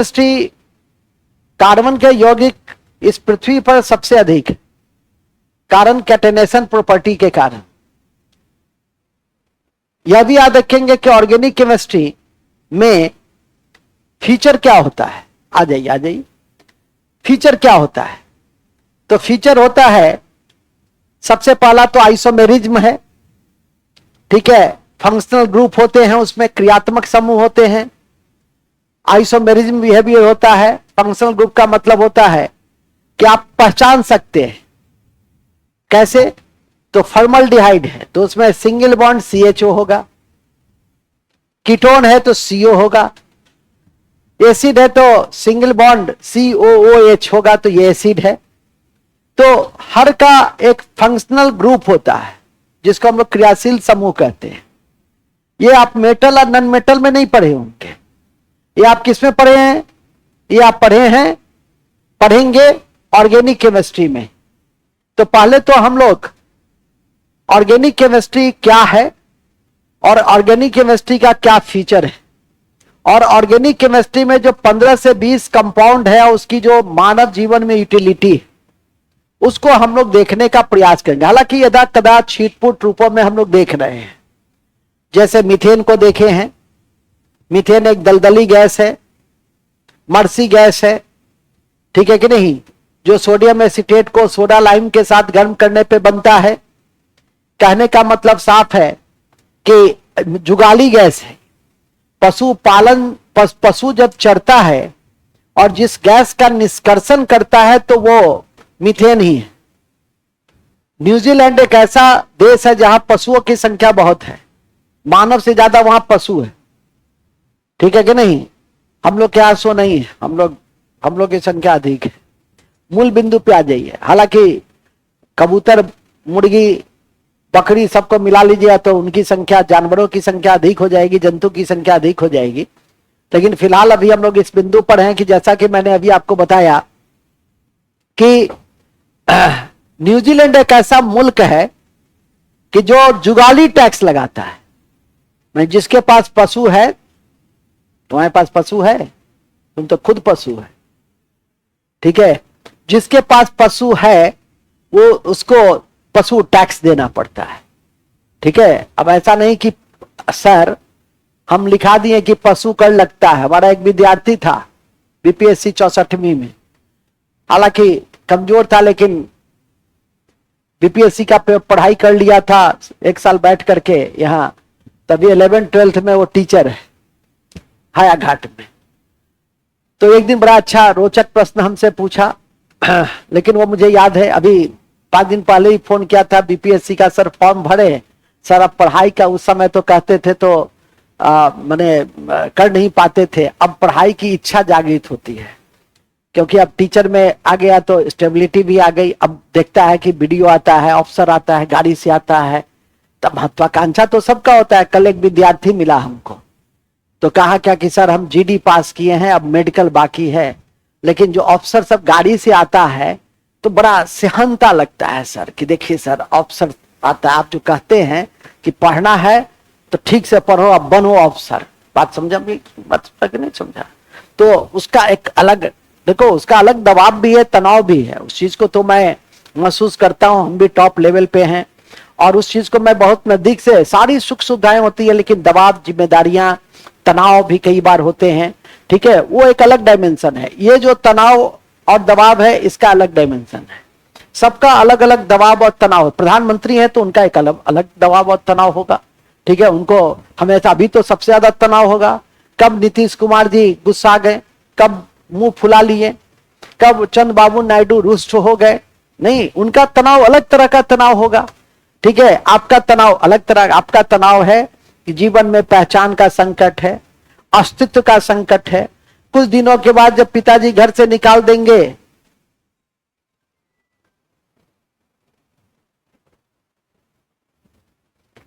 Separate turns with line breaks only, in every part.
Chemistry carbon के यौगिक इस पृथ्वी पर सबसे अधिक कारण कैटेनेशन प्रॉपर्टी के कारण। यह भी याद रखेंगे कि ऑर्गेनिक केमिस्ट्री में फीचर क्या होता है। आ जाइए फीचर क्या होता है। तो फीचर होता है सबसे पहला तो आइसोमेरिज्म है, ठीक है। फंक्शनल ग्रुप होते हैं, उसमें क्रियात्मक समूह होते हैं। आइसोमेरिज्म बिहेवियर होता है। फंक्शनल ग्रुप का मतलब होता है कि आप पहचान सकते हैं कैसे। तो फॉर्मल्डिहाइड है तो उसमें सिंगल बॉन्ड CHO होगा, कीटोन है तो CO होगा, एसिड है तो सिंगल बॉन्ड COOH होगा, तो ये एसिड है। तो हर का एक फंक्शनल ग्रुप होता है जिसको हम लोग क्रियाशील समूह कहते हैं। ये आप मेटल और नॉन मेटल में नहीं पढ़े होंगे, ये आप किस में पढ़े हैं? ये आप पढ़ेंगे ऑर्गेनिक केमिस्ट्री में। तो पहले तो हम लोग ऑर्गेनिक केमिस्ट्री क्या है और ऑर्गेनिक केमिस्ट्री का क्या फीचर है, और ऑर्गेनिक केमिस्ट्री में जो 15 से 20 कंपाउंड है उसकी जो मानव जीवन में यूटिलिटी है उसको हम लोग देखने का प्रयास करेंगे। हालांकि यदा कदा छीटपुट रूपों में हम लोग देख रहे हैं, जैसे मीथेन को देखे हैं। मीथेन एक दलदली गैस है, मर्सी गैस है, ठीक है कि नहीं, जो सोडियम एसीटेट को सोडा लाइम के साथ गर्म करने पे बनता है। कहने का मतलब साफ है कि जुगाली गैस है। पशु जब चरता है और जिस गैस का निष्कर्षण करता है तो वो मीथेन ही है। न्यूजीलैंड एक ऐसा देश है जहां पशुओं की संख्या बहुत है, मानव से ज्यादा वहां पशु है, ठीक है कि नहीं। हम लोग के यहां सो नहीं है, हम लोग की संख्या अधिक है। मूल बिंदु पे आ जाइए। हालांकि कबूतर, मुर्गी, बकरी सबको मिला लीजिए तो उनकी संख्या, जानवरों की संख्या अधिक हो जाएगी, जंतु की संख्या अधिक हो जाएगी। लेकिन फिलहाल अभी हम लोग इस बिंदु पर हैं कि जैसा कि मैंने अभी आपको बताया कि न्यूजीलैंड एक ऐसा मुल्क है कि जो जुगाली टैक्स लगाता है। जिसके पास पशु है, तुम्हारे पास पशु है, तुम तो खुद पशु है, ठीक है। जिसके पास पशु है वो उसको पशु टैक्स देना पड़ता है, ठीक है। अब ऐसा नहीं कि सर हम लिखा दिए कि पशु कर लगता है। हमारा एक विद्यार्थी था BPSC 64वीं में, हालांकि कमजोर था लेकिन BPSC का पढ़ाई कर लिया था 1 साल बैठ करके यहाँ। तभी 11th-12th में वो टीचर है हायाघाट में। तो एक दिन बड़ा अच्छा रोचक प्रश्न हमसे पूछा लेकिन वो मुझे याद है, अभी 5 दिन पहले ही फोन किया था BPSC का, सर फॉर्म भरे सर। अब पढ़ाई का उस समय तो कहते थे तो मैंने कर नहीं पाते थे। अब पढ़ाई की इच्छा जागृत होती है क्योंकि अब टीचर में आ गया तो स्टेबिलिटी भी आ गई। अब देखता है कि वीडियो आता है, ऑफिसर आता है, गाड़ी से आता है, तब महत्वाकांक्षा तो सबका होता है। कल एक विद्यार्थी मिला हमको तो कहा क्या कि सर हम GD पास किए हैं, अब मेडिकल बाकी है, लेकिन जो ऑफिसर सब गाड़ी से आता है तो बड़ा सेहनता लगता है सर कि देखिए सर ऑफिसर आता है, आप जो कहते हैं कि पढ़ना है तो ठीक से पढ़ो, अब बनो ऑफिसर। बात समझा भी, बात नहीं समझा? तो उसका एक अलग, देखो उसका अलग दबाव भी है, तनाव भी है। उस चीज को तो मैं महसूस करता हूं, हम भी टॉप लेवल पे हैं और उस चीज को मैं बहुत नजदीक से, सारी सुख सुविधाएं होती है लेकिन दबाव, जिम्मेदारियां, तनाव भी कई बार होते हैं, ठीक है। वो एक अलग डायमेंशन है। ये जो तनाव और दबाव है इसका अलग डायमेंशन है। सबका अलग अलग दबाव और तनाव। प्रधानमंत्री है तो उनका एक अलग अलग दबाव और तनाव होगा, ठीक है। उनको हमेशा, अभी तो सबसे ज्यादा तनाव होगा। कब नीतीश कुमार जी गुस्सा गए, कब मुंह फुला लिए, कब चंद्रबाबू नायडू रुष्ट हो गए, नहीं, उनका तनाव अलग तरह का तनाव होगा, ठीक है। आपका तनाव अलग तरह। आपका तनाव है कि जीवन में पहचान का संकट है, अस्तित्व का संकट है। कुछ दिनों के बाद जब पिताजी घर से निकाल देंगे,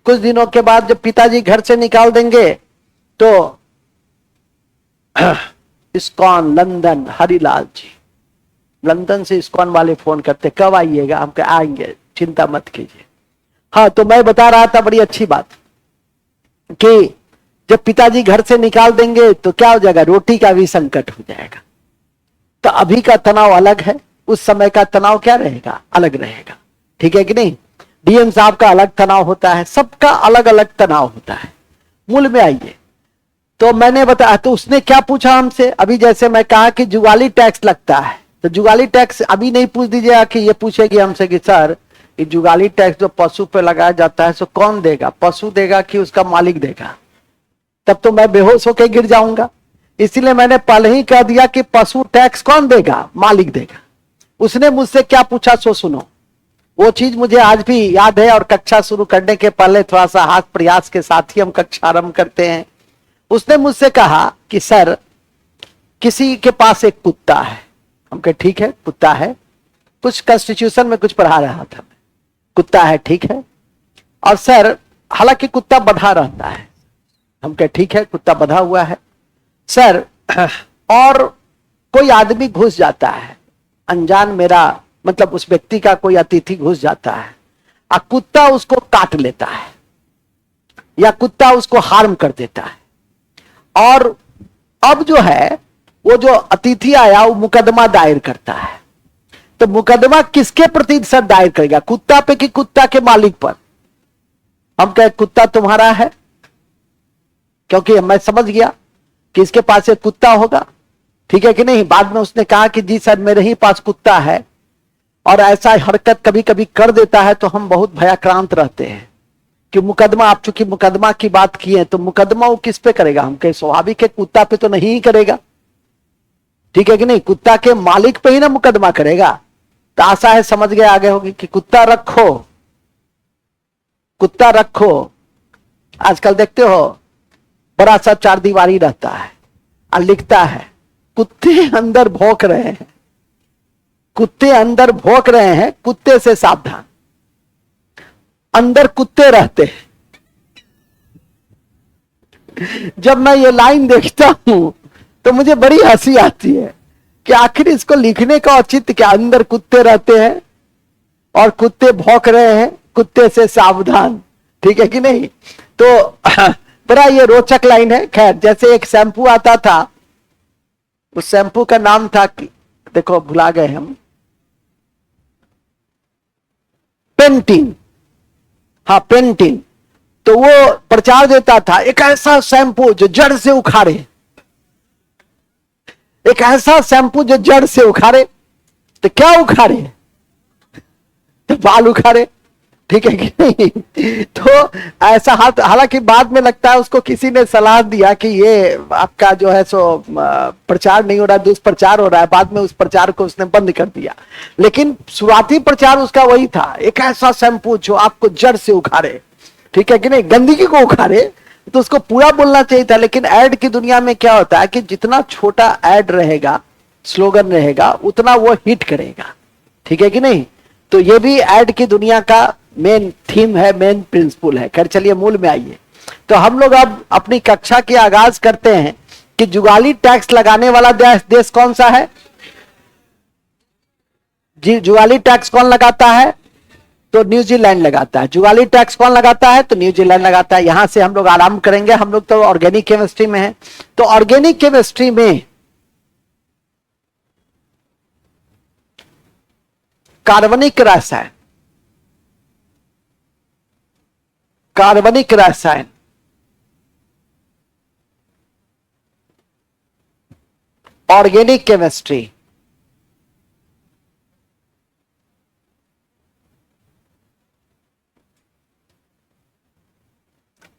कुछ दिनों के बाद जब पिताजी घर से निकाल देंगे तो इस्कॉन लंदन, हरिलाल जी लंदन से इस्कॉन वाले फोन करते, कब आइएगा? हम कह आएंगे, चिंता मत कीजिए। हाँ, तो मैं बता रहा था बड़ी अच्छी बात कि जब पिताजी घर से निकाल देंगे तो क्या हो जाएगा, रोटी का भी संकट हो जाएगा। तो अभी का तनाव अलग है, उस समय का तनाव क्या रहेगा, अलग रहेगा। ठीक है कि नहीं। डीएम साहब का अलग तनाव होता है, सबका अलग अलग तनाव होता है। मूल में आइए, तो मैंने बताया, तो उसने क्या पूछा हमसे, अभी जैसे मैं कहा कि जुगाली टैक्स लगता है, तो जुगाली टैक्स अभी नहीं पूछ दीजिएगा कि ये पूछेगी हमसे कि सर ये जुगाली टैक्स जो पशु पे लगाया जाता है सो कौन देगा, पशु देगा कि उसका मालिक देगा, तब तो मैं बेहोश होकर गिर जाऊंगा। इसीलिए मैंने पहले ही कह दिया कि पशु टैक्स कौन देगा, मालिक देगा। उसने मुझसे क्या पूछा सो सुनो, वो चीज मुझे आज भी याद है, और कक्षा शुरू करने के पहले थोड़ा सा हाथ प्रयास के साथ ही हम कक्षा आरंभ करते हैं। उसने मुझसे कहा कि सर किसी के पास एक कुत्ता है। हम कहे ठीक है, कुत्ता है, कुछ कॉन्स्टिट्यूशन में कुछ पढ़ा रहा था, कुत्ता है, ठीक है। और सर हालांकि कुत्ता बंधा रहता है। हम कहे ठीक है, कुत्ता बंधा हुआ है सर, और कोई आदमी घुस जाता है, अनजान, मेरा मतलब उस व्यक्ति का कोई अतिथि घुस जाता है और कुत्ता उसको काट लेता है या कुत्ता उसको हार्म कर देता है, और अब जो है वो जो अतिथि आया वो मुकदमा दायर करता है। तो मुकदमा किसके प्रति सर दायर करेगा, कुत्ता पे कि कुत्ता के मालिक पर? हम कहे कुत्ता तुम्हारा है, क्योंकि मैं समझ गया कि इसके पास एक कुत्ता होगा, ठीक है कि नहीं। बाद में उसने कहा कि जी सर मेरे ही पास कुत्ता है, और ऐसा हरकत कभी कभी कर देता है तो हम बहुत भयाक्रांत रहते हैं कि मुकदमा, आप चूंकि मुकदमा की बात की है तो मुकदमा वो किस पे करेगा? हम कहे स्वाभाविक है कुत्ता पे तो नहीं ही करेगा, ठीक है कि नहीं, कुत्ता के मालिक पे ही ना मुकदमा करेगा। तो आशा है समझ गए आगे होगी कि कुत्ता रखो, कुत्ता रखो। आजकल देखते हो बड़ा सा चार दीवारी रहता है और लिखता है कुत्ते अंदर भौंक रहे हैं, कुत्ते अंदर भौंक रहे हैं, कुत्ते से सावधान। अंदर कुत्ते रहते हैं। जब मैं ये लाइन देखता हूं तो मुझे बड़ी हंसी आती है कि आखिर इसको लिखने का औचित्य क्या, अंदर कुत्ते रहते हैं और कुत्ते भौंक रहे हैं, कुत्ते से सावधान, ठीक है कि नहीं। तो बड़ा ये रोचक लाइन है। खैर, जैसे एक शैम्पू आता था, उस शैम्पू का नाम था कि देखो भुला गए हम, पेंटिन, हाँ पेंटिन। तो वो प्रचार देता था एक ऐसा शैम्पू जो जड़ से उखाड़े, एक ऐसा शैम्पू जो जड़ से उखाड़े। तो क्या उखाड़े? तो बाल उखाड़े, ठीक है कि नहीं। तो ऐसा हालांकि बाद में लगता है उसको किसी ने सलाह दिया कि ये आपका जो है सो प्रचार नहीं हो रहा, दुष्प्रचार हो रहा है। बाद में उस प्रचार को उसने बंद कर दिया, लेकिन शुरुआती प्रचार उसका वही था, एक ऐसा शैम्पू जो आपको जड़ से उखाड़े, ठीक है कि नहीं, गंदगी को उखाड़े। तो उसको पूरा बोलना चाहिए था, लेकिन एड की दुनिया में क्या होता है कि जितना छोटा एड रहेगा, स्लोगन रहेगा, उतना वो हिट करेगा, ठीक है कि नहीं। तो ये भी एड की दुनिया का मेन थीम है, मेन प्रिंसिपल है। खैर चलिए मूल में आइए। तो हम लोग अब अपनी कक्षा के आगाज करते हैं कि जुगाली टैक्स लगाने वाला देश कौन सा है जी। जुगाली टैक्स कौन लगाता है? तो न्यूजीलैंड लगाता है। जुगाली टैक्स कौन लगाता है? तो न्यूजीलैंड लगाता है। यहां से हम लोग आरंभ करेंगे। हम लोग तो ऑर्गेनिक केमिस्ट्री में है। तो ऑर्गेनिक केमिस्ट्री में कार्बनिक रसायन, कार्बनिक रसायन, ऑर्गेनिक केमिस्ट्री,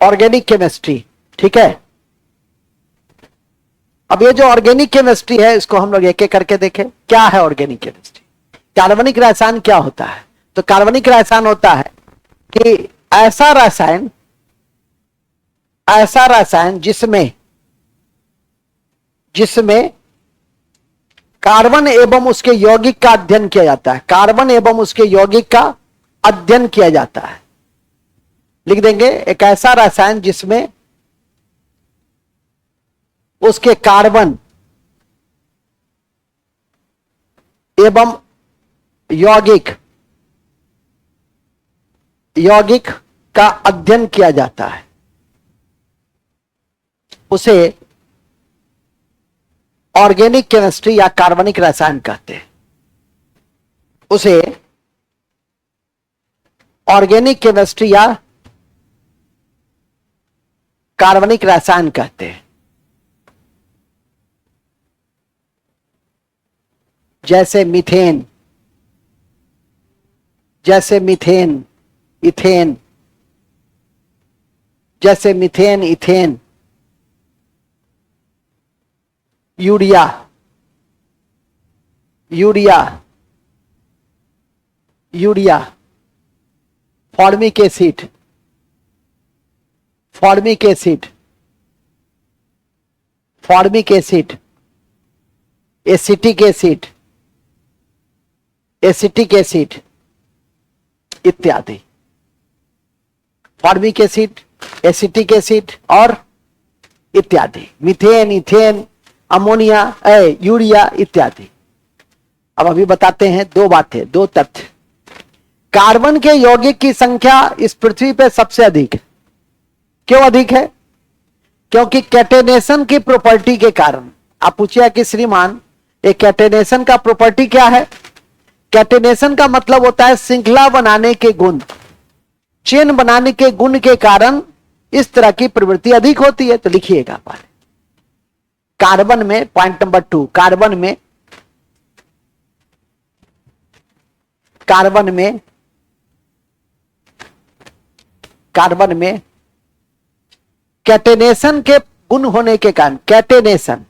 ऑर्गेनिक केमिस्ट्री, ठीक है। अब ये जो ऑर्गेनिक केमिस्ट्री है इसको हम लोग एक एक करके देखें। क्या है ऑर्गेनिक केमिस्ट्री? कार्बनिक रसायन क्या होता है? तो कार्बनिक रसायन होता है कि ऐसा रसायन, ऐसा रसायन जिसमें जिसमें कार्बन एवं उसके यौगिक का अध्ययन किया जाता है। कार्बन एवं उसके यौगिक का अध्ययन किया जाता है। लिख देंगे, एक ऐसा रसायन जिसमें उसके कार्बन एवं यौगिक का अध्ययन किया जाता है। उसे ऑर्गेनिक केमिस्ट्री या कार्बनिक रसायन कहते हैं। उसे ऑर्गेनिक केमिस्ट्री या कार्बनिक रसायन कहते हैं। जैसे मीथेन, जैसे मीथेन, इथेन, जैसे methane, ethane, urea, urea, urea, formic acid, formic acid, formic acid, acetic acid, acetic acid इत्यादि। फॉर्मिक एसिड, एसिटिक एसिड और इत्यादि, मीथेन, इथेन, अमोनिया, यूरिया इत्यादि। अब अभी बताते हैं दो बातें, दो तथ्य। कार्बन के यौगिक की संख्या इस पृथ्वी पर सबसे अधिक है। क्यों अधिक है? क्योंकि कैटेनेशन की प्रॉपर्टी के कारण। आप पूछिए कि श्रीमान ये कैटेनेशन का प्रॉपर्टी क्या है? कैटेनेशन का मतलब होता है श्रृंखला बनाने के गुण, चेन बनाने के गुण के कारण इस तरह की प्रवृत्ति अधिक होती है। तो लिखिएगा पहले कार्बन में, पॉइंट नंबर 2, कार्बन में, कार्बन में, कार्बन में कैटेनेशन के गुण होने के कारण, कैटेनेशन,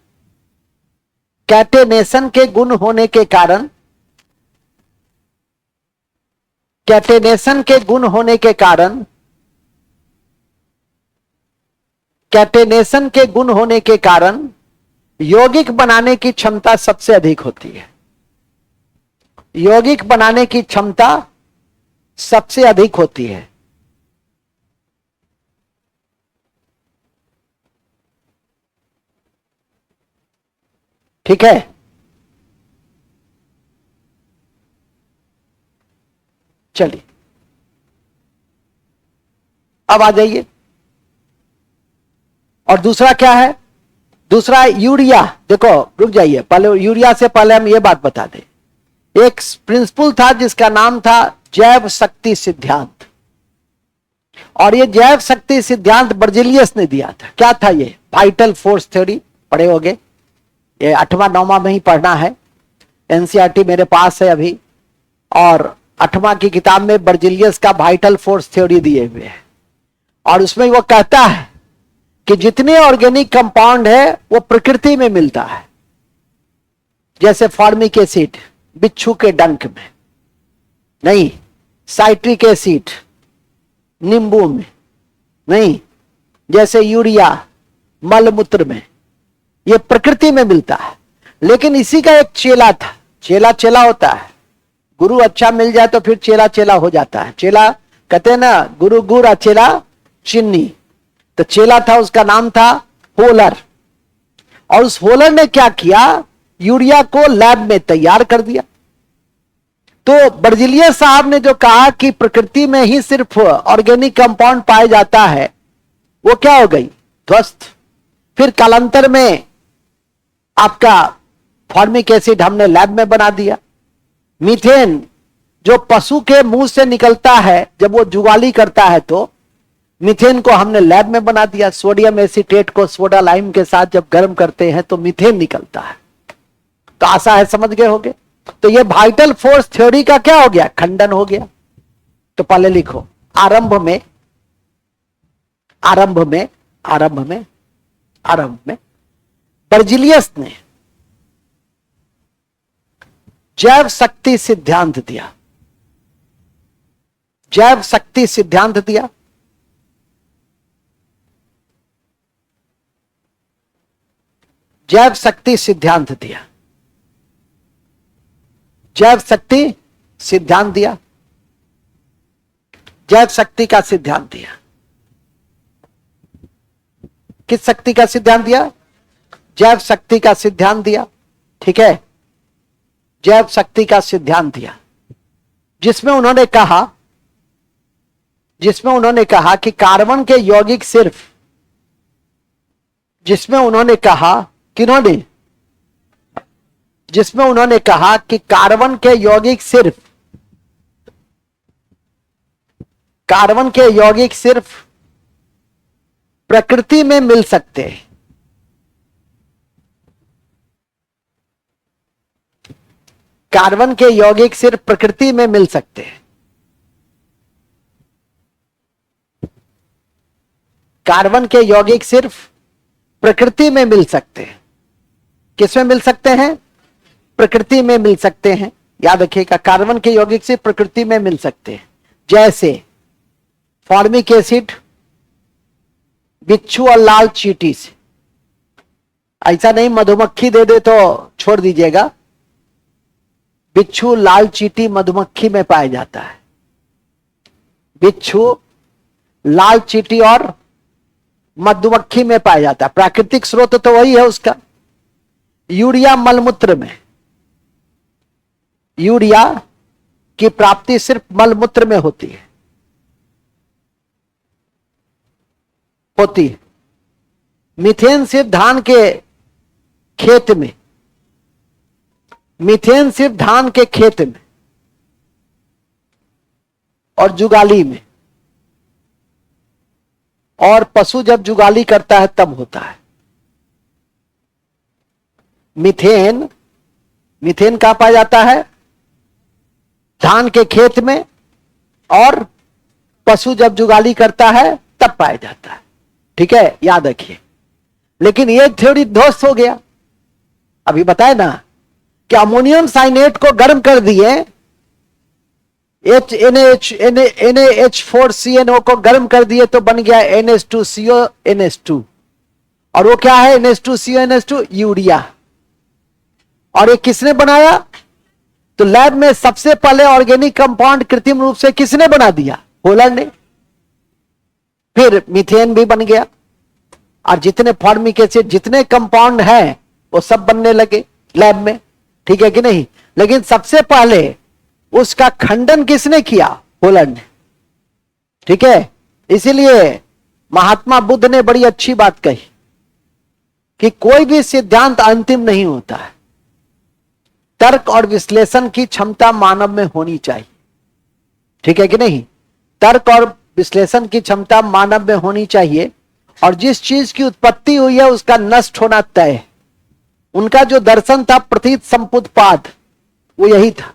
कैटेनेशन के गुण होने के कारण, कैटेनेशन के गुण होने के कारण, कैटेनेशन के गुण होने के कारण यौगिक बनाने की क्षमता सबसे अधिक होती है। यौगिक बनाने की क्षमता सबसे अधिक होती है। ठीक है, चलिए अब आ जाइए। और दूसरा क्या है? दूसरा यूरिया। देखो रुक जाइए, पहले यूरिया से पहले हम ये बात बता दें। एक प्रिंसिपल था जिसका नाम था जैव शक्ति सिद्धांत, और ये जैव शक्ति सिद्धांत बर्जिलियस ने दिया था। क्या था ये? वाइटल फोर्स थ्योरी पढ़े होगे, ये 8वां 9वां में ही पढ़ना है। एनसीईआरटी मेरे पास है अभी, और 8वां की किताब में बर्जिलियस का वाइटल फोर्स थ्योरी दिए हुए है। और उसमें वो कहता है कि जितने ऑर्गेनिक कंपाउंड है वो प्रकृति में मिलता है। जैसे फॉर्मिक एसिड बिच्छू के डंक में नहीं, साइट्रिक एसिड नींबू में नहीं, जैसे यूरिया मलमूत्र में, ये प्रकृति में मिलता है। लेकिन इसी का एक चेला था। चेला चेला होता है, गुरु अच्छा मिल जाए तो फिर चेला चेला हो जाता है। चेला कहते हैं ना, गुरु गुड़ चेला चिन्नी। तो चेला था, उसका नाम था होलर। और उस होलर ने क्या किया? यूरिया को लैब में तैयार कर दिया। तो बर्जिलियस साहब ने जो कहा कि प्रकृति में ही सिर्फ ऑर्गेनिक कंपाउंड पाया जाता है, वो क्या हो गई? ध्वस्त। फिर कालांतर में आपका फॉर्मिक एसिड हमने लैब में बना दिया। मीथेन जो पशु के मुंह से निकलता है जब वो जुगाली करता है, तो मीथेन को हमने लैब में बना दिया। सोडियम एसीटेट को सोडा लाइम के साथ जब गर्म करते हैं तो मीथेन निकलता है। तो आशा है समझ गए होंगे। तो ये वाइटल फोर्स थ्योरी का क्या हो गया? खंडन हो गया। तो पहले लिखो, आरंभ में, आरंभ में, आरंभ में, आरंभ में बर्जिलियस ने जैव शक्ति सिद्धांत दिया। जैव शक्ति सिद्धांत दिया। जैव शक्ति सिद्धांत दिया। जैव शक्ति सिद्धांत दिया। जैव शक्ति का सिद्धांत दिया। किस शक्ति का सिद्धांत दिया? जैव शक्ति का सिद्धांत दिया। ठीक है, जैव शक्ति का सिद्धांत दिया, जिसमें उन्होंने कहा कि कार्बन के यौगिक सिर्फ जिसमें उन्होंने कहा, किन्होंने, जिसमें उन्होंने कहा कि कार्बन के यौगिक सिर्फ प्रकृति में मिल सकते हैं। कार्बन के यौगिक सिर्फ प्रकृति में मिल सकते हैं। कार्बन के यौगिक सिर्फ प्रकृति में मिल सकते हैं। किसमें मिल सकते हैं? प्रकृति में मिल सकते हैं। याद रखिएगा, कार्बन के यौगिक सिर्फ प्रकृति में मिल सकते हैं। जैसे फॉर्मिक एसिड बिच्छू और लाल चींटी से। ऐसा नहीं मधुमक्खी दे दे तो छोड़ दीजिएगा। बिच्छू, लाल चींटी मधुमक्खी में पाया जाता है। बिच्छू, लाल चींटी और मधुमक्खी में पाया जाता है। प्राकृतिक स्रोत तो वही है उसका। यूरिया मलमूत्र में, यूरिया की प्राप्ति सिर्फ मलमूत्र में होती है। मीथेन सिर्फ धान के खेत में, मीथेन सिर्फ धान के खेत में और जुगाली में, और पशु जब जुगाली करता है तब होता है। मीथेन, मीथेन कहां पाया जाता है? धान के खेत में, और पशु जब जुगाली करता है तब पाया जाता है। ठीक है, याद रखिए। लेकिन ये थ्योरी ध्वस्त हो गया। अभी बताए ना कि अमोनियम साइनेट को गर्म कर दिए, NaH4CNO को गर्म कर दिए तो बन गया NH2CO NH2। और वो क्या है? NH2CO NH2 urea. और ये किसने बनाया? तो लैब में सबसे पहले ऑर्गेनिक कंपाउंड कृत्रिम रूप से किसने बना दिया? होलैंड ने। फिर मीथेन भी बन गया, और जितने फॉर्मिक एसिड, जितने कंपाउंड हैं वो सब बनने लगे लैब में। ठीक है कि नहीं? लेकिन सबसे पहले उसका खंडन किसने किया? होलैंड ने। ठीक है, इसीलिए महात्मा बुद्ध ने बड़ी अच्छी बात कही कि कोई भी सिद्धांत अंतिम नहीं होता है। तर्क और विश्लेषण की क्षमता मानव में होनी चाहिए। ठीक है कि नहीं? तर्क और विश्लेषण की क्षमता मानव में होनी चाहिए। और जिस चीज की उत्पत्ति हुई है उसका नष्ट होना तय है। उनका जो दर्शन था प्रतीत संपुतपाद, वो यही था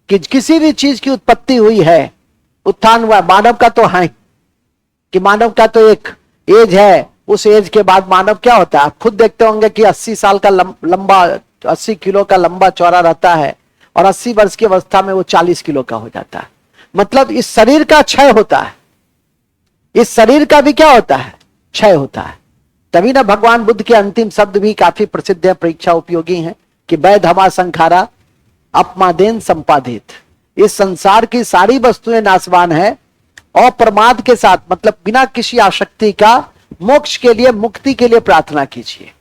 कि किसी भी चीज की उत्पत्ति हुई है, उत्थान हुआ। मानव का तो है कि मानव का तो एक एज है, उस एज के बाद मानव क्या होता है? आप खुद देखते होंगे कि 80 साल का लंबा, 80 किलो का लंबा चौड़ा रहता है, और 80 वर्ष की अवस्था में वो 40 किलो का हो जाता है। मतलब इस शरीर का क्षय होता है, इस शरीर का भी क्या होता है? क्षय होता है। तभी ना भगवान बुद्ध के अंतिम शब्द भी काफी प्रसिद्ध है, परीक्षा उपयोगी हैं, कि वैधमा संखारा अपमादेन संपादित। इस संसार की सारी वस्तुएं नाशवान है, अप्रमाद के साथ, मतलब बिना किसी आसक्ति का मोक्ष के लिए, मुक्ति के लिए प्रार्थना कीजिए।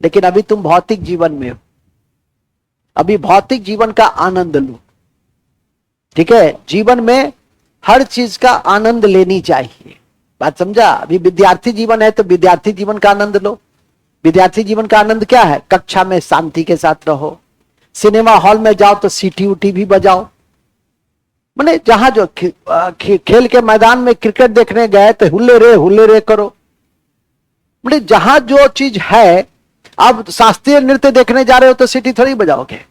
लेकिन अभी तुम भौतिक जीवन में हो, अभी भौतिक जीवन का आनंद लो। ठीक है, जीवन में हर चीज का आनंद लेनी चाहिए। बात समझा? अभी विद्यार्थी जीवन है तो विद्यार्थी जीवन का आनंद लो। विद्यार्थी जीवन का आनंद क्या है? कक्षा में शांति के साथ रहो, सिनेमा हॉल में जाओ तो सीटी उटी भी बजाओ। माने जहां जो खेल के मैदान में क्रिकेट देखने गए तो हुल्ले रे करो। माने जहां जो चीज है, अब शास्त्रीय नृत्य देखने जा रहे हो तो सीटी थोड़ी बजाओगे।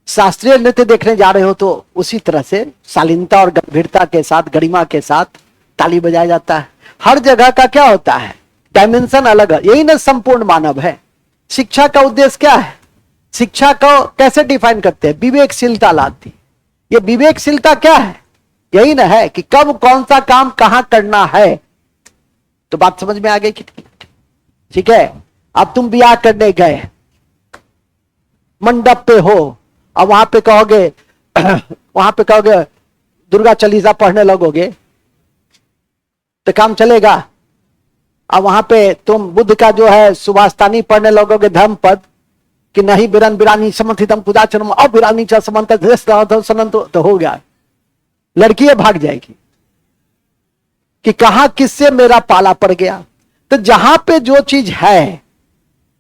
शास्त्रीय नृत्य देखने जा रहे हो तो उसी तरह से शालीनता और गंभीरता के साथ, गरिमा के साथ ताली बजाया जाता है। हर जगह का क्या होता है? डायमेंशन अलग है। यही ना संपूर्ण मानव है। शिक्षा का उद्देश्य क्या है? शिक्षा को कैसे डिफाइन करते हैं? विवेकशीलता लाती। ये विवेकशीलता क्या है? यही ना है कि कब कौन सा काम कहां करना है। तो बात समझ में आ गई कितनी? ठीक है, अब तुम ब्याह करने गए, मंडप पे हो, अब वहां पे कहोगे दुर्गा चालीसा पढ़ने लगोगे तो काम चलेगा? अब वहां पे तुम बुद्ध का जो है सुभाषतानी पढ़ने लगोगे, धर्म पद, कि नहीं बिरन बिरानी समर्थितम कुदाचनम अबिरानी च समंत तो हो गया, लड़की भाग जाएगी कि कहां किससे मेरा पाला पड़ गया। तो जहां पे जो चीज है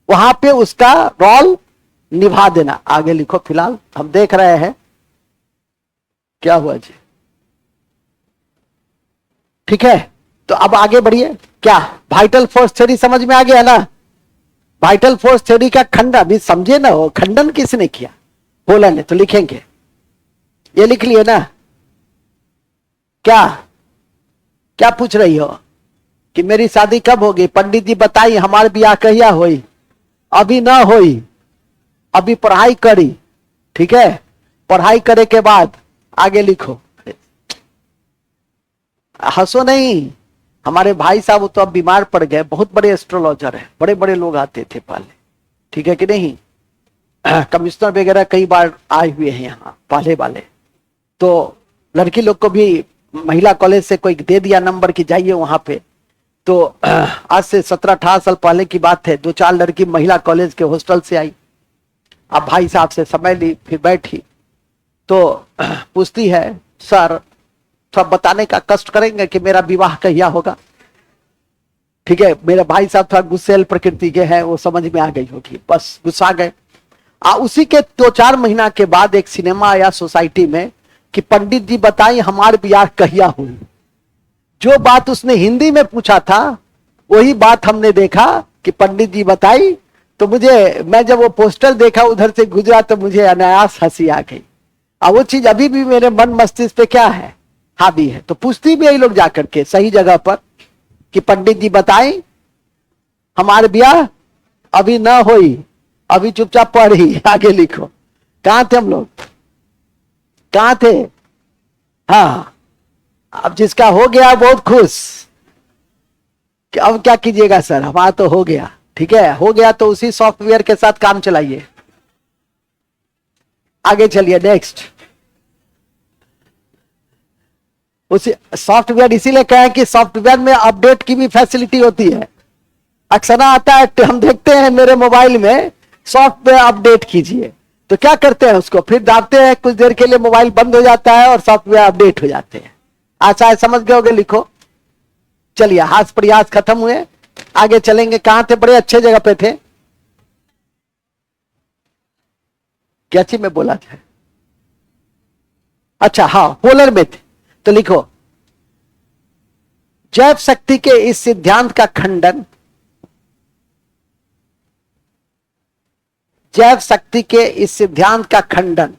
वहां पे उसका रोल निभा देना। आगे लिखो, फिलहाल हम देख रहे हैं क्या हुआ जी। ठीक है, तो अब आगे बढ़िए। क्या वाइटल फोर्स थ्योरी समझ में आ गया ना? वाइटल फोर्स थ्योरी का खंडन अभी समझे ना, हो खंडन किसने किया? बोला ने, तो लिखेंगे, ये लिख लिए ना। क्या क्या पूछ रही हो कि मेरी शादी कब होगी? पंडित जी बताइए, हमारे ब्याह कहिया होई? अभी ना होई, अभी पढ़ाई करी। ठीक है, पढ़ाई करे के बाद आगे लिखो। हंसो नहीं, हमारे भाई साहब वो तो अब बीमार पड़ गए, बहुत बड़े एस्ट्रोलॉजर है, बड़े बड़े लोग आते थे पहले, ठीक है कि नहीं? कमिश्नर वगैरह कई बार आए हुए हैं यहाँ पहले वाले। तो लड़की लोग को भी महिला कॉलेज से कोई दे दिया नंबर कि जाइए वहां पे। तो आज से 17-18 साल पहले की बात है, 2-4 लड़की महिला कॉलेज के हॉस्टल से आई। अब भाई साहब से समय ली, फिर बैठी तो पूछती है, सर थोड़ा बताने का कष्ट करेंगे कि मेरा विवाह कहिया होगा? ठीक है, मेरे भाई साहब थोड़ा गुस्सेल प्रकृति के हैं, वो समझ में आ गई होगी, बस गुस्सा गए। उसी के 2-4 महीना के बाद एक सिनेमा आया सोसाइटी में कि पंडित जी बताइए हमारे ब्याह कहिया हुई। जो बात उसने हिंदी में पूछा था वही बात हमने देखा कि पंडित जी बताई। तो मैं जब वो पोस्टर देखा उधर से गुजरा तो मुझे अनायास हंसी आ गई। अब वो चीज अभी भी मेरे मन मस्तिष्क पे क्या है, हावी है। तो पूछती भी यही लोग जाकर के सही जगह पर कि पंडित जी बताएं हमारे ब्याह अभी ना होई, अभी चुपचाप पढ़ी, आगे लिखो। कहां थे हम लोग, कहां थे? हाँ, अब जिसका हो गया बहुत खुश कि अब क्या कीजिएगा सर, हमारा तो हो गया। ठीक है, हो गया तो उसी सॉफ्टवेयर के साथ काम चलाइए। आगे चलिए, नेक्स्ट। उसी सॉफ्टवेयर इसीलिए कहें कि सॉफ्टवेयर में अपडेट की भी फैसिलिटी होती है। अक्सर आता है, हम देखते हैं मेरे मोबाइल में सॉफ्टवेयर अपडेट कीजिए, तो क्या करते हैं उसको फिर दाबते हैं, कुछ देर के लिए मोबाइल बंद हो जाता है और सॉफ्टवेयर अपडेट हो जाते हैं। अच्छा है, समझ गए होगे, लिखो। चलिए, हाथ प्रयास खत्म हुए, आगे चलेंगे। कहां थे? बड़े अच्छे जगह पे थे। क्या चीज में बोला था? अच्छा हाँ, पोलर में थे। तो लिखो, जैव शक्ति के इस सिद्धांत का खंडन, जैव शक्ति के इस सिद्धांत का खंडन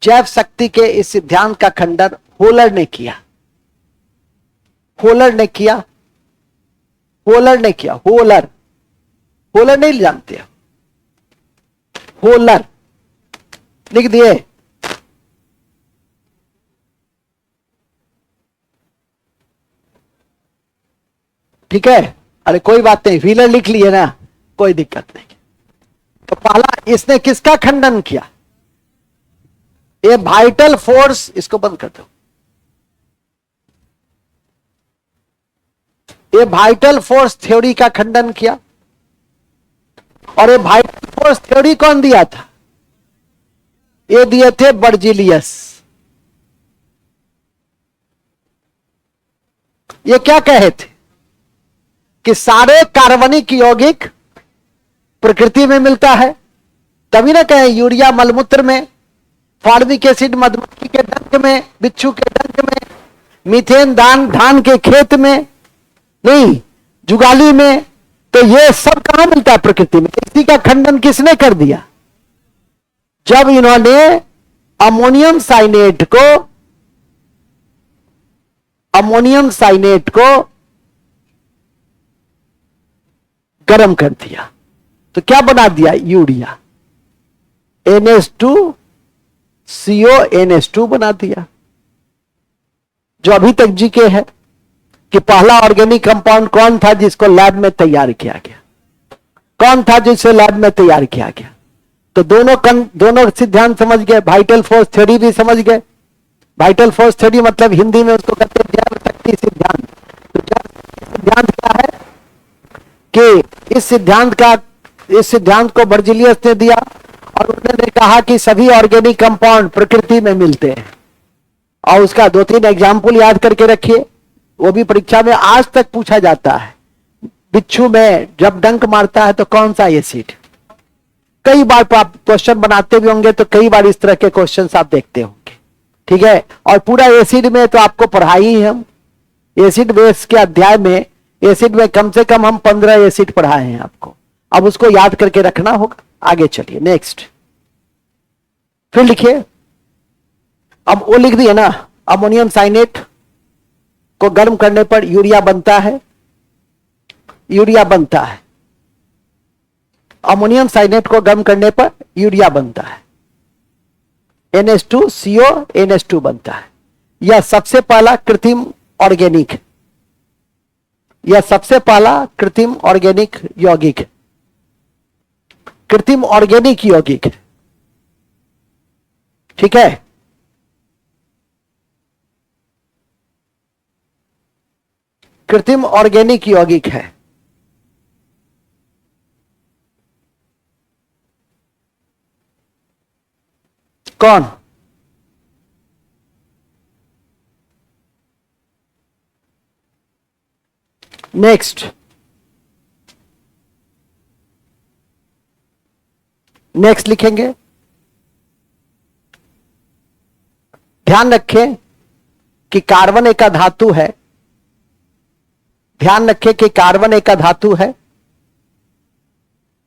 जैव शक्ति के इस सिद्धांत का खंडन होलर ने किया। होलर ने किया, होलर ने किया। होलर, होलर नहीं जानते? होलर लिख दिए। ठीक है, अरे कोई बात नहीं, व्हीलर लिख लिए ना, कोई दिक्कत नहीं। तो पहला इसने किसका खंडन किया? ये वाइटल फोर्स, इसको बंद कर दो। ये वाइटल फोर्स थ्योरी का खंडन किया। और ये वाइटल फोर्स थ्योरी कौन दिया था? ये दिए थे बर्जिलियस। ये क्या कहे थे कि सारे कार्बनिक यौगिक प्रकृति में मिलता है, तभी ना कहे यूरिया मलमूत्र में, फॉर्मिक एसिड मधुमक्खी के डंक में, बिच्छू के डंक में, मीथेन धान के खेत में, नहीं जुगाली में। तो ये सब कहां मिलता है? प्रकृति में। इसी का खंडन किसने कर दिया? जब इन्होंने अमोनियम साइनेट को गर्म कर दिया तो क्या बना दिया? यूरिया, NH2CO बना दिया। जो अभी तक जीके है कि पहला ऑर्गेनिक कंपाउंड कौन था जिसको लैब में तैयार किया गया? कौन था जिसे लैब में तैयार किया गया? तो दोनों सिद्धांत समझ गए, वाइटल फोर्स थ्योरी भी समझ गए। वाइटल फोर्स थ्योरी मतलब हिंदी में उसको कहते हैं जैव शक्ति सिद्धांत। तो जैव सिद्धांत क्या है कि इस सिद्धांत को बर्जिलियस ने दिया और उन्होंने कहा कि सभी ऑर्गेनिक कंपाउंड प्रकृति में मिलते हैं। और उसका 2-3 एग्जाम्पल याद करके रखिए। वो भी परीक्षा में आज तक पूछा जाता है। बिच्छू में जब डंक मारता है तो कौन सा एसिड? कई बार आप क्वेश्चन बनाते भी होंगे तो कई बार इस तरह के क्वेश्चन आप देखते होंगे, ठीक है। और पूरा एसिड में तो आपको पढ़ाई ही हम एसिड बेस के अध्याय में, एसिड में कम से कम हम 15 एसिड पढ़ाए हैं आपको। अब उसको याद करके रखना होगा। आगे चलिए नेक्स्ट, फिर लिखिए। अब वो लिख दिए ना, अमोनियम साइनेट को गर्म करने पर यूरिया बनता है, यूरिया बनता है। अमोनियम साइनेट को गर्म करने पर यूरिया बनता है, NH2CO NH2 बनता है। यह सबसे पहला कृत्रिम ऑर्गेनिक, यह सबसे पहला कृत्रिम ऑर्गेनिक यौगिक, कृत्रिम ऑर्गेनिक यौगिक, ठीक है। कृत्रिम ऑर्गेनिक यौगिक है। कौन? नेक्स्ट, नेक्स्ट लिखेंगे। ध्यान रखें कि कार्बन एक धातु है, ध्यान रखें कि कार्बन एक धातु है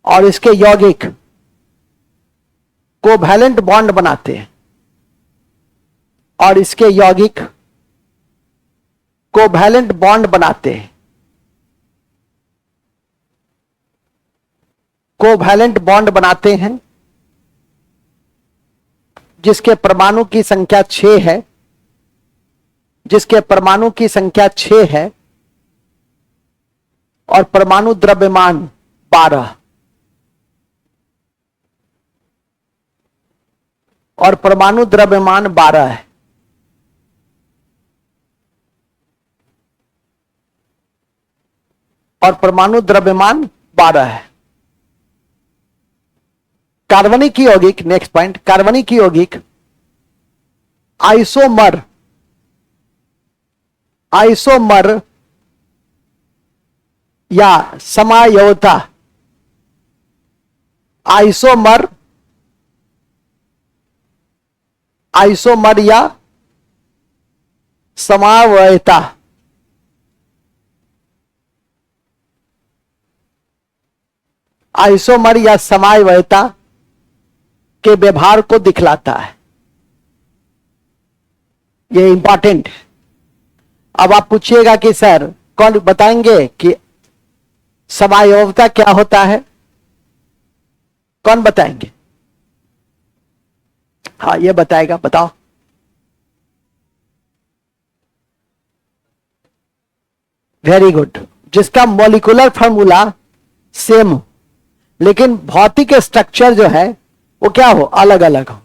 और इसके यौगिक कोवैलेंट बॉन्ड बनाते हैं, और इसके यौगिक कोवैलेंट बॉन्ड बनाते हैं, कोवैलेंट बॉन्ड बनाते हैं, जिसके परमाणु की संख्या 6 है, जिसके परमाणु की संख्या 6 है और परमाणु द्रव्यमान 12, और परमाणु द्रव्यमान 12 है। और परमाणु द्रव्यमान 12 है। कार्बनिक यौगिक, नेक्स्ट पॉइंट, कार्बनिक यौगिक आइसोमर, आइसोमर या समायोता, आइसोमर, आइसोमर या समावयता, आइसोमर या समावयता के व्यवहार को दिखलाता है। ये इंपॉर्टेंट है। अब आप पूछिएगा कि सर कौन बताएंगे कि समायोवता क्या होता है? कौन बताएंगे? हाँ ये बताएगा, बताओ। Very good. जिसका मॉलिक्यूलर फार्मूला सेम लेकिन भौतिक स्ट्रक्चर जो है वो क्या हो, अलग अलग हो,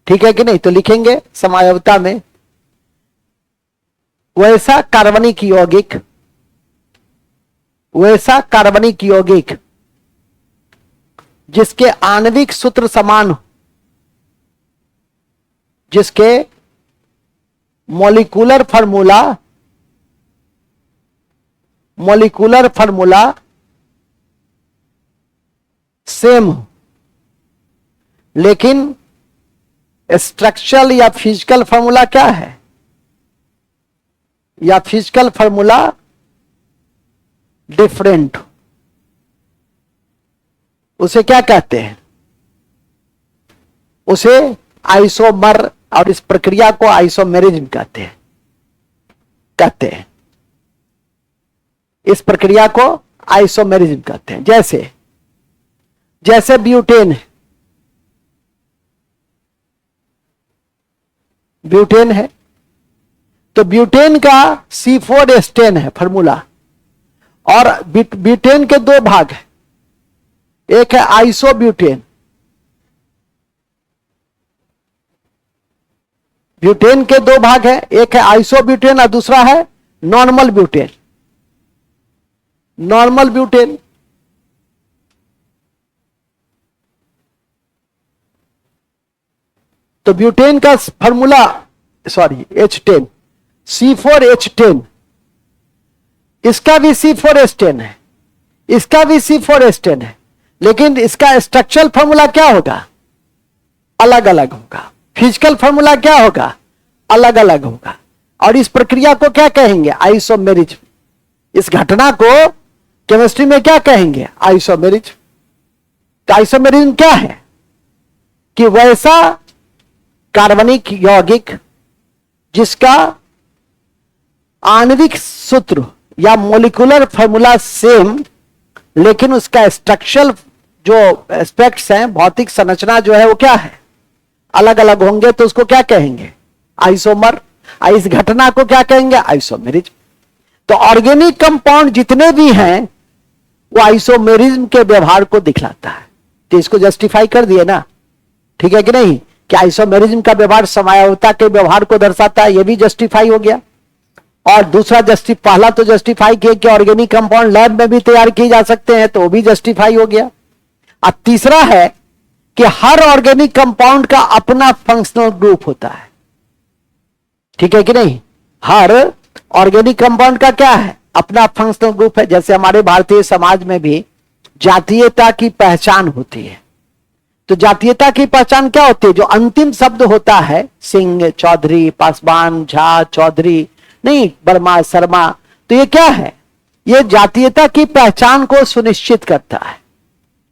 ठीक है कि नहीं? तो लिखेंगे समायोवता में वैसा कार्बनिक यौगिक, वैसा कार्बनिक यौगिक जिसके आणविक सूत्र समान हो, जिसके molecular formula, molecular formula same हो लेकिन स्ट्रक्चरल या फिजिकल फार्मूला क्या है, या फिजिकल फार्मूला डिफरेंट, उसे क्या कहते हैं? उसे आइसोमर, और इस प्रक्रिया को आइसोमेरिज्म कहते हैं, कहते हैं। इस प्रक्रिया को आइसोमेरिज्म कहते हैं। जैसे जैसे ब्यूटेन है, ब्यूटेन है तो ब्यूटेन का C4 एस्टेन है फार्मूला, और ब्यूटेन के दो भाग है, एक है आइसोब्यूटेन, ब्यूटेन के दो भाग है, एक है आइसोब्यूटेन और दूसरा है नॉर्मल ब्यूटेन, नॉर्मल ब्यूटेन। तो ब्यूटेन का फार्मूला, सॉरी H10, C4H10, इसका भी C4H10 है, इसका भी C4H10 है, लेकिन इसका स्ट्रक्चरल फॉर्मूला क्या होगा? अलग अलग होगा। फिजिकल फॉर्मूला क्या होगा? अलग अलग होगा। और इस प्रक्रिया को क्या कहेंगे? आइसोमेरिज्म। इस घटना को केमिस्ट्री में क्या कहेंगे? आइसोमेरिज्म। तो आइसोमेरिज्म क्या है? कि वैसा कार्बनिक यौगिक जिसका आणविक सूत्र या मोलिकुलर फॉर्मूला सेम, लेकिन उसका स्ट्रक्चरल जो एस्पेक्ट्स हैं, भौतिक संरचना जो है वो क्या है? अलग अलग होंगे, तो उसको क्या कहेंगे? आइसोमर। इस घटना को क्या कहेंगे? आइसोमेरिज्म। तो ऑर्गेनिक कंपाउंड जितने भी हैं वो आइसोमेरिज्म के व्यवहार को दिखलाता है। तो इसको जस्टिफाई कर दिए ना, ठीक है कि नहीं? कि आइसोमेरिज्म का व्यवहार समयावता के व्यवहार को दर्शाता है, यह भी जस्टिफाई हो गया। और दूसरा पहला तो जस्टिफाई किया कि ऑर्गेनिक कंपाउंड लैब में भी तैयार किए जा सकते हैं, तो वो भी जस्टिफाई हो गया। अब तीसरा है कि हर ऑर्गेनिक कंपाउंड का अपना फंक्शनल ग्रुप होता है, ठीक है कि नहीं? हर ऑर्गेनिक कंपाउंड का क्या है? अपना फंक्शनल ग्रुप है। जैसे हमारे भारतीय समाज में भी जातीयता की पहचान होती है। तो जातीयता की पहचान क्या होती है? जो अंतिम शब्द होता है, सिंह, चौधरी, पासवान, झा, चौधरी, नहीं वर्मा, शर्मा, तो ये क्या है? ये जातीयता की पहचान को सुनिश्चित करता है,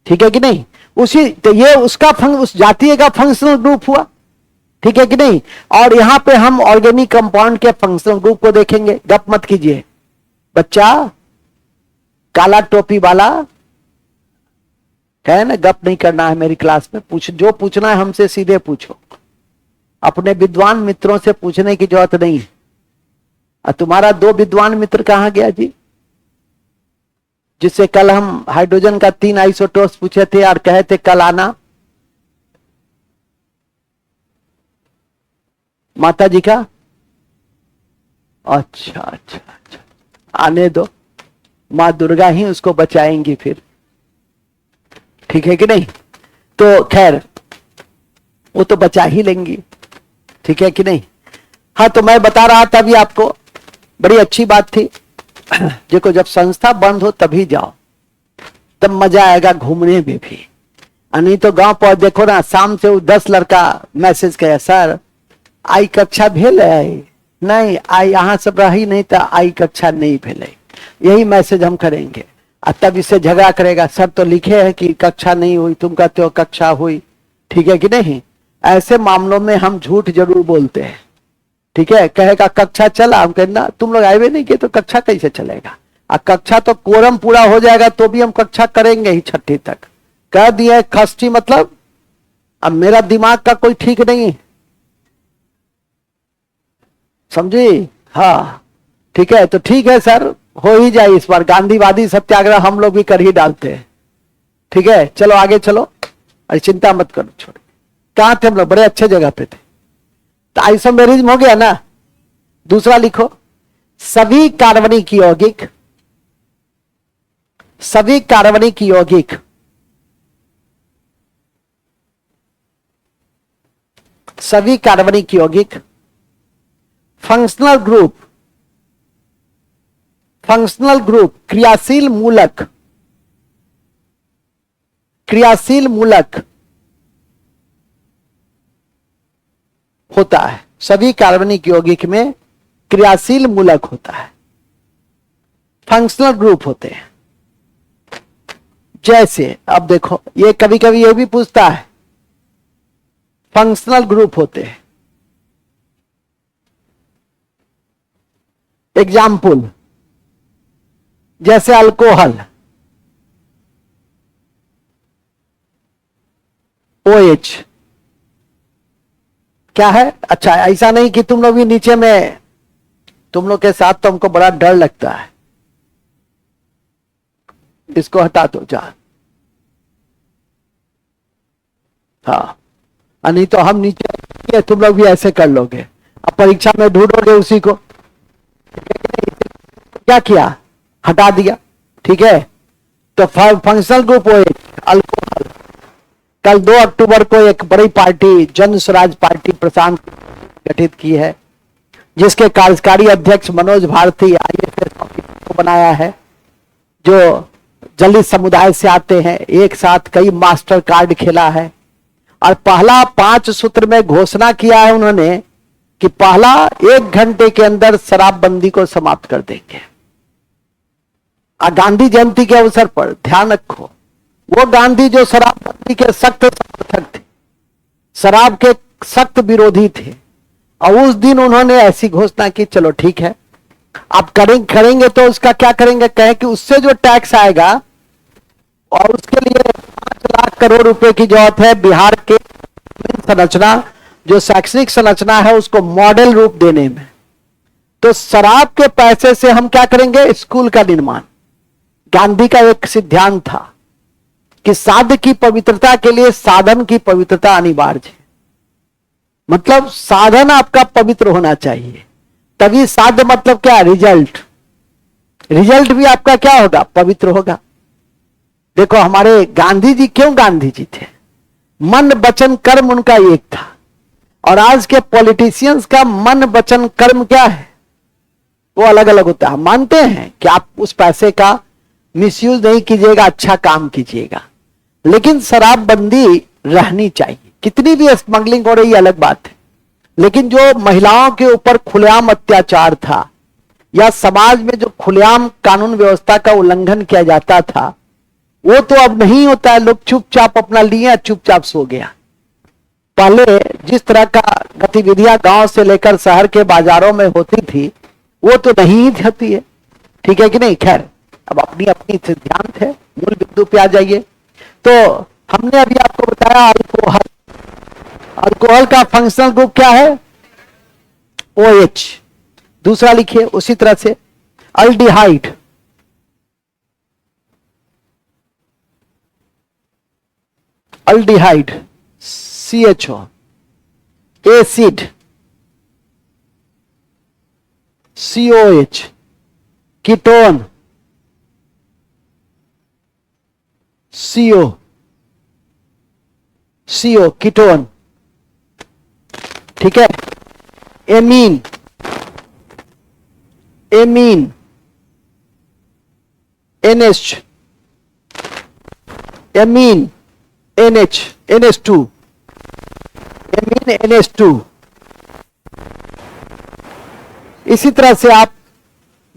ठीक है कि नहीं? उसी तो ये उसका उस जातीय का फंक्शनल ग्रुप हुआ, ठीक है कि नहीं? और यहां पे हम ऑर्गेनिक कंपाउंड के फंक्शनल ग्रुप को देखेंगे। गप मत कीजिए बच्चा, काला टोपी वाला है ना, गप नहीं करना है मेरी क्लास में। जो पूछना है हमसे सीधे पूछो, अपने विद्वान मित्रों से पूछने की जरूरत नहीं है। तुम्हारा 2 विद्वान मित्र कहां गया जी, जिससे कल हम हाइड्रोजन का 3 आइसोटोप्स पूछे थे और कहे थे कल आना? माता जी का? अच्छा अच्छा अच्छा, आने दो, मां दुर्गा ही उसको बचाएंगी फिर, ठीक है कि नहीं? तो खैर वो तो बचा ही लेंगी, ठीक है कि नहीं? हाँ, तो मैं बता रहा था अभी आपको, बड़ी अच्छी बात थी। देखो, जब संस्था बंद हो तभी जाओ, तब मजा आएगा घूमने में भी। नहीं तो गांव पर देखो ना, शाम से 10 लड़का मैसेज किया, सर आई कक्षा भेल है नहीं, आई यहाँ सब रही नहीं तो आई कक्षा नहीं भेले, यही मैसेज हम करेंगे। तब इससे झगड़ा करेगा, सर तो लिखे है कि कक्षा नहीं हुई, तुम कहते हो कक्षा हुई, ठीक है कि नहीं? ऐसे मामलों में हम झूठ जरूर बोलते हैं, ठीक है? कहेगा कक्षा चला, हम कहना तुम लोग आए हुए नहीं किए तो कक्षा कैसे चलेगा? कक्षा तो कोरम पूरा हो जाएगा तो भी हम कक्षा करेंगे ही 6ठी तक। कह दिया खष्टी मतलब, अब मेरा दिमाग का कोई ठीक नहीं, समझी? हाँ ठीक है, तो ठीक है सर, हो ही जाए इस बार। गांधीवादी सत्याग्रह हम लोग भी कर ही डालते हैं, ठीक है? चलो आगे चलो, अरे चिंता मत करो, छोड़। कहां थे हम लोग? बड़े अच्छे जगह पे थे। तो आइसोमेरिज्म हो गया ना। दूसरा लिखो, सभी कार्बनिक यौगिक, सभी कार्बनिक यौगिक सभी कार्बनिक यौगिक फंक्शनल ग्रुप क्रियाशील मूलक होता है। सभी कार्बनिक यौगिक में क्रियाशील मूलक होता है, फंक्शनल ग्रुप होते हैं। जैसे अब देखो, ये कभी कभी ये भी पूछता है, फंक्शनल ग्रुप होते हैं। एग्जाम्पल, जैसे अल्कोहल OH क्या है? अच्छा, ऐसा नहीं कि तुम लोग भी नीचे में, तुम लोग के साथ तो हमको बड़ा डर लगता है, इसको हटा दो जा। हाँ, नहीं तो हम नीचे, तुम लोग भी ऐसे कर लोगे, अब परीक्षा में ढूंढोगे उसी को। क्या किया? हटा दिया, ठीक है? तो फंक्शनल ग्रुप OH अल्कोहल। कल 2 अक्टूबर को एक बड़ी पार्टी, जन स्वराज पार्टी प्रशांत गठित की है, जिसके कार्यकारी अध्यक्ष मनोज भारती IAS ऑफिसर को बनाया है, जो दलित समुदाय से आते हैं, एक साथ कई मास्टर कार्ड खेला है। और पहला 5 सूत्र में घोषणा किया है उन्होंने कि पहला 1 घंटे के अंदर शराबबंदी को समाप्त कर देंगे। और गांधी जयंती के अवसर पर ध्यान रखो, वो गांधी जो शराबबंदी के सख्त समर्थक थे, शराब के सख्त विरोधी थे, और उस दिन उन्होंने ऐसी घोषणा की, चलो ठीक है आप करेंगे तो उसका क्या करेंगे, कहे कि उससे जो टैक्स आएगा और उसके लिए 5 लाख करोड़ रुपए की जरूरत है बिहार के संरचना, जो शैक्षणिक संरचना है उसको मॉडल रूप देने में। तो शराब के पैसे से हम क्या करेंगे, स्कूल का निर्माण। गांधी का एक सिद्धांत था कि साध की पवित्रता के लिए साधन की पवित्रता अनिवार्य है। मतलब साधन आपका पवित्र होना चाहिए, तभी साध्य मतलब क्या, रिजल्ट भी आपका क्या होगा, पवित्र होगा। देखो हमारे गांधी जी क्यों गांधी जी थे, मन वचन कर्म उनका एक था। और आज के पॉलिटिशियंस का मन वचन कर्म क्या है, वो अलग अलग होता है। मानते हैं कि आप उस पैसे का मिसयूज नहीं कीजिएगा, अच्छा काम कीजिएगा, लेकिन शराबबंदी रहनी चाहिए। कितनी भी स्मगलिंग हो रही है अलग बात है, लेकिन जो महिलाओं के ऊपर खुलेआम अत्याचार था, या समाज में जो खुलेआम कानून व्यवस्था का उल्लंघन किया जाता था, वो तो अब नहीं होता है। लोग चुपचाप अपना लिए, चुपचाप सो गया। पहले जिस तरह का गतिविधियां गांव से लेकर शहर के बाजारों में होती थी, वो तो नहीं होती है, ठीक है कि नहीं। खैर, अब अपनी अपनी सिद्धांत है, मूल बिंदु पे आ जाइए। तो हमने अभी आपको बताया अल्कोहल का फंक्शनल ग्रुप क्या है, OH। दूसरा लिखिए उसी तरह से, aldehyde, CHO, acid COH, ketone CO ketone, ठीक है। Amine NH, amine NH2, amine NH2। इसी तरह से आप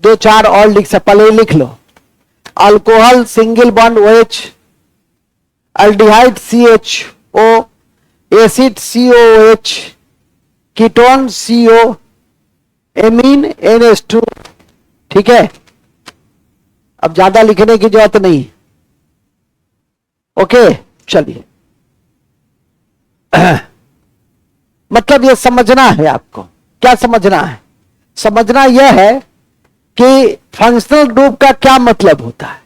2-4 और पहले लिख लो। Alcohol single bond OH, aldehyde CHO, acid COH, ketone CO, amine NH2, ठीक है। अब ज्यादा लिखने की जरूरत नहीं, ओके। चलिए मतलब ये समझना है आपको, क्या समझना है, समझना यह है कि फंक्शनल ग्रुप का क्या मतलब होता है,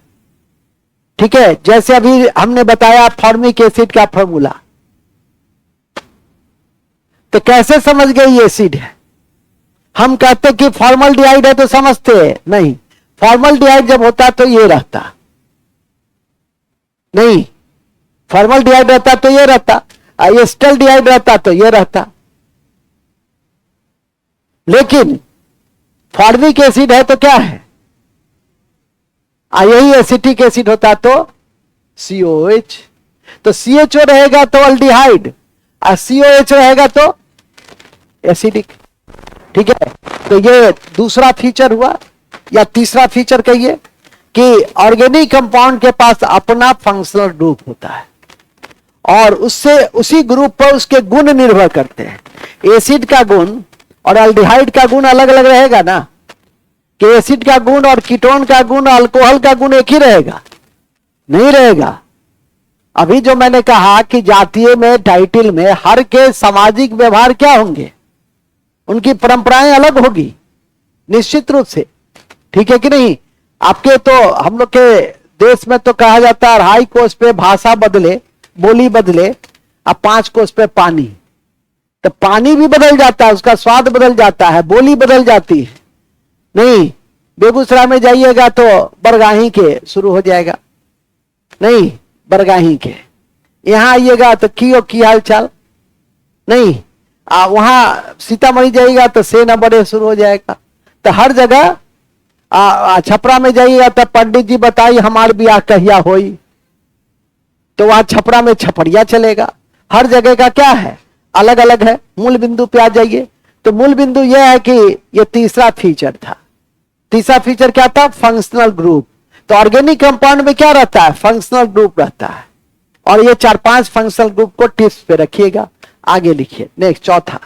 ठीक है। जैसे अभी हमने बताया फॉर्मिक एसिड का फॉर्मूला, तो कैसे समझ गए ये एसिड है। हम कहते कि फॉर्मल्डिहाइड है तो समझते हैं, नहीं। फॉर्मल्डिहाइड जब होता तो ये रहता, नहीं। फॉर्मल्डिहाइड रहता तो ये रहता, एस्टल्डिहाइड रहता तो ये रहता। लेकिन फॉर्मिक एसिड है तो क्या है, यही एसिटिक एसिड होता तो COH। तो CHO रहेगा तो अल्डिहाइड, और COH रहेगा तो एसिडिक, ठीक है। तो ये दूसरा फीचर हुआ, या तीसरा फीचर कहिए कि ऑर्गेनिक कंपाउंड के पास अपना फंक्शनल ग्रुप होता है, और उससे उसी ग्रुप पर उसके गुण निर्भर करते हैं। एसिड का गुण और अल्डिहाइड का गुण अलग अलग रहेगा ना, कि एसिड का गुण और कीटोन का गुण, अल्कोहल का गुण एक ही रहेगा, नहीं रहेगा। अभी जो मैंने कहा कि जातीय में, टाइटल में हर के सामाजिक व्यवहार क्या होंगे, उनकी परंपराएं अलग होगी निश्चित रूप से, ठीक है कि नहीं। आपके तो हम लोग के देश में तो कहा जाता है 2.5 कोस पे भाषा बदले, बोली बदले, अब 5 कोस पे पानी। तो पानी भी बदल जाता है, उसका स्वाद बदल जाता है, बोली बदल जाती है। नहीं, बेगूसराय में जाइएगा तो बरगाही के शुरू हो जाएगा, नहीं बरगाही के। यहां आइएगा तो की हाल चाल, नहीं। वहां सीतामढ़ी जाइएगा तो से न बड़े शुरू हो जाएगा। तो हर जगह छपरा में जाइएगा तब पंडित जी बताइए हमारे ब्याह कहिया होई, तो वहां छपरा में छपड़िया चलेगा। हर जगह का क्या है, अलग अलग है। मूल बिंदु पे आ जाइए, तो मूल बिंदु यह है कि यह तीसरा फीचर था। तीसरा फीचर क्या था, फंक्शनल ग्रुप। तो ऑर्गेनिक कंपाउंड में क्या रहता है, फंक्शनल ग्रुप रहता है। और ये 4-5 फंक्शनल ग्रुप को टिप्स पे रखिएगा। आगे लिखिए, नेक्स्ट चौथा,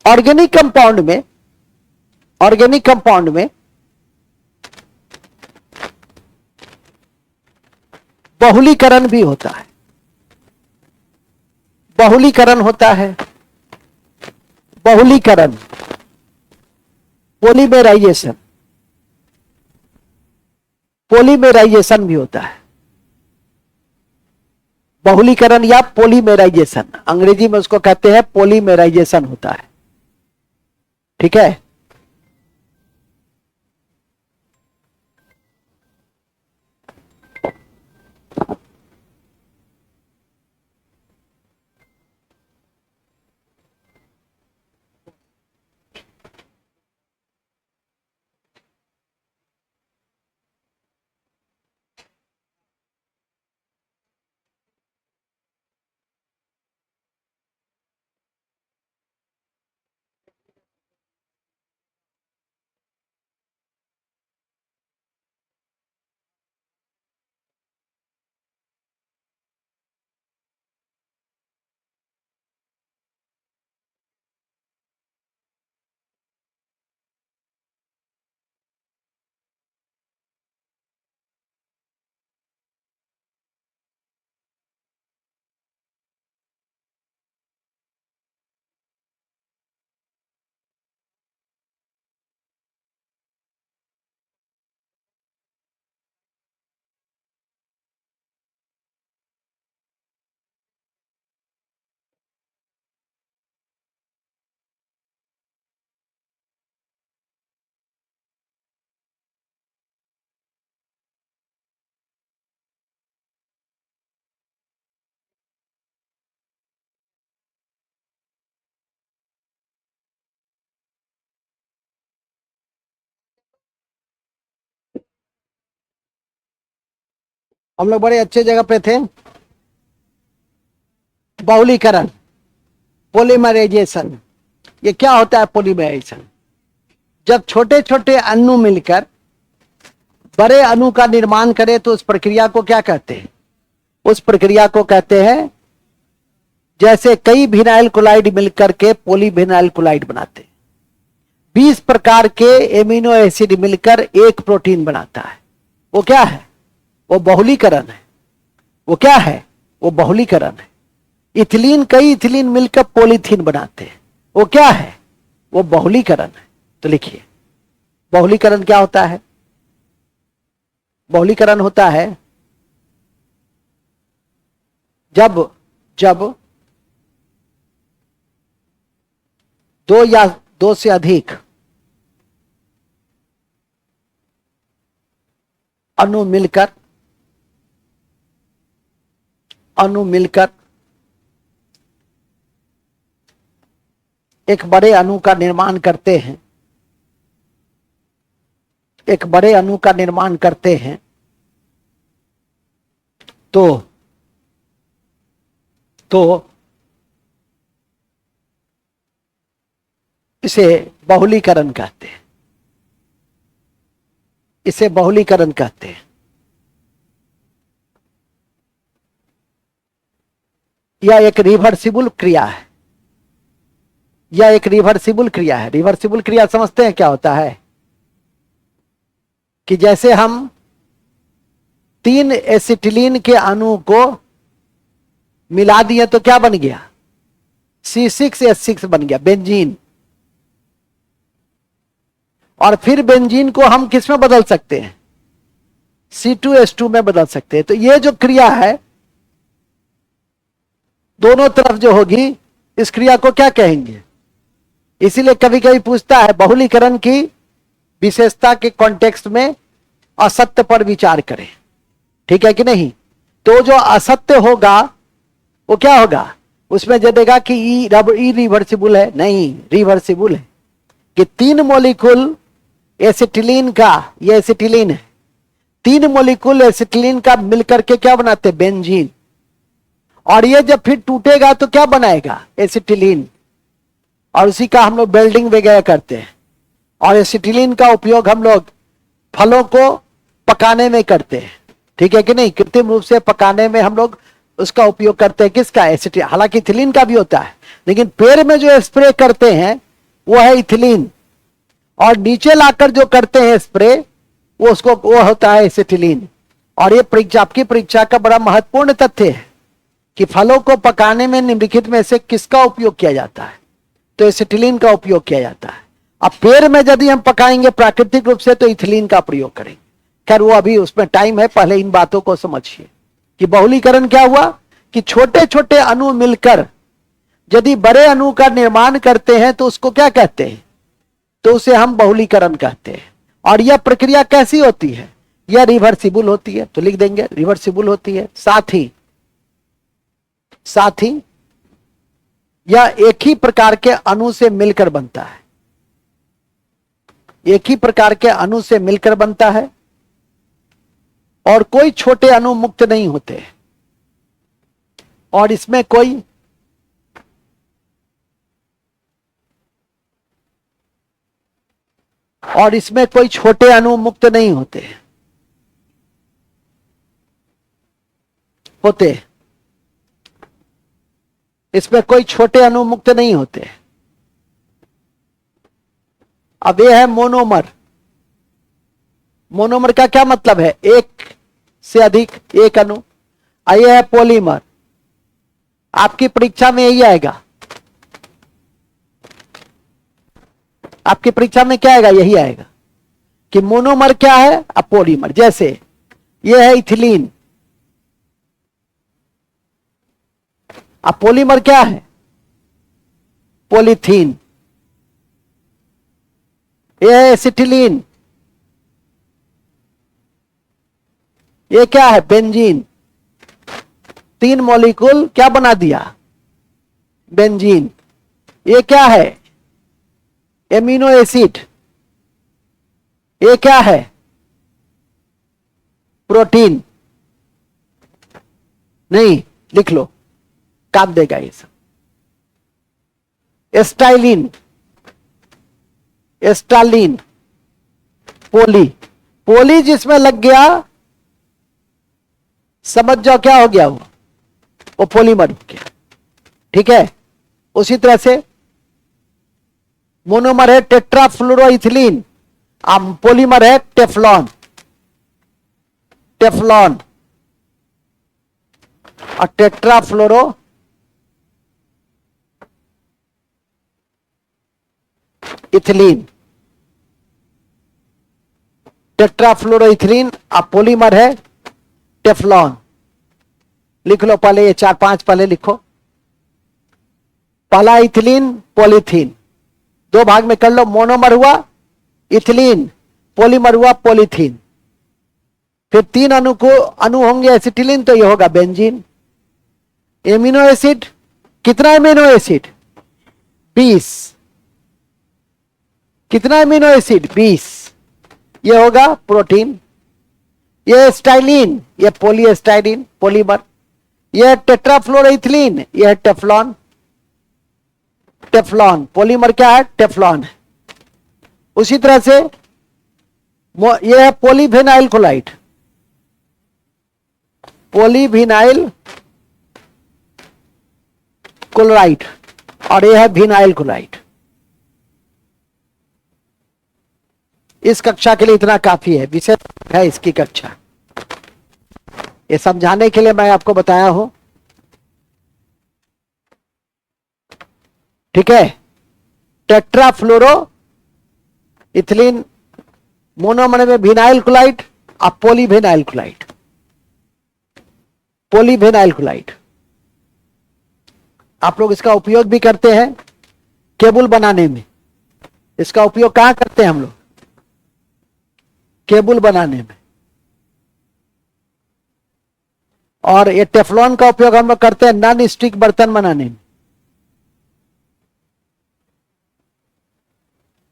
ऑर्गेनिक कंपाउंड में, ऑर्गेनिक कंपाउंड में बहुलीकरण भी होता है। बहुलीकरण होता है, बहुलीकरण, पॉलीमेराइजेशन, पॉलीमेराइजेशन भी होता है। बहुलीकरण या पॉलीमेराइजेशन, अंग्रेजी में उसको कहते हैं पॉलीमेराइजेशन होता है। ठीक है, हम लोग बड़े अच्छे जगह पे थे। बहुलीकरण, पॉलीमराइजेशन, ये क्या होता है पॉलीमराइजेशन, जब छोटे छोटे अणु मिलकर बड़े अणु का निर्माण करे तो उस प्रक्रिया को क्या कहते हैं, उस प्रक्रिया को कहते हैं, जैसे कई विनाइल क्लोराइड मिलकर के पॉलीविनाइल क्लोराइड बनाते हैं। 20 प्रकार के एमिनो एसिड मिलकर एक प्रोटीन बनाता है, वो क्या है, वो बहुलीकरण है। वो क्या है, वो बहुलीकरण है। इथिलीन, कई इथिलीन मिलकर पॉलीथीन बनाते हैं, वो क्या है, वो बहुलीकरण है। तो लिखिए, बहुलीकरण क्या होता है, बहुलीकरण होता है जब दो या दो से अधिक अणु मिलकर एक बड़े अणु का निर्माण करते हैं, एक बड़े अणु का निर्माण करते हैं, तो इसे बहुलीकरण कहते हैं, इसे बहुलीकरण कहते हैं। यह एक रिवर्सिबल क्रिया है, यह एक रिवर्सिबल क्रिया है। रिवर्सिबल क्रिया समझते हैं क्या होता है, कि जैसे हम 3 एसिटिलीन के अणु को मिला दिए तो क्या बन गया, C6H6 बन गया, बेंजीन। और फिर बेंजीन को हम किस में बदल सकते हैं, C2H2 में बदल सकते हैं। तो ये जो क्रिया है दोनों तरफ जो होगी, इस क्रिया को क्या कहेंगे। इसीलिए कभी कभी पूछता है बहुलीकरण की विशेषता के कॉन्टेक्स्ट में असत्य पर विचार करें, ठीक है कि नहीं। तो जो असत्य होगा वो क्या होगा, उसमें जब देगा कि ई रिवर्सिबल है, नहीं रिवर्सिबल है। कि 3 मॉलिक्यूल एसिटिलीन का, ये एसिटिलीन है, 3 मॉलिक्यूल एसिटिलीन का मिलकर के क्या बनाते हैं? बेंजीन। और ये जब फिर टूटेगा तो क्या बनाएगा? एसिटिलीन। और उसी का हम लोग वेल्डिंग वगैरह करते हैं। और एसिटिलीन का उपयोग हम लोग फलों को पकाने में करते हैं, ठीक है कि नहीं? कृत्रिम रूप से पकाने में हम लोग उसका उपयोग करते हैं। किसका? एसिटिलीन। हालांकि इथिलीन का भी होता है, लेकिन पेड़ में जो स्प्रे करते हैं वो है इथिलीन, और नीचे लाकर जो करते हैं स्प्रे वो होता है एसिटिलीन। और ये आपकी परीक्षा का बड़ा महत्वपूर्ण तथ्य है कि फलों को पकाने में निम्नलिखित में से किसका उपयोग किया जाता है? तो एसिटिलीन का उपयोग किया जाता है। अब पेड़ में यदि हम पकाएंगे प्राकृतिक रूप से तो इथिलीन का प्रयोग करेंगे। खैर वो अभी उसमें टाइम है, पहले इन बातों को समझिए कि बहुलीकरण क्या हुआ कि छोटे छोटे अणु मिलकर यदि बड़े अणु का निर्माण करते हैं तो उसको क्या कहते हैं? तो उसे हम बहुलीकरण कहते हैं। और यह प्रक्रिया कैसी होती है? यह रिवर्सिबल होती है। तो लिख देंगे रिवर्सिबल होती है। साथ ही यह एक ही प्रकार के अणु से मिलकर बनता है, एक ही प्रकार के अणु से मिलकर बनता है, और कोई छोटे अणु मुक्त नहीं होते, और इसमें कोई छोटे अणु मुक्त नहीं होते इसमें कोई छोटे अणु मुक्त नहीं होते। अब ये है मोनोमर। मोनोमर का क्या मतलब है? एक से अधिक, एक अणु। ये है पॉलीमर। आपकी परीक्षा में यही आएगा, आपकी परीक्षा में क्या आएगा? यही आएगा कि मोनोमर क्या है, अब पॉलीमर। जैसे ये है इथिलीन, अब पॉलीमर क्या है? पॉलीथीन। ये है एसिटिलीन, ये क्या है? बेंजीन। 3 मॉलिक्यूल क्या बना दिया? बेंजीन। ये क्या है? Amino acid. ये क्या है? प्रोटीन। नहीं, लिख लो, काम देगा ये सब। एस्टाइलिन, एस्टालिन, पोली जिसमें लग गया समझ जाओ क्या हो गया? वो पॉलीमर हो गया, ठीक है। उसी तरह से मोनोमर है टेट्राफ्लोरोइथिलीन, पॉलीमर है टेफ्लॉन। और टेट्राफ्लोरो इथिलीन, टेट्राफ्लोरोइथिलीन अब पॉलीमर है टेफ्लॉन। लिख लो पहले ये 4-5 पहले लिखो। पहला इथिलीन, पॉलीथीन, 2 भाग में कर लो। मोनोमर हुआ इथिलीन, पॉलीमर हुआ पॉलीथीन। फिर 3 अणु होंगे एसिटिलीन, तो ये होगा बेंजीन। एमिनो एसिड, कितना एमिनो एसिड? 20। कितना एमिनो एसिड? 20। ये होगा प्रोटीन। ये स्टाइलिन, ये पॉलीएस्टाइलिन, पॉलीमर। ये टेट्राफ्लोरोइथिलीन, ये है टेफ्लॉन। पॉलीमर क्या है? टेफ्लॉन है। उसी तरह से ये है पॉलीविनाइल क्लोराइड, और ये है विनाइल क्लोराइड। इस कक्षा के लिए इतना काफी है, विषय है इसकी कक्षा। ये समझाने के लिए मैं आपको बताया हूं, ठीक है। टेट्राफ्लोरो इथिलीन, मोनोमर में विनाइल क्लोराइड, अब पॉलीविनाइल क्लोराइड। आप लोग इसका उपयोग भी करते हैं केबल बनाने में। इसका उपयोग कहां करते हैं हम लोग? केबल बनाने में। और ये टेफ्लॉन का उपयोग हम लोग करते हैं नॉन स्टिक बर्तन बनाने में।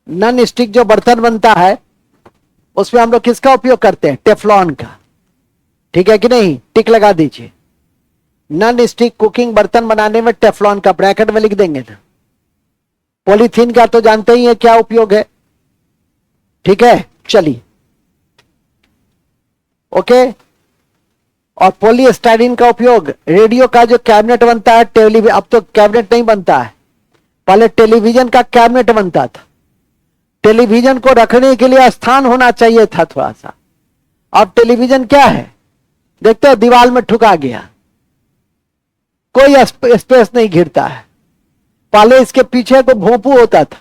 नॉन स्टिक जो बर्तन बनता है उसमें हम लोग किसका उपयोग करते हैं? टेफ्लॉन का। ठीक है कि नहीं? टिक लगा दीजिए। नॉन स्टिक कुकिंग बर्तन बनाने में टेफ्लॉन का ब्रैकेट में लिख देंगे ना। पॉलीथीन का तो जानते ही है क्या उपयोग है। ठीक है, चलिए ओके। और पॉलीस्टाइरीन का उपयोग, रेडियो का जो कैबिनेट बनता है, टेलीविजन, अब तो कैबिनेट नहीं बनता है, पहले टेलीविजन का कैबिनेट बनता था। टेलीविजन को रखने के लिए स्थान होना चाहिए था थोड़ा सा। अब टेलीविजन क्या है, देखते हो दीवार में ठुका गया, कोई स्पेस नहीं घिरता है। पहले इसके पीछे को भोंपू होता था,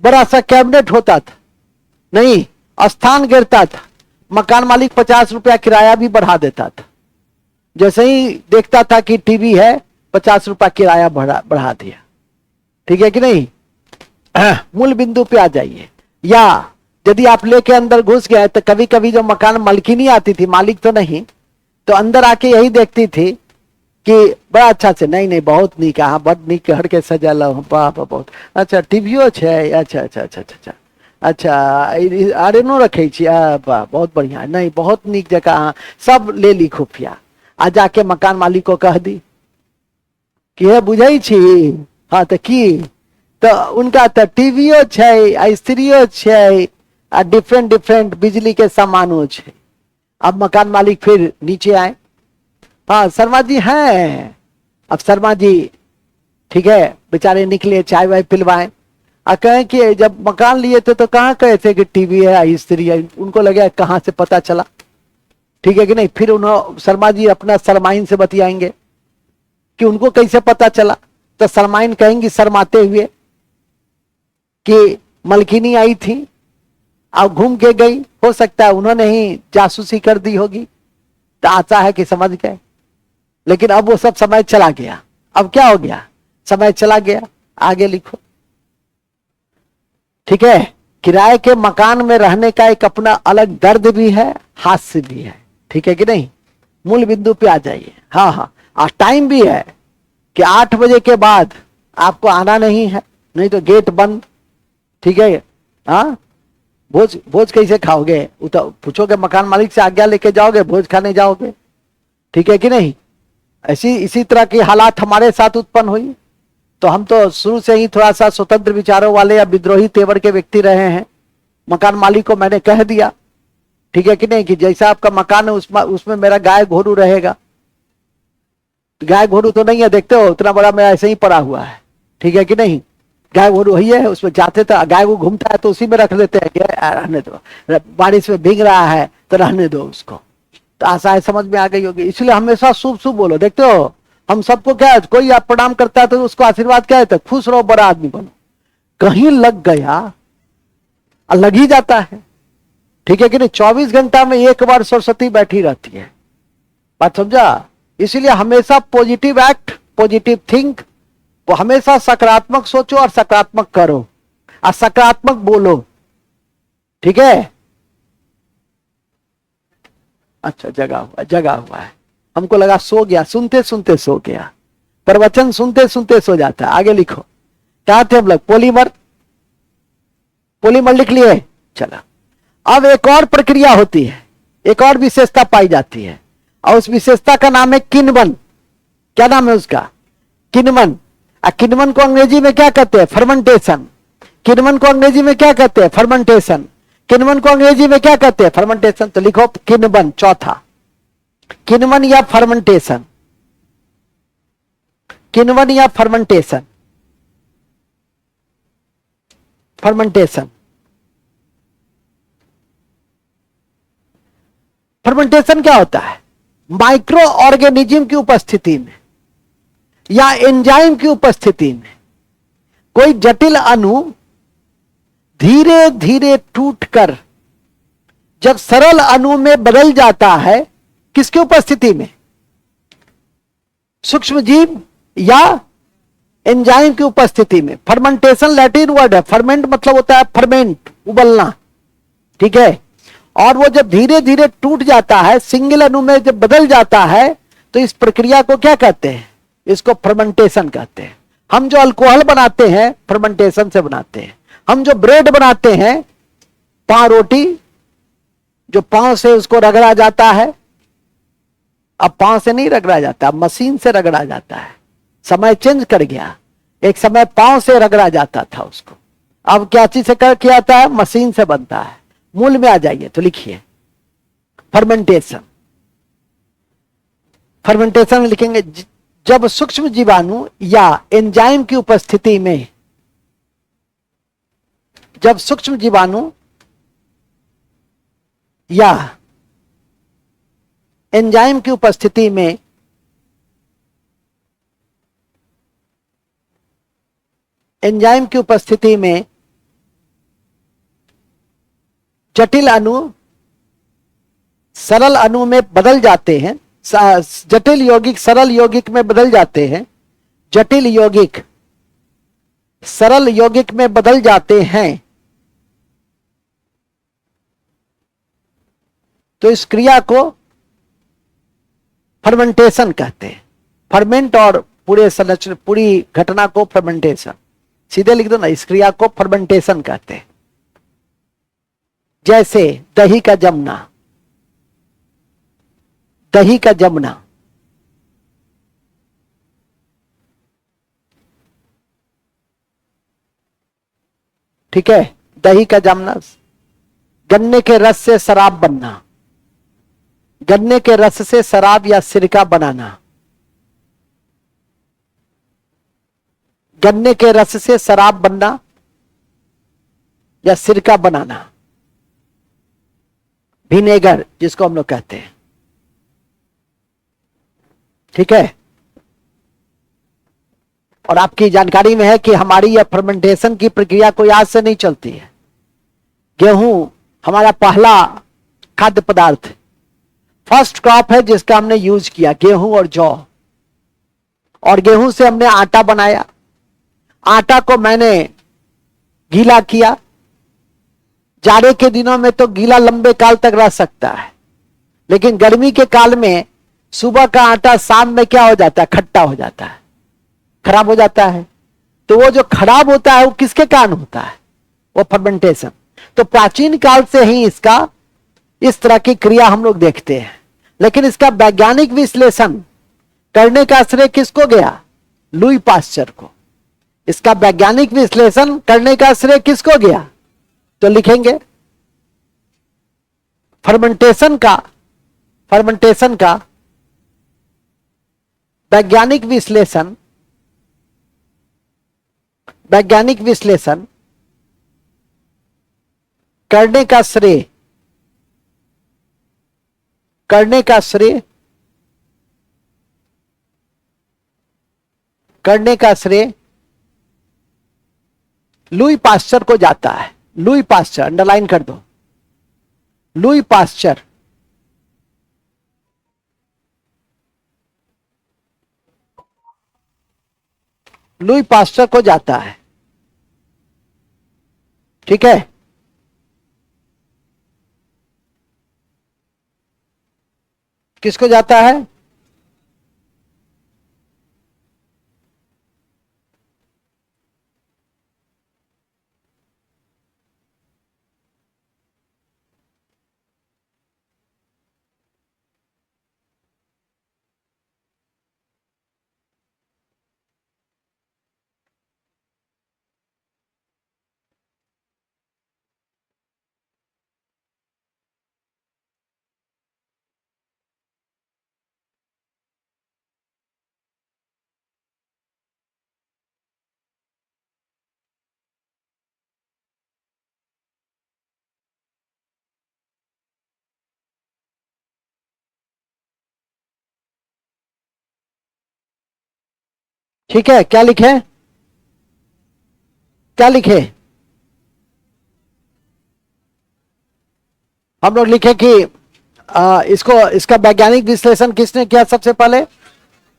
बड़ा सा कैबिनेट होता था, नहीं स्थान गिरता था। मकान मालिक 50 रुपया किराया भी बढ़ा देता था। जैसे ही देखता था कि टीवी है, 50 रुपया किराया बढ़ा दिया। ठीक है कि नहीं? मूल बिंदु पे आ जाइए। या यदि आप लेके अंदर घुस गए तो कभी कभी जो मकान मालकिनी आती थी, मालिक तो नहीं, तो अंदर आके यही देखती थी कि बड़ा अच्छा से, नहीं नहीं बहुत नीक, हाँ बड़ नीक हर के सजल, बाप बहुत अच्छा, टीवीओ है, अच्छा अच्छा अच्छा अच्छा अच्छा, अरे नो रखे छी, वाह बहुत बढ़िया, नहीं बहुत नीक जगह, हाँ सब ले ली खुफिया। आ जाके मकान मालिक को कह दी कि हे बुझे छी, हाँ तो की, तो उनका तो टीवीओ है, स्त्रियो है, डिफरेंट डिफरेंट बिजली के सामानों है। अब मकान मालिक फिर नीचे आए, हाँ शर्मा जी हैं। अब शर्मा जी ठीक है बेचारे निकले, चाय वाय पिलवाए। कहें कि जब मकान लिए थे तो कहाँ कहे थे कि टीवी है, स्त्री है, उनको लगे कहाँ से पता चला। ठीक है कि नहीं? फिर उन्होंने, शर्मा जी अपना सरमाइन से बतियाएंगे कि उनको कैसे पता चला। तो सरमाइन कहेंगी शर्माते हुए कि मलकिनी आई थी, अब घूम के गई, हो सकता है उन्होंने ही जासूसी कर दी होगी, तो आशा है कि समझ गए। लेकिन अब वो सब समय चला गया। अब क्या हो गया? समय चला गया। आगे लिखो। ठीक है, किराए के मकान में रहने का एक अपना अलग दर्द भी है, हास्य भी है। ठीक है कि नहीं? मूल बिंदु पे आ जाइए। हाँ हाँ, और टाइम भी है कि 8 बजे के बाद आपको आना नहीं है, नहीं तो गेट बंद। ठीक है? हाँ, भोज कैसे खाओगे? तो पूछोगे मकान मालिक से, आज्ञा लेके जाओगे, भोज खाने जाओगे। ठीक है कि नहीं? इसी तरह की हालात हमारे साथ उत्पन्न हुई। तो हम तो शुरू से ही थोड़ा सा स्वतंत्र विचारों वाले या विद्रोही तेवर के व्यक्ति रहे हैं। मकान मालिक को मैंने कह दिया, ठीक है कि नहीं, कि जैसा आपका मकान है उसमें मेरा गाय घोड़ू रहेगा। गाय घोड़ू तो नहीं है, देखते हो उतना बड़ा मेरा ऐसे ही पड़ा हुआ है। ठीक है कि नहीं? गाय घोड़ू है, उसमें जाते तो गाय वो घूमता है तो उसी में रख लेते हैं, रहने दो, बारिश में भीग रहा है तो रहने दो उसको। तो आशा समझ में आ गई होगी। इसलिए हमेशा शुभ शुभ बोलो। देखते हो हम सबको क्या है, कोई आप प्रणाम करता है तो उसको आशीर्वाद क्या है, खुश रहो, बड़ा आदमी बनो। कहीं लग गया, लग ही जाता है। ठीक है कि नहीं? 24 घंटा में एक बार सरस्वती बैठी रहती है। बात समझा? इसीलिए हमेशा पॉजिटिव एक्ट, पॉजिटिव थिंक, वो हमेशा सकारात्मक सोचो और सकारात्मक करो और सकारात्मक बोलो। ठीक है? अच्छा, जगा हुआ है। हमको लगा सो गया, सुनते सुनते सो गया। प्रवचन सुनते सुनते सो जाता है। आगे लिखो, क्या थे हम लोग? पॉलीमर, पॉलीमर लिख लिए। चला, अब एक और प्रक्रिया होती है, एक और विशेषता पाई जाती है, और उस विशेषता का नाम है किण्वन। क्या नाम है उसका? किण्वन। किण्वन को अंग्रेजी में क्या कहते हैं? फर्मेंटेशन। किण्वन को अंग्रेजी में क्या कहते हैं? फर्मेंटेशन। किण्वन को अंग्रेजी में क्या कहते हैं? फर्मेंटेशन। तो लिखो किण्वन, चौथा, किण्वन या फर्मेंटेशन। किण्वन या फर्मेंटेशन। फर्मेंटेशन, फर्मेंटेशन क्या होता है? माइक्रो ऑर्गेनिज्म की उपस्थिति में या एंजाइम की उपस्थिति में कोई जटिल अणु धीरे धीरे टूटकर जब सरल अणु में बदल जाता है, किसकी उपस्थिति में? सूक्ष्म जीव या एंजाइम की उपस्थिति में। फर्मेंटेशन लैटिन वर्ड है। फर्मेंट मतलब होता है फर्मेंट, उबलना। ठीक है? और वो जब धीरे धीरे टूट जाता है, सिंगल अणु में जब बदल जाता है, तो इस प्रक्रिया को क्या कहते हैं? इसको फर्मेंटेशन कहते हैं। हम जो अल्कोहल बनाते हैं फर्मेंटेशन से बनाते हैं। हम जो ब्रेड बनाते हैं, पाव रोटी, जो पांव से उसको रगड़ा जाता है, अब पांव से नहीं रगड़ा जाता, अब मशीन से रगड़ा जाता है। समय चेंज कर गया, एक समय पांव से रगड़ा जाता था उसको, अब क्या चीज से कर किया जाता है, मशीन से बनता है। मूल में आ जाइए तो लिखिए फर्मेंटेशन। फर्मेंटेशन में लिखेंगे जब सूक्ष्म जीवाणु या एंजाइम की उपस्थिति में, जब सूक्ष्म जीवाणु या एंजाइम की उपस्थिति में एंजाइम की उपस्थिति में जटिल अणु सरल अणु में बदल जाते हैं, जटिल यौगिक सरल यौगिक में बदल जाते हैं, जटिल यौगिक सरल यौगिक में बदल जाते हैं, तो इस क्रिया को फर्मेंटेशन कहते हैं। फर्मेंट और पूरे संरचना, पूरी घटना को फर्मेंटेशन, सीधे लिख दो ना, इस क्रिया को फर्मेंटेशन कहते हैं। जैसे दही का जमना, दही का जमना, ठीक है, दही का जमना। गन्ने के रस से शराब बनना, गन्ने के रस से शराब या सिरका बनाना, गन्ने के रस से शराब बनना या सिरका बनाना, विनेगर जिसको हम लोग कहते हैं, ठीक है। और आपकी जानकारी में है कि हमारी यह फर्मेंटेशन की प्रक्रिया कोई आज से नहीं चलती है। गेहूं हमारा पहला खाद्य पदार्थ, फर्स्ट क्रॉप है जिसका हमने यूज किया, गेहूं और जौ। और गेहूं से हमने आटा बनाया, आटा को मैंने गीला किया। जाड़े के दिनों में तो गीला लंबे काल तक रह सकता है, लेकिन गर्मी के काल में सुबह का आटा शाम में क्या हो जाता है, खट्टा हो जाता है, खराब हो जाता है। तो वो जो खराब होता है वो किसके कारण होता है, वो फर्मेंटेशन। तो प्राचीन काल से ही इसका इस तरह की क्रिया हम लोग देखते हैं, लेकिन इसका वैज्ञानिक विश्लेषण करने का श्रेय किसको गया, लुई पास्चर को। इसका वैज्ञानिक विश्लेषण करने का श्रेय किसको गया, तो लिखेंगे फर्मेंटेशन का वैज्ञानिक विश्लेषण करने का श्रेय लुई पास्चर को जाता है। लुई पास्चर, अंडरलाइन कर दो, लुई पास्चर। लुई पास्चर को जाता है, ठीक है। किसको जाता है, ठीक है। क्या लिखे, क्या लिखे, हम लोग लिखे कि इसका वैज्ञानिक विश्लेषण किसने किया, सबसे पहले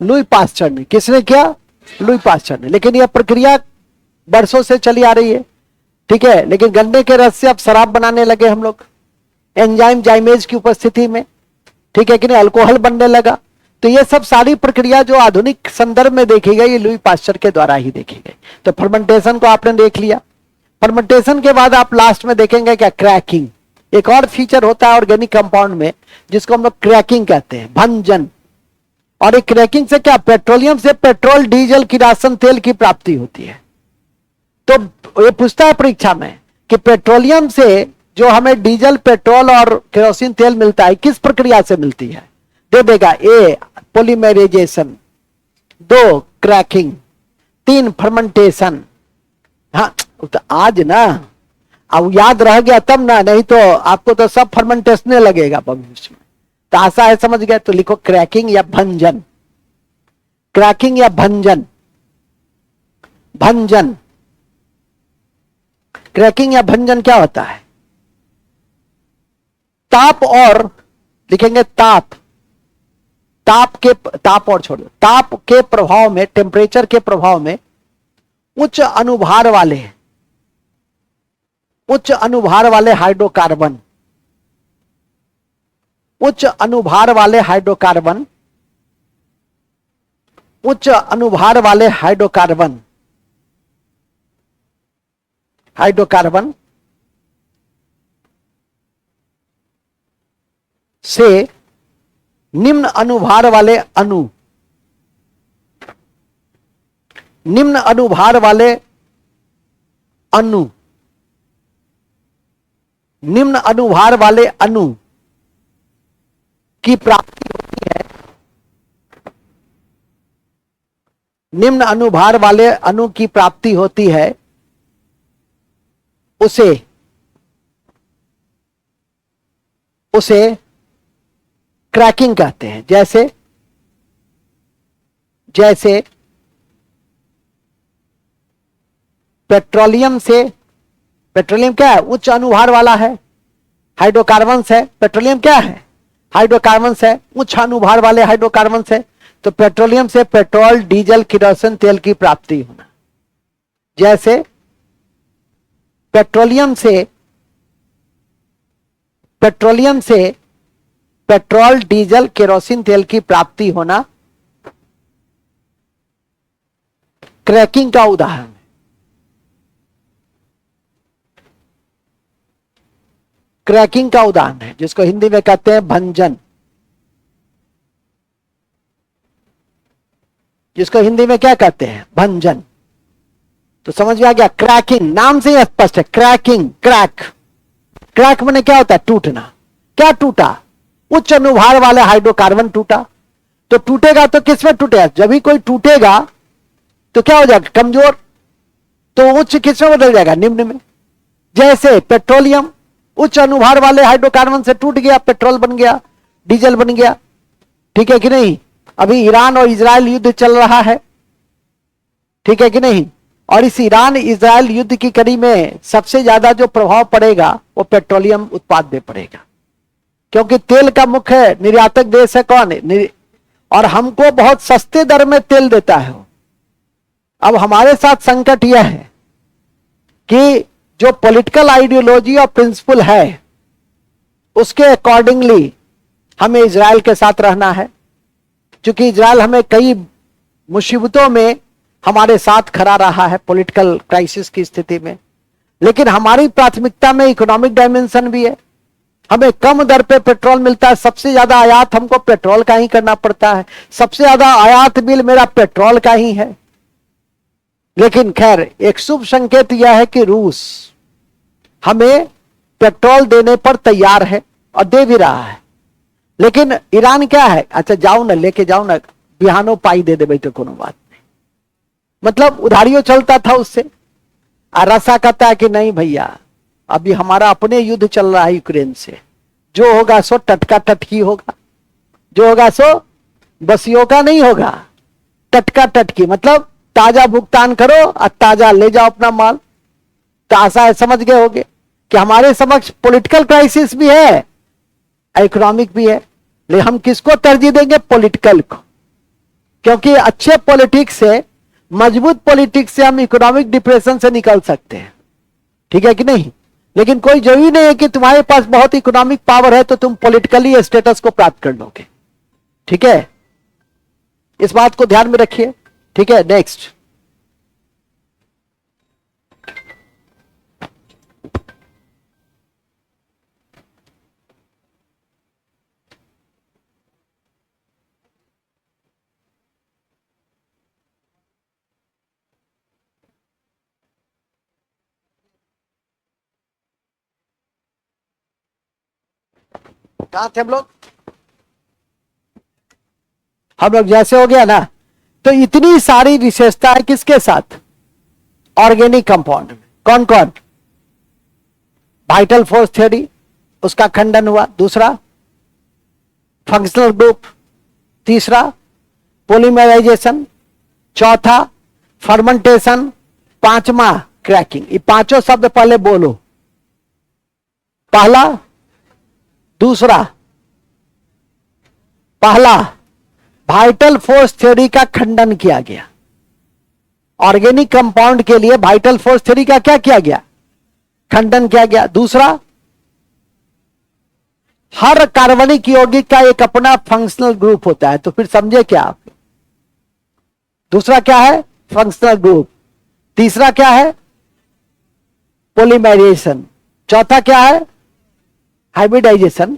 लुई पास्चर ने। किसने किया, लुई पास्चर ने। लेकिन यह प्रक्रिया बरसों से चली आ रही है, ठीक है। लेकिन गन्ने के रस से अब शराब बनाने लगे हम लोग, एंजाइम जाइमेज की उपस्थिति में, ठीक है कि नहीं, अल्कोहल बनने लगा। तो ये सब सारी प्रक्रिया जो आधुनिक संदर्भ में देखी गई, ये लुई पास्चर के द्वारा ही देखी गई। तो फर्मेंटेशन को आपने देख लिया। फर्मेंटेशन के बाद आप लास्ट में देखेंगे क्या, क्रैकिंग। एक और फीचर होता है ऑर्गेनिक कंपाउंड में जिसको हम लोग क्रैकिंग कहते हैं, भंजन। और एक क्रैकिंग से क्या, पेट्रोलियम से पेट्रोल, डीजल, किरासन तेल की प्राप्ति होती है। तो ये पूछता है परीक्षा में कि पेट्रोलियम से जो हमें डीजल, पेट्रोल और केरोसिन तेल मिलता है किस प्रक्रिया से मिलती है, दे देगा। ए पॉलीमराइजेशन, 2 क्रैकिंग, 3 फर्मेंटेशन। हाँ तो आज ना अब याद रह गया तब ना, नहीं तो आपको तो सब फर्मेंटेशन लगेगा भविष्य में। तो आशा है समझ गए। तो लिखो क्रैकिंग या भंजन, क्रैकिंग या भंजन, भंजन। क्रैकिंग या भंजन क्या होता है, ताप और लिखेंगे ताप, ताप और छोड़ दो, ताप के प्रभाव में, टेम्परेचर के प्रभाव में उच्च अनुभार वाले हाइड्रोकार्बन, उच्च अनुभार वाले हाइड्रोकार्बन, उच्च अनुभार वाले हाइड्रोकार्बन, हाइड्रोकार्बन से निम्न अनुभार वाले अणु, निम्न अनुभार वाले अणु, निम्न अनुभार वाले अणु की प्राप्ति होती है, निम्न अनुभार वाले अणु की प्राप्ति होती है, उसे क्रैकिंग कहते हैं। जैसे पेट्रोलियम से, पेट्रोलियम क्या है, उच्च अनुभार वाला है, हाइड्रोकार्बन्स है। पेट्रोलियम क्या है, हाइड्रोकार्बन्स है, उच्च अनुभार वाले हाइड्रोकार्बन्स है। तो पेट्रोलियम से पेट्रोल, डीजल, किरोसिन तेल की प्राप्ति होना। जैसे पेट्रोलियम से पेट्रोल, डीजल, केरोसिन तेल की प्राप्ति होना क्रैकिंग का उदाहरण है। क्रैकिंग का उदाहरण है, जिसको हिंदी में कहते हैं भंजन, जिसको हिंदी में क्या कहते हैं, भंजन। तो समझ में आ गया, क्रैकिंग नाम से ही स्पष्ट है। क्रैकिंग, क्रैक माने क्या होता है, टूटना। क्या टूटा, उच्च अनुभार वाले हाइड्रोकार्बन टूटा। तो टूटेगा तो किसमें टूटेगा, जब भी कोई टूटेगा तो क्या हो जाएगा, कमजोर। तो उच्च किसमें बदल जाएगा, निम्न में। जैसे पेट्रोलियम उच्च अनुभार वाले हाइड्रोकार्बन से टूट गया, पेट्रोल बन गया, डीजल बन गया। ठीक है कि नहीं। अभी ईरान और इजराइल युद्ध चल रहा है, ठीक है कि नहीं। और इस ईरान इजराइल युद्ध की कड़ी में सबसे ज्यादा जो प्रभाव पड़ेगा वो पेट्रोलियम उत्पाद पे पड़ेगा, क्योंकि तेल का मुख्य निर्यातक देश है कौन है, और हमको बहुत सस्ते दर में तेल देता है। अब हमारे साथ संकट यह है कि जो पॉलिटिकल आइडियोलॉजी और प्रिंसिपल है उसके अकॉर्डिंगली हमें इजराइल के साथ रहना है, क्योंकि इजराइल हमें कई मुसीबतों में हमारे साथ खड़ा रहा है पॉलिटिकल क्राइसिस की स्थिति में। लेकिन हमारी प्राथमिकता में इकोनॉमिक डायमेंशन भी है। हमें कम दर पे पेट्रोल मिलता है, सबसे ज्यादा आयात हमको पेट्रोल का ही करना पड़ता है, सबसे ज्यादा आयात बिल मेरा पेट्रोल का ही है। लेकिन खैर एक शुभ संकेत यह है कि रूस हमें पेट्रोल देने पर तैयार है और दे भी रहा है। लेकिन ईरान क्या है, अच्छा जाओ ना, लेके जाओ ना, बिहानो पाई दे दे भाई, तो कोनो बात नहीं। मतलब उधारियों चलता था उससे। और रसा कहता है कि नहीं भैया, अभी हमारा अपने युद्ध चल रहा है यूक्रेन से, जो होगा सो टटका टटकी होगा, जो होगा सो बसियों का नहीं होगा, टटका टटकी। मतलब ताजा भुगतान करो और ताजा ले जाओ अपना माल। तो आशा है समझ गए होगे कि हमारे समक्ष पॉलिटिकल क्राइसिस भी है, इकोनॉमिक भी है। लेकिन हम किसको तरजीह देंगे, पॉलिटिकल को, क्योंकि अच्छे पॉलिटिक्स से, मजबूत पॉलिटिक्स से हम इकोनॉमिक डिप्रेशन से निकल सकते हैं। ठीक है कि नहीं। लेकिन कोई जरूरी नहीं है कि तुम्हारे पास बहुत इकोनॉमिक पावर है तो तुम पॉलिटिकली स्टेटस को प्राप्त कर लोगे। ठीक है, इस बात को ध्यान में रखिए। ठीक है, नेक्स्ट। कहां थे हम लोग? हम लोग जैसे हो गया ना, तो इतनी सारी विशेषता है किसके साथ? ऑर्गेनिक कंपाउंड में। कौन कौन? वाइटल फोर्स थ्योरी, उसका खंडन हुआ। दूसरा फंक्शनल ग्रुप, तीसरा पॉलीमराइजेशन, चौथा फर्मेंटेशन, पांचवा क्रैकिंग। ये पांचों शब्द पहले बोलो। पहला, दूसरा, पहला वाइटल फोर्स थ्योरी का खंडन किया गया। ऑर्गेनिक कंपाउंड के लिए वाइटल फोर्स थ्योरी का क्या किया गया? खंडन किया गया। दूसरा, हर कार्बनिक यौगिक का एक अपना फंक्शनल ग्रुप होता है। तो फिर समझे क्या आप? दूसरा क्या है? Functional group. तीसरा क्या है? पॉलीमराइजेशन। चौथा क्या है? हाइब्रिडाइजेशन।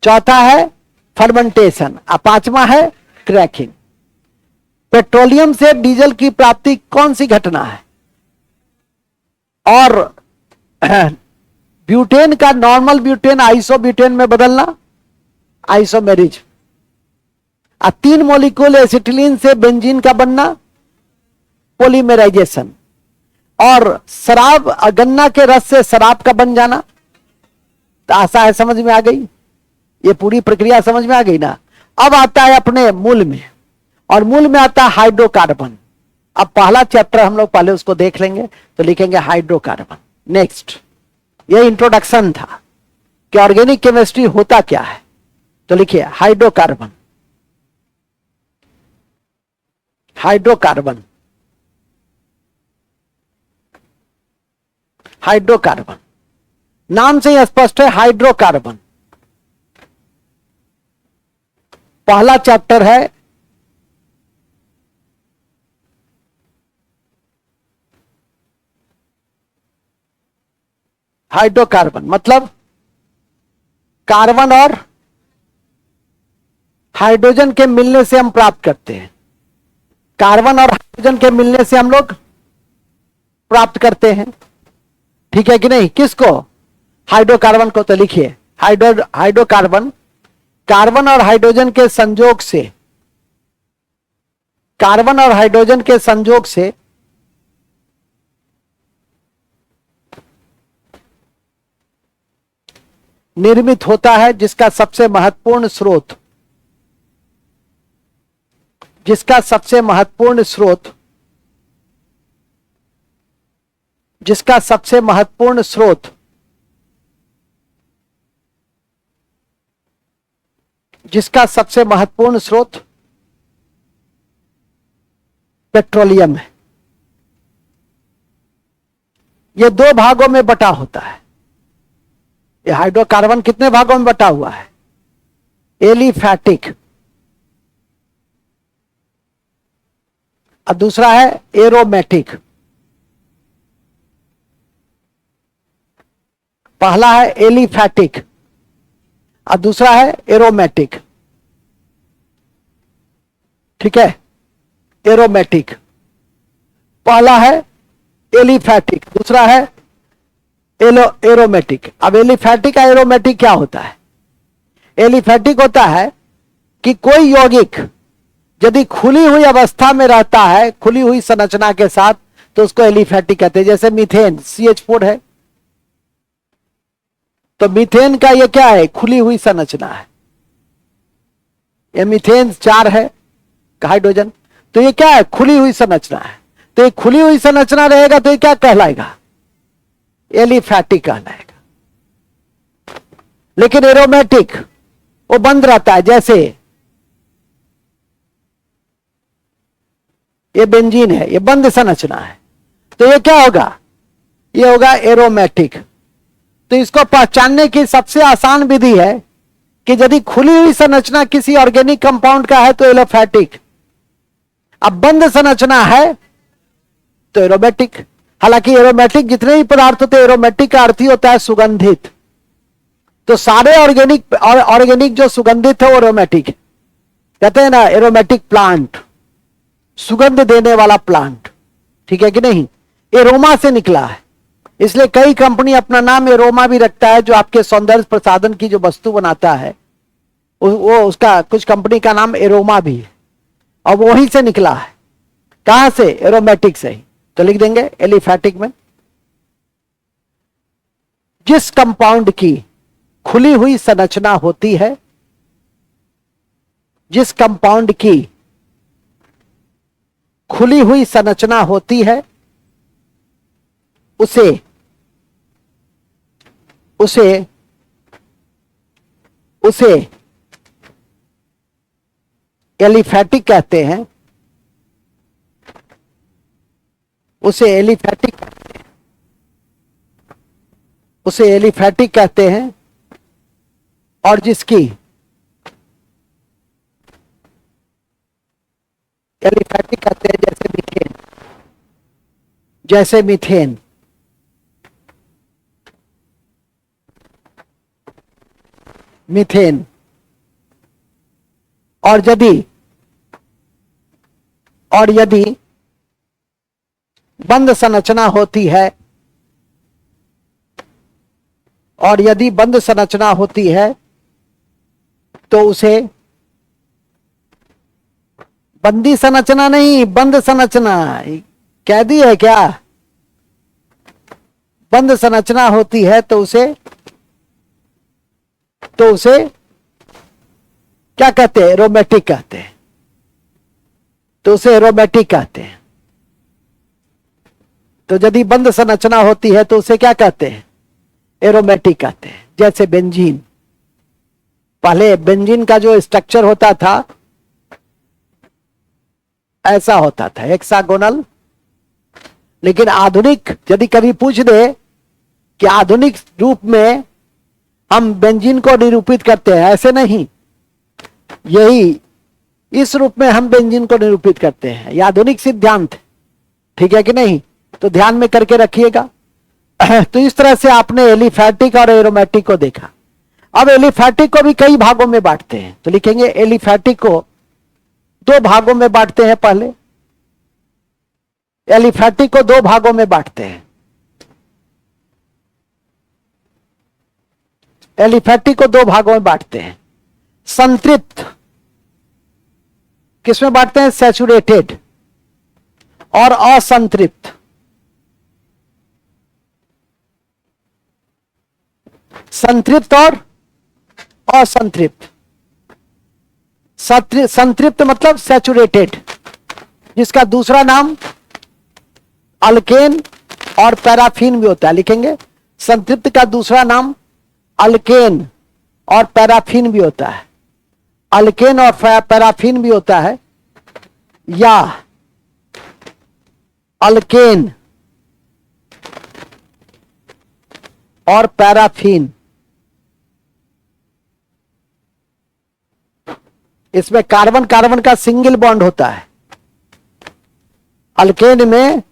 चौथा है फर्मेंटेशन। और पांचवा है क्रैकिंग। पेट्रोलियम से डीजल की प्राप्ति कौन सी घटना है? और ब्यूटेन का नॉर्मल ब्यूटेन आइसोब्यूटेन में बदलना, आइसोमेरिज। और 3 मॉलिक्यूल एसिटिलीन से बेंजीन का बनना, पॉलीमराइजेशन। और शराब, गन्ना के रस से शराब का बन जाना। तो आशा है समझ में आ गई? ये पूरी प्रक्रिया समझ में आ गई ना? अब आता है अपने मूल में, और मूल में आता है हाइड्रोकार्बन। अब पहला चैप्टर हम लोग पहले उसको देख लेंगे, तो लिखेंगे हाइड्रोकार्बन। नेक्स्ट, ये इंट्रोडक्शन था कि ऑर्गेनिक केमिस्ट्री होता क्या है। तो लिखिए हाइड्रोकार्बन। हाइड्रोकार्बन, हाइड्रोकार्बन नाम से ही स्पष्ट है। हाइड्रोकार्बन पहला चैप्टर है। हाइड्रोकार्बन मतलब कार्बन और हाइड्रोजन के मिलने से हम प्राप्त करते हैं। कार्बन और हाइड्रोजन के मिलने से हम लोग प्राप्त करते हैं। ठीक है कि नहीं? किसको? हाइड्रोकार्बन को। तो लिखिए हाइड्रोकार्बन कार्बन और हाइड्रोजन के संयोग से, कार्बन और हाइड्रोजन के संयोग से निर्मित होता है, जिसका सबसे महत्वपूर्ण स्रोत, जिसका सबसे महत्वपूर्ण स्रोत, जिसका सबसे महत्वपूर्ण स्रोत, जिसका सबसे महत्वपूर्ण स्रोत पेट्रोलियम है। यह 2 भागों में बटा होता है। ये हाइड्रोकार्बन कितने भागों में बटा हुआ है? एलिफैटिक, और दूसरा है एरोमेटिक। पहला है एलिफैटिक और दूसरा है एरोमेटिक। ठीक है? एरोमेटिक पहला है एलिफैटिक, दूसरा है एरोमेटिक। अब एलिफैटिक और एरोमेटिक क्या होता है? एलिफैटिक होता है कि कोई यौगिक यदि खुली हुई अवस्था में रहता है, खुली हुई संरचना के साथ, तो उसको एलिफैटिक कहते हैं। जैसे मीथेन CH4 है, तो मीथेन का ये क्या है? खुली हुई संरचना है। ये मीथेन 4 है हाइड्रोजन, तो ये क्या है? खुली हुई संरचना है। तो ये खुली हुई संरचना रहेगा तो ये क्या कहलाएगा? एलिफैटिक कहलाएगा। लेकिन एरोमेटिक वो बंद रहता है। जैसे ये बेंजीन है, ये बंद संरचना है, तो ये क्या होगा? ये होगा एरोमेटिक। तो इसको पहचानने की सबसे आसान विधि है कि यदि खुली हुई संरचना किसी ऑर्गेनिक कंपाउंड का है तो एलोफैटिक, अब बंद संरचना है तो एरोमेटिक। हालांकि एरोमेटिक जितने भी पदार्थ होते हैं, एरोमेटिक का अर्थ ही होता है सुगंधित। तो सारे ऑर्गेनिक जो सुगंधित है वो एरोमेटिक है। कहते हैं ना एरोमेटिक प्लांट, सुगंध देने वाला प्लांट। ठीक है कि नहीं? एरोमा से निकला है। इसलिए कई कंपनी अपना नाम एरोमा भी रखता है, जो आपके सौंदर्य प्रसाधन की जो वस्तु बनाता है वो उसका कुछ कंपनी का नाम एरोमा भी है, और वो वहीं से निकला है। कहां से? एरोमेटिक से ही। तो लिख देंगे एलिफैटिक में, जिस कंपाउंड की खुली हुई संरचना होती है, जिस कंपाउंड की खुली हुई संरचना होती है, उसे उसे उसे एलिफैटिक कहते हैं, उसे एलिफैटिक कहते हैं। और जिसकी एलिफैटिक कहते हैं, जैसे मीथेन, मीथेन। और यदि बंद संरचना होती है, और यदि बंद संरचना होती है, तो उसे बंदी संरचना नहीं, बंद संरचना कह दी है क्या? बंद संरचना होती है तो उसे क्या कहते हैं? एरोमेटिक कहते हैं। तो उसे एरोमेटिक कहते हैं। तो यदि बंद संरचना होती है तो उसे क्या कहते हैं? एरोमेटिक कहते हैं। जैसे बेंजीन, पहले बेंजीन का जो स्ट्रक्चर होता था ऐसा होता था, हेक्सागोनल। लेकिन आधुनिक, यदि कभी पूछ दे कि आधुनिक रूप में हम बेंजीन को निरूपित करते हैं, ऐसे नहीं, यही इस रूप में हम बेंजीन को निरूपित करते हैं। यह आधुनिक सिद्धांत, ठीक है कि नहीं? तो ध्यान में करके रखिएगा। तो इस तरह से आपने एलिफैटिक और एरोमेटिक को देखा। अब एलिफैटिक को भी कई भागों में बांटते हैं, तो लिखेंगे एलिफैटिक को दो भागों में बांटते हैं। पहले एलिफैटिक को दो भागों में बांटते हैं। एलिफैटिक को दो भागों में बांटते हैं। संतृप्त किसमें बांटते हैं? सैचुरेटेड और असंतृप्त। संतृप्त और असंतृप्त। संतृप्त मतलब सैचुरेटेड, जिसका दूसरा नाम अल्केन और पैराफिन भी होता है। लिखेंगे संतृप्त का दूसरा नाम अल्केन और पैराफिन भी होता है। अल्केन और पैराफिन भी होता है, या अल्केन और पैराफिन। इसमें कार्बन कार्बन का सिंगल बॉन्ड होता है। अल्केन में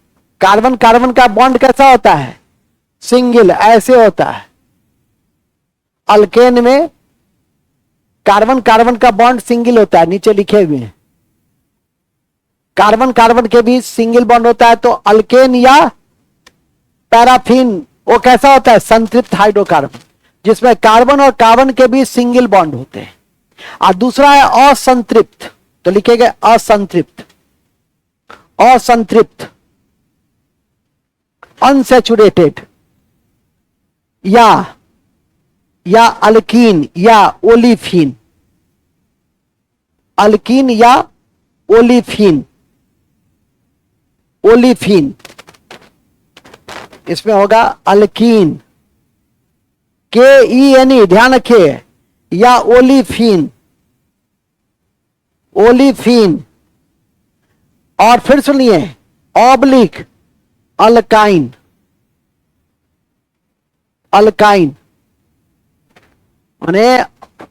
कार्बन कार्बन का बॉन्ड कैसा होता है? सिंगल, ऐसे होता है। अल्केन में कार्बन कार्बन का बॉन्ड सिंगल होता है, नीचे लिखे हुए हैं। कार्बन कार्बन के बीच सिंगल बॉन्ड होता है। तो अल्केन या पैराफिन वो कैसा होता है? संतृप्त हाइड्रोकार्बन, जिसमें कार्बन और कार्बन के बीच सिंगल बॉन्ड होते हैं। और दूसरा है असंतृप्त, तो लिखेंगे असंतृप्त। असंतृप्त, अनसैचुरेटेड, या अल्कीन या ओलिफिन। अल्कीन या ओलिफिन। ओलिफिन इसमें होगा अल्कीन, KENE, ध्यान रखिए, या ओलिफिन। ओलिफिन। और फिर सुनिए, ऑब्लिक अल्काइन। अल्काइन माने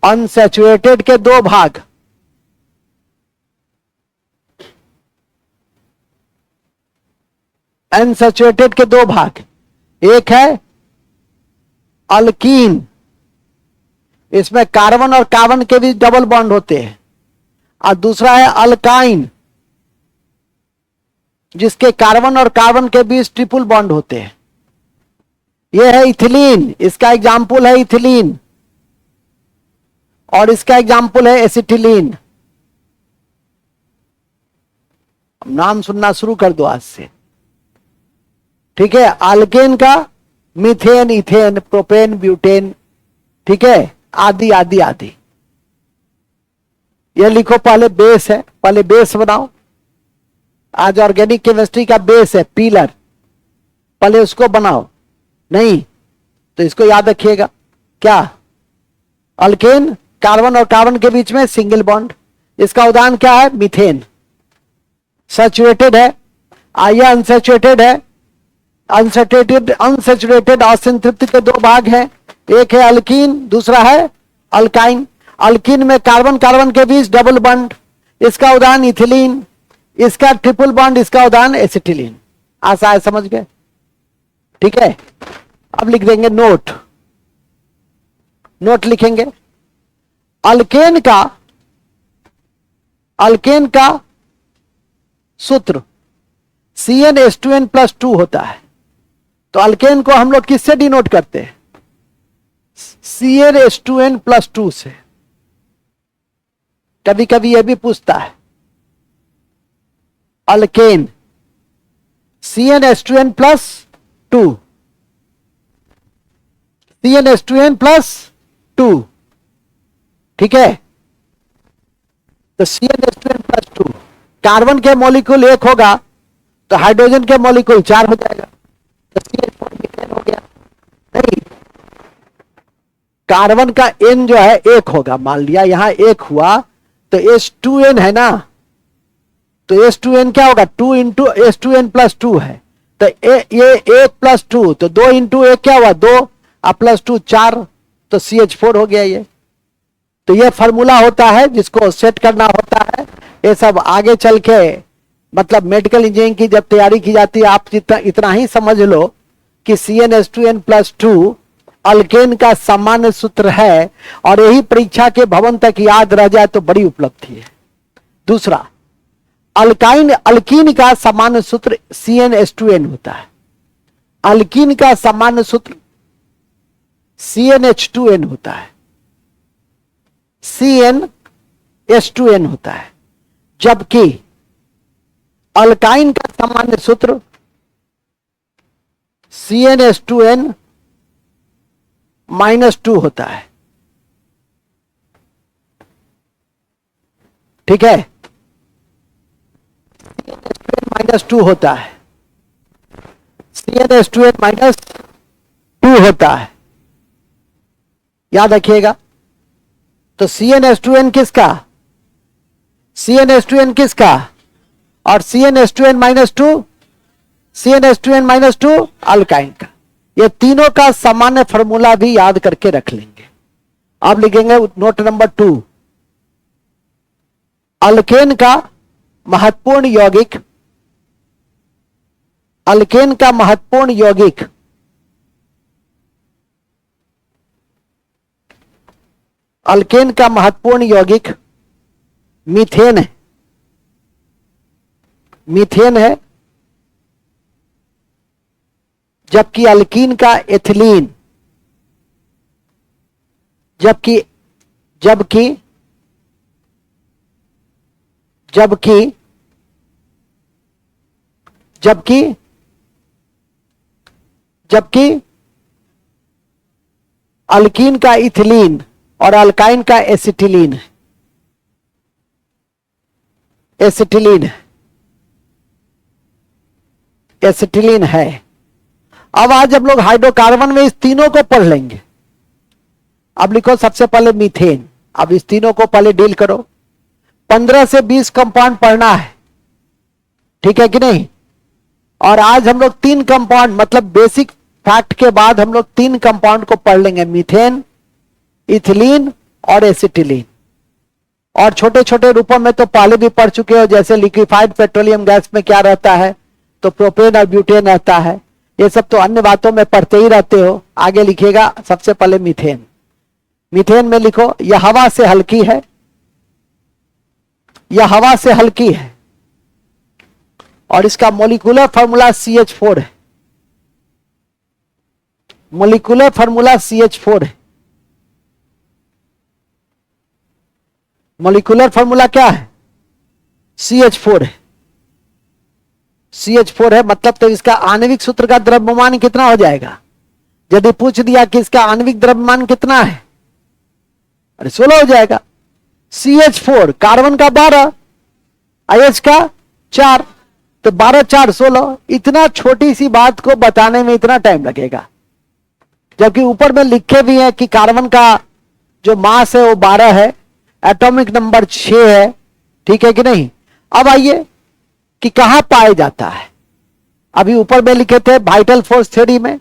अनसैचुरेटेड के दो भाग। अनसैचुरेटेड के दो भाग, एक है अल्कीन, इसमें कार्बन और कार्बन के बीच डबल बॉन्ड होते हैं। और दूसरा है अल्काइन, जिसके कार्बन और कार्बन के बीच ट्रिपल बॉन्ड होते हैं। ये है इथिलीन, इसका एग्जाम्पल है इथिलीन, और इसका एग्जाम्पल है एसिटिलीन। नाम सुनना शुरू कर दो आज से, ठीक है। अल्केन का मीथेन, इथेन, प्रोपेन, ब्यूटेन, ठीक है, आदि आदि आदि। ये लिखो, पहले बेस है, पहले बेस बनाओ। आज ऑर्गेनिक केमिस्ट्री का बेस है पिलर, पहले उसको बनाओ। नहीं तो इसको याद रखिएगा, क्या? अल्केन, कार्बन और कार्बन के बीच में सिंगल बॉन्ड, इसका उदाहरण क्या है? मीथेन। सैचुरेटेड है, आइए अनसैचुरेटेड है। अनसैचुरेटेड और संतृप्त के दो भाग हैं, एक है अल्कीन, दूसरा है अल्काइन। अल्कीन में कार्बन कार्बन के बीच डबल बॉन्ड, इसका उदाहरण इथिलीन। इसका ट्रिपल बॉन्ड, इसका उदाहरण एसिटिलीन। आशा है समझ गए, ठीक है। अब लिख देंगे नोट, नोट लिखेंगे। अल्केन का सूत्र CnH2n+2 होता है। तो अल्केन को हम लोग किससे डिनोट करते हैं? CnH2n+2 से। कभी कभी यह भी पूछता है, अल्केन CnH2n+2, CnH2n+2, ठीक है। तो CnH2n+2, कार्बन के मॉलिक्यूल एक होगा तो हाइड्रोजन के मॉलिक्यूल 4 हो जाएगा, तो CH4 मीथेन हो गया। नहीं, कार्बन का N जो है एक होगा, मान लिया यहां एक हुआ तो H2n है ना, तो H2n क्या होगा? 2 इंटू H2n+2 है, तो ये 1+2, तो 2 इंटू 1 क्या हुआ? 2 और +2 4, तो CH4 हो गया ये। तो ये फॉर्मूला होता है जिसको सेट करना होता है। ये सब आगे चल के मतलब मेडिकल इंजीनियरिंग की जब तैयारी की जाती है, आप इतना ही समझ लो कि CnH2n+2 अल्केन का सामान्य सूत्र है, और यही परीक्षा के भवन तक याद रह जाए तो बड़ी उपलब्धि है। दूसरा, अल्कीन का सामान्य सूत्र CnH2n होता है। अल्कीन का सामान्य सूत्र CnH2n होता है, CnH2n होता है, जबकि अल्काइन का सामान्य सूत्र CnH2n-2 होता है, ठीक है। CnH2n-2 होता है, CnH2n-2 होता है, याद रखिएगा। तो CnH2n किसका? CnH2n किसका? और CnH2n-2, CnH2n-2 अल्काइन का। ये तीनों का सामान्य फॉर्मूला भी याद करके रख लेंगे। अब लिखेंगे नोट नंबर 2, अल्केन का महत्वपूर्ण यौगिक, अल्केन का महत्वपूर्ण यौगिक अल्केन का महत्वपूर्ण यौगिक मीथेन है, मीथेन है, जबकि अल्कीन का एथिलीन, जबकि जबकि जबकि जबकि जबकि अल्कीन का इथिलीन और अल्काइन का एसिटिलीन है, एसिटिलीन है, एसिटिलीन है। अब आज हम लोग हाइड्रोकार्बन में इस तीनों को पढ़ लेंगे। अब लिखो सबसे पहले मीथेन। अब इस तीनों को पहले डील करो। 15 से 20 कंपाउंड पढ़ना है, ठीक है कि नहीं। और आज हम लोग 3 कंपाउंड, मतलब बेसिक फैक्ट के बाद हम लोग 3 कंपाउंड को पढ़ लेंगे, मीथेन, इथिलीन और एसिटिलीन। और छोटे छोटे रूपों में तो पहले भी पढ़ चुके हो, जैसे लिक्विफाइड पेट्रोलियम गैस में क्या रहता है, तो प्रोपेन और ब्यूटेन रहता है। ये सब तो अन्य बातों में पढ़ते ही रहते हो। आगे लिखिएगा सबसे पहले मीथेन। मीथेन में लिखो, यह हवा से हल्की है, यह हवा से हल्की है, और इसका मॉलिक्यूलर फॉर्मूला CH4 है। मोलिकुलर फार्मूला CH4 है। मोलिकुलर फार्मूला क्या है? CH4 है। CH4 है, मतलब तो इसका आणविक सूत्र का द्रव्यमान कितना हो जाएगा? यदि पूछ दिया कि इसका आणविक द्रव्यमान कितना है, अरे 16 हो जाएगा। CH4 कार्बन का 12, IH का 4, तो 12 4 16। इतना छोटी सी बात को बताने में इतना टाइम लगेगा, जबकि ऊपर में लिखे भी हैं कि कार्बन का जो मास है वो 12 है, एटॉमिक नंबर 6 है, ठीक है कि नहीं। अब आइए कि कहां पाया जाता है। अभी ऊपर में लिखे थे वाइटल फोर्स थ्योरी में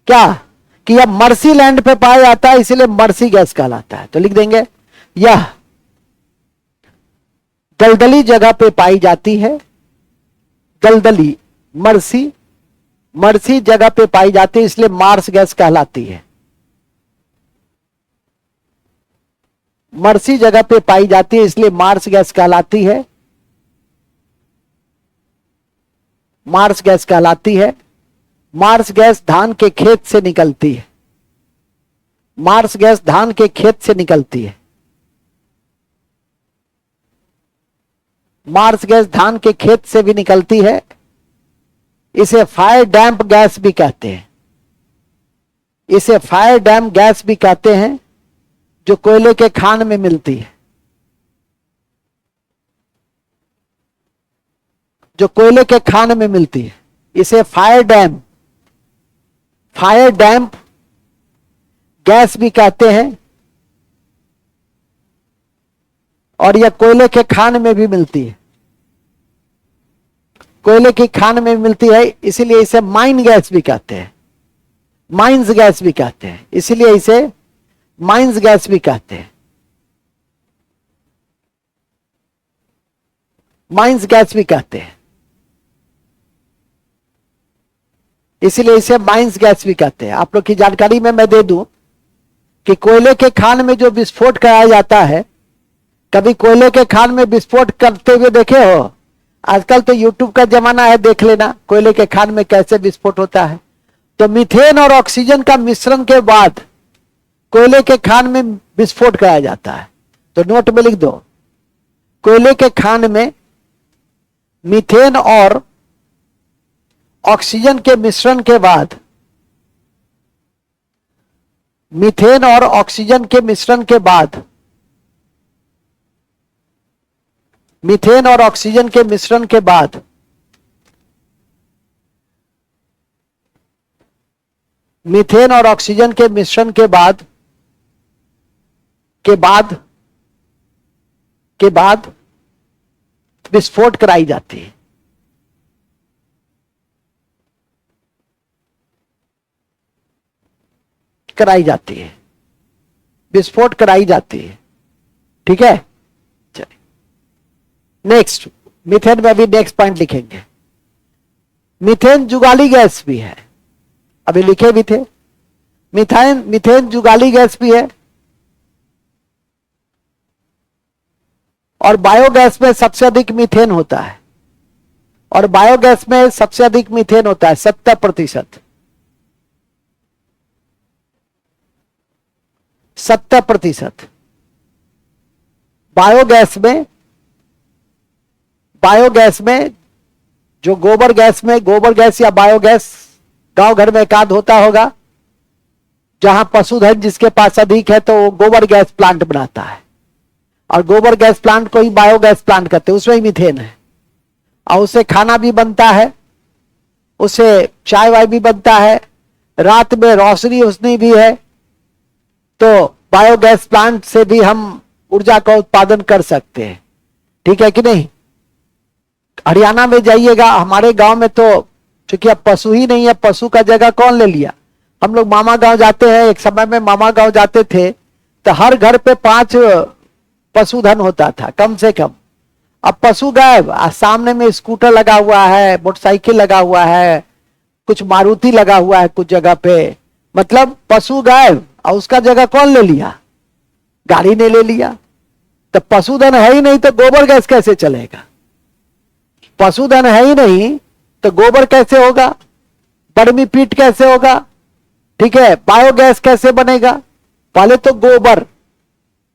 क्या, कि यह मर्सी लैंड पे पाया जाता है, इसीलिए मर्सी गैस कहलाता है। तो लिख देंगे यह दलदली जगह पे पाई जाती है, दलदली मर्सी जगह पे पाई जाती है, इसलिए मार्स गैस कहलाती है। मर्सी जगह पे पाई जाती है, इसलिए मार्स गैस कहलाती है। मार्स गैस कहलाती है। मार्स गैस धान के खेत से निकलती है। मार्स गैस धान के खेत से निकलती है। मार्स गैस धान के खेत से भी निकलती है। इसे फायर डैम्प गैस भी कहते हैं। इसे फायर डैम्प गैस भी कहते हैं, जो कोयले के खान में मिलती है। जो कोयले के खान में मिलती है, इसे फायर डैम्प गैस भी कहते हैं, और यह कोयले के खान में भी मिलती है। कोयले की खान में मिलती है, इसीलिए इसे माइन गैस भी कहते हैं। माइंस गैस भी कहते हैं, इसीलिए इसे माइंस गैस भी कहते हैं। माइंस गैस भी कहते हैं, इसीलिए इसे माइंस गैस भी कहते हैं। आप लोग की जानकारी में मैं दे दूं कि कोयले के खान में जो विस्फोट कराया जाता है, कभी कोयले के खान में विस्फोट करते हुए देखे हो? आजकल तो यूट्यूब का जमाना है, देख लेना कोयले के खान में कैसे विस्फोट होता है। तो मीथेन और ऑक्सीजन का मिश्रण के बाद कोयले के खान में विस्फोट कराया जाता है। तो नोट में लिख दो, कोयले के खान में मीथेन और ऑक्सीजन के मिश्रण के बाद, मीथेन और ऑक्सीजन के मिश्रण के बाद, मीथेन और ऑक्सीजन के मिश्रण के बाद मीथेन और ऑक्सीजन के मिश्रण के बाद विस्फोट कराई जाती है। कराई जाती है, विस्फोट कराई जाती है, ठीक है। चलिए नेक्स्ट, मीथेन में भी नेक्स्ट पॉइंट लिखेंगे। मीथेन जुगाली गैस भी है, अभी लिखे भी थे। मीथेन जुगाली गैस भी है, और बायोगैस में सबसे अधिक मीथेन होता है। और बायोगैस में सबसे अधिक मीथेन होता है 70%। 70% बायोगैस में जो गोबर गैस या बायोगैस गांव घर में एकाध होता होगा, जहां पशुधन जिसके पास अधिक है, तो वो गोबर गैस प्लांट बनाता है, और गोबर गैस प्लांट को ही बायोगैस प्लांट करते हैं। उसमें ही मीथेन है, और उससे खाना भी बनता है, उससे चाय वाय भी बनता है, रात में रोशनी भी है। तो बायोगैस प्लांट से भी हम ऊर्जा का उत्पादन कर सकते हैं, ठीक है कि नहीं। हरियाणा में जाइएगा, हमारे गांव में तो चूंकि अब पशु ही नहीं है, पशु का जगह कौन ले लिया। हम लोग मामा गांव जाते हैं, एक समय में मामा गांव जाते थे तो हर घर पे 5 पशुधन होता था कम से कम। अब पशु गायब, सामने में स्कूटर लगा हुआ है, मोटरसाइकिल लगा हुआ है, कुछ मारुति लगा हुआ है कुछ जगह पे, मतलब पशु गायब। और उसका जगह कौन ले लिया? गाड़ी ने ले लिया। तो पशुधन है ही नहीं तो गोबर गैस कैसे चलेगा? पशुधन है ही नहीं तो गोबर कैसे होगा? बर्मी पीट कैसे होगा? ठीक है, बायोगैस कैसे बनेगा? पहले तो गोबर।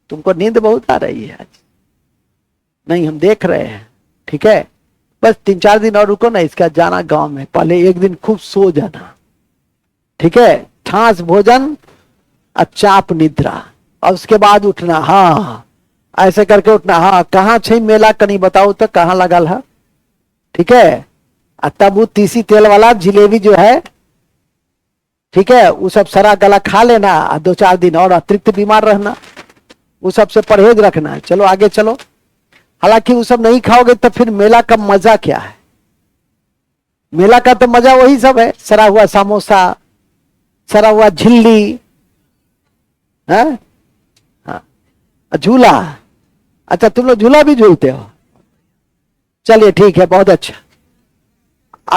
तुमको नींद बहुत आ रही है आज? नहीं, हम देख रहे हैं। ठीक है, बस 3-4 दिन और रुको ना, इसका जाना गांव में, पहले एक दिन खूब सो जाना। ठीक है, ठास भोजन चाप निद्रा, और उसके बाद उठना। हाँ, ऐसे करके उठना। हाँ, कहाँ छे मेला कहीं बताओ तो, कहाँ लगल है? ठीक है, तब वो तीसी तेल वाला जिलेबी जो है, ठीक है, वो सब सारा गला खा लेना, 2-4 दिन और अतिरिक्त बीमार रहना, वो सब से परहेज रखना। चलो आगे चलो। हालांकि वो सब नहीं खाओगे तो फिर मेला का मजा क्या है? मेला का तो मजा वही सब है, सरा हुआ समोसा, सरा हुआ झिल्ली, हाँ, झूला। अच्छा, तुम लोग झूला भी झूलते हो? चलिए ठीक है, बहुत अच्छा।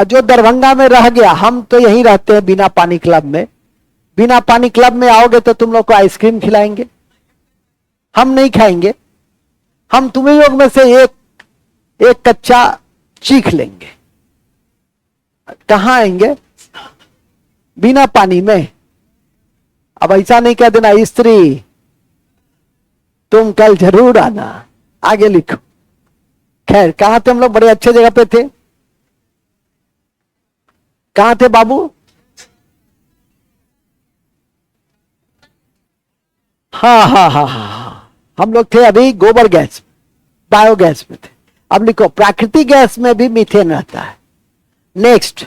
जो दरभंगा में रह गया, हम तो यहीं रहते हैं बिना पानी क्लब में। बिना पानी क्लब में आओगे तो तुम लोग को आइसक्रीम खिलाएंगे। हम नहीं खाएंगे, हम तुम्हें लोग में से एक कच्चा चीख लेंगे। कहां आएंगे? बिना पानी में। अब ऐसा नहीं कह देना स्त्री तुम कल जरूर आना। आगे लिखो। खैर, कहां थे हम लोग? बड़े अच्छे जगह पे थे। कहां थे बाबू? हाँ हाँ हाँ हाँ हाँ, हम लोग थे अभी गोबर गैस, बायोगैस में थे। अब लिखो, प्राकृतिक गैस में भी मीथेन रहता है। नेक्स्ट,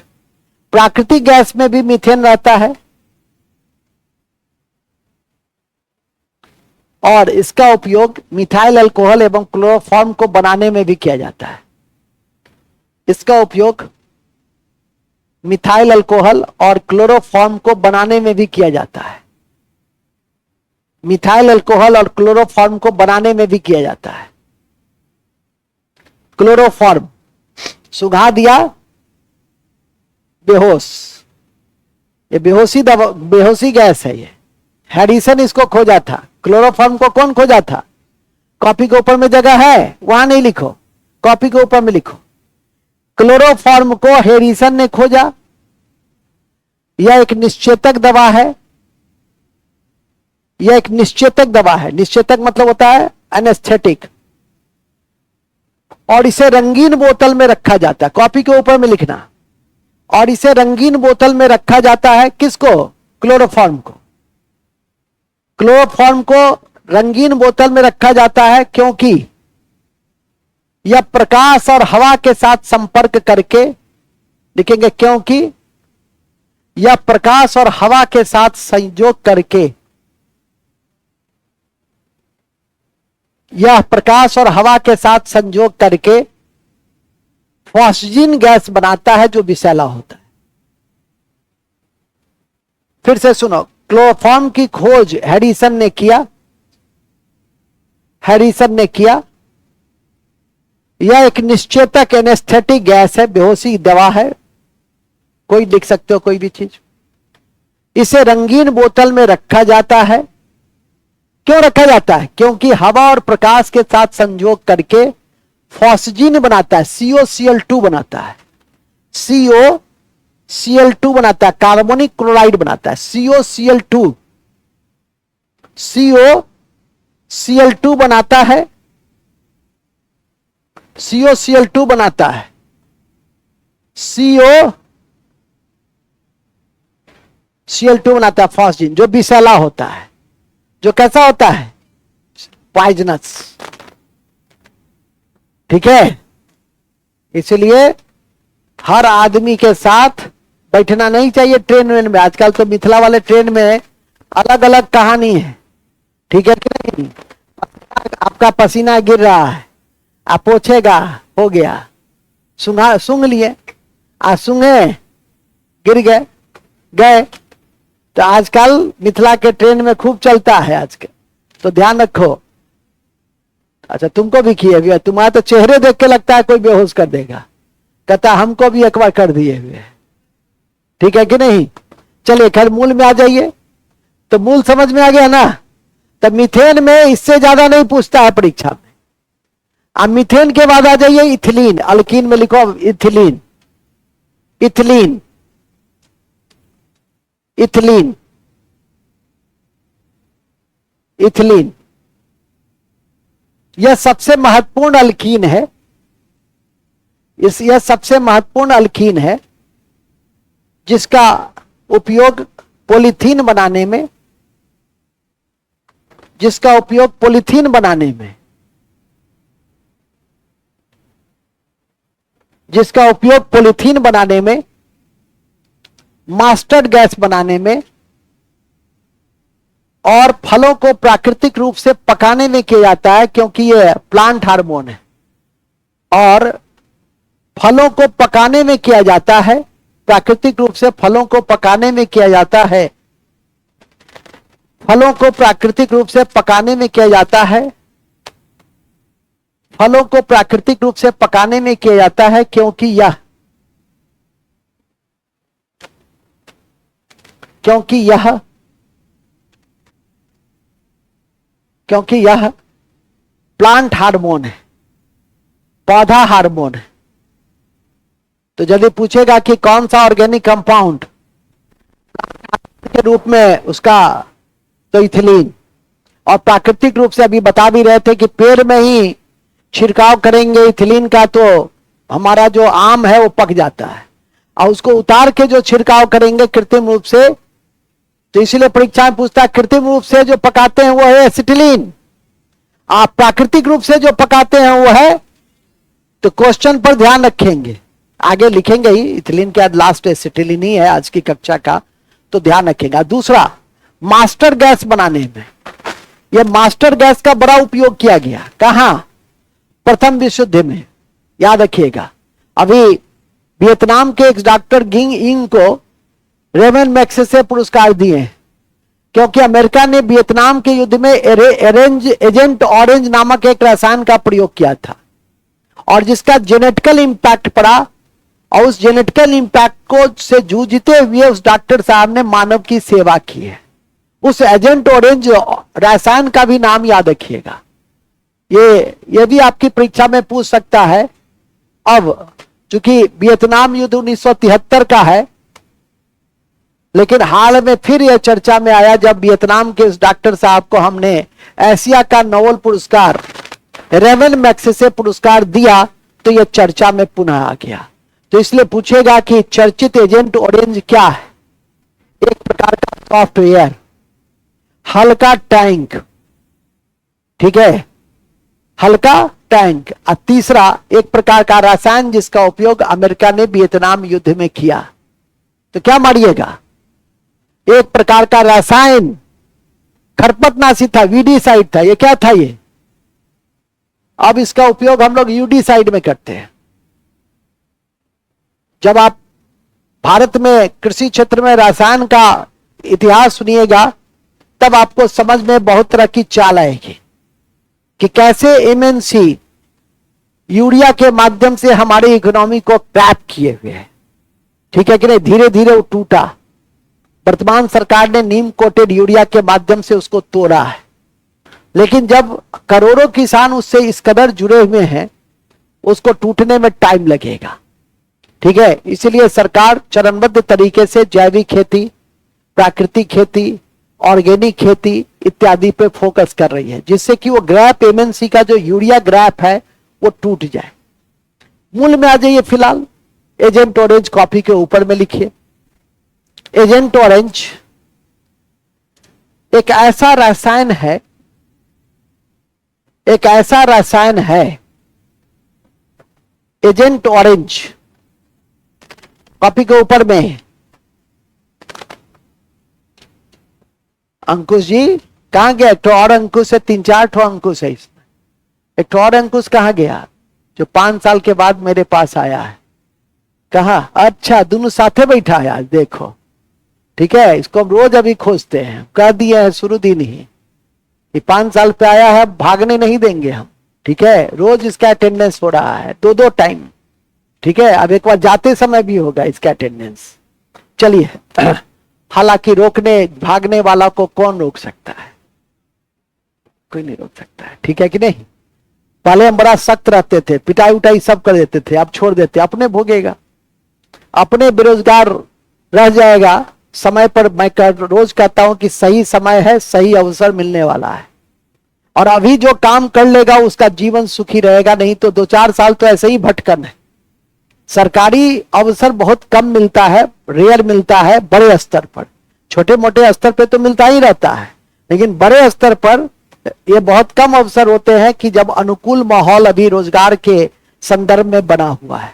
प्राकृतिक गैस में भी मीथेन रहता है और इसका उपयोग मिथाइल अल्कोहल एवं क्लोरोफॉर्म को बनाने में भी किया जाता है। इसका उपयोग मिथाइल अल्कोहल और क्लोरोफॉर्म को बनाने में भी किया जाता है। मिथाइल अल्कोहल और क्लोरोफॉर्म को बनाने में भी किया जाता है। क्लोरोफॉर्म सुखा दिया, बेहोश, ये बेहोशी दवा, बेहोशी गैस है ये। हैरिसन इसको खोजा था। क्लोरोफॉर्म को कौन खोजा था? कॉपी के ऊपर में जगह है, वहां नहीं लिखो, कॉपी के ऊपर में लिखो। क्लोरोफॉर्म को हैरिसन ने खोजा। यह एक निश्चेतक दवा है। यह एक निश्चेतक दवा है। निश्चेतक मतलब होता है एनेस्थेटिक। और इसे रंगीन बोतल में रखा जाता है। कॉपी के ऊपर में लिखना। और इसे रंगीन बोतल में रखा जाता है। किसको? क्लोरोफॉर्म को। क्लोरोफॉर्म को रंगीन बोतल में रखा जाता है क्योंकि यह प्रकाश और हवा के साथ संपर्क करके, लिखेंगे क्योंकि यह प्रकाश और हवा के साथ संयोग करके, यह प्रकाश और हवा के साथ संयोग करके फॉस्जिन गैस बनाता है जो विषैला होता है। फिर से सुनो, क्लोरोफॉर्म की खोज हैरिसन ने किया। हैरिसन ने किया। यह एक निश्चेतक एनेस्थेटिक गैस है, बेहोशी दवा है। कोई लिख सकते हो कोई भी चीज। इसे रंगीन बोतल में रखा जाता है। क्यों रखा जाता है? क्योंकि हवा और प्रकाश के साथ संयोग करके फॉस्जिन बनाता है। COCl2 बनाता है। COCl2 बनाता है, कार्बोनिक क्लोराइड बनाता है। COCl2 COCl2 बनाता है। COCl2 बनाता है। COCl2 बनाता है फॉस्जिन, जो विषैला होता है। जो कैसा होता है? पॉइजनस। ठीक है, इसलिए हर आदमी के साथ बैठना नहीं चाहिए ट्रेन में। आजकल तो मिथिला वाले ट्रेन में अलग अलग कहानी है। ठीक है कि नहीं? आपका पसीना गिर रहा है, आप पोछेगा, हो गया, सूंघ लिए, सूंघे, गिर गए। तो आजकल मिथिला के ट्रेन में खूब चलता है आजकल, तो ध्यान रखो। अच्छा, तुमको भी किए हुए? तुम्हारे तो चेहरे देख के लगता है कोई बेहोश कर देगा। कहता हमको भी एक बार कर दिए हुए। ठीक है कि नहीं? चलिए खैर मूल में आ जाइए। तो मूल समझ में आ गया ना? तब मीथेन में इससे ज्यादा नहीं पूछता है परीक्षा में। अब मीथेन के बाद आ जाइए इथिलीन। अल्कीन में लिखो इथिलीन। इथिलीन, इथिलीन इथिलीन, यह सबसे महत्वपूर्ण अल्कीन है। यह सबसे महत्वपूर्ण अल्कीन है जिसका उपयोग पॉलीथीन बनाने में, जिसका उपयोग पॉलीथीन बनाने में, जिसका उपयोग पॉलीथीन बनाने में, मास्टर्ड गैस बनाने में और फलों को प्राकृतिक रूप से पकाने में किया जाता है, क्योंकि यह प्लांट हार्मोन है। और फलों को पकाने में किया जाता है, प्राकृतिक रूप से फलों को पकाने में किया जाता है, फलों को प्राकृतिक रूप से पकाने में किया जाता है, फलों को प्राकृतिक रूप से पकाने में किया जाता है, क्योंकि यह प्लांट हार्मोन है, पौधा हार्मोन है। तो यदि पूछेगा कि कौन सा ऑर्गेनिक कंपाउंड के रूप में उसका, तो इथिलीन। और प्राकृतिक रूप से अभी बता भी रहे थे कि पेड़ में ही छिड़काव करेंगे इथिलीन का तो हमारा जो आम है वो पक जाता है, और उसको उतार के जो छिड़काव करेंगे कृत्रिम रूप से, तो इसीलिए परीक्षा में पूछता है कृत्रिम रूप से जो पकाते हैं वो है एसिटिलीन, आप प्राकृतिक रूप से जो पकाते हैं वो है, तो क्वेश्चन पर ध्यान रखेंगे, आगे लिखेंगे ही, इथिलीन के बाद लास्ट एसिटिलीन ही है आज की कक्षा का, तो ध्यान रखेगा। दूसरा, मास्टर गैस बनाने में, यह मास्टर गैस का बड़ा उपयोग किया गया। कहां? प्रथम विश्व युद्ध में, याद रखिएगा। अभी वियतनाम के एक डॉक्टर गिंग इंग को रेमन मैग्सेसे पुरस्कार दिए, क्योंकि अमेरिका ने वियतनाम के युद्ध में एजेंट ऑरेंज नामक एक रसायन का प्रयोग किया था, और जिसका जेनेटिकल इंपैक्ट पड़ा, और उस जेनेटिकल इंपैक्ट को से जूझते हुए उस डॉक्टर साहब ने मानव की सेवा की है। उस एजेंट ऑरेंज रसायन का भी नाम याद रखिएगा, ये भी आपकी परीक्षा में पूछ सकता है। अब चूंकि वियतनाम युद्ध 1973 का है, लेकिन हाल में फिर यह चर्चा में आया जब वियतनाम के इस डॉक्टर साहब को हमने एशिया का नोबेल पुरस्कार, रेमन मैग्सेसे पुरस्कार दिया, तो यह चर्चा में पुनः आ गया। तो इसलिए पूछेगा कि चर्चित एजेंट ऑरेंज क्या है? एक प्रकार का सॉफ्टवेयर, हल्का टैंक, ठीक है, हल्का टैंक। और तीसरा, एक प्रकार का रसायन जिसका उपयोग अमेरिका ने वियतनाम युद्ध में किया। तो क्या मारिएगा? एक प्रकार का रसायन, खरपतनाशी था, वीडीसाइड था। ये क्या था? ये अब इसका उपयोग हम लोग यूडीसाइड में करते हैं। जब आप भारत में कृषि क्षेत्र में रसायन का इतिहास सुनिएगा, तब आपको समझ में बहुत तरह की चाल आएगी कि कैसे एमएनसी यूरिया के माध्यम से हमारी इकोनॉमी को क्रैप किए हुए है, ठीक है कि नहीं? धीरे धीरे वो टूटा। वर्तमान सरकार ने नीम कोटेड यूरिया के माध्यम से उसको तोड़ा है, लेकिन जब करोड़ों किसान उससे इस कदर जुड़े हुए हैं, उसको टूटने में टाइम लगेगा, ठीक है? इसलिए सरकार चरणबद्ध तरीके से जैविक खेती, प्राकृतिक खेती, ऑर्गेनिक खेती इत्यादि पे फोकस कर रही है, जिससे कि वो ग्रैप, एमएनसी का जो यूरिया ग्रैप है वो टूट जाए। मूल में आ जाइए। फिलहाल एजेंट ऑरेंज कॉपी के ऊपर में लिखिए। एजेंट ऑरेंज एक ऐसा रसायन है, एक ऐसा रसायन है, एजेंट ऑरेंज कॉपी के ऊपर में। अंकुश जी कहां गया? एक तो और अंकुश है, 3-4 ठो अंकुश है इसमें। एक तो और अंकुश कहां गया जो 5 साल के बाद मेरे पास आया है? कहा? अच्छा, दोनों साथे बैठा है आज, देखो, ठीक है? इसको हम रोज अभी खोजते हैं, कह दिए हैं शुरू दिन ही, ये 5 साल पे आया है, भागने नहीं देंगे हम, ठीक है? रोज इसका अटेंडेंस हो रहा है, 2-2 टाइम, ठीक है? अब एक बार जाते समय भी होगा इसका अटेंडेंस। चलिए, हालांकि रोकने भागने वाला को कौन रोक सकता है? कोई नहीं रोक सकता है, ठीक है कि नहीं? पहले हम बड़ा सख्त रहते थे, पिटाई उटाई सब कर देते थे, अब छोड़ देते, अपने भोगेगा, अपने बेरोजगार रह जाएगा, समय पर मैं रोज कहता हूं कि सही समय है, सही अवसर मिलने वाला है, और अभी जो काम कर लेगा उसका जीवन सुखी रहेगा, नहीं तो 2-4 साल तो ऐसे ही भटकन है। सरकारी अवसर बहुत कम मिलता है, रेयर मिलता है बड़े स्तर पर, छोटे मोटे स्तर पे तो मिलता ही रहता है, लेकिन बड़े स्तर पर ये बहुत कम अवसर होते हैं कि जब अनुकूल माहौल अभी रोजगार के संदर्भ में बना हुआ है।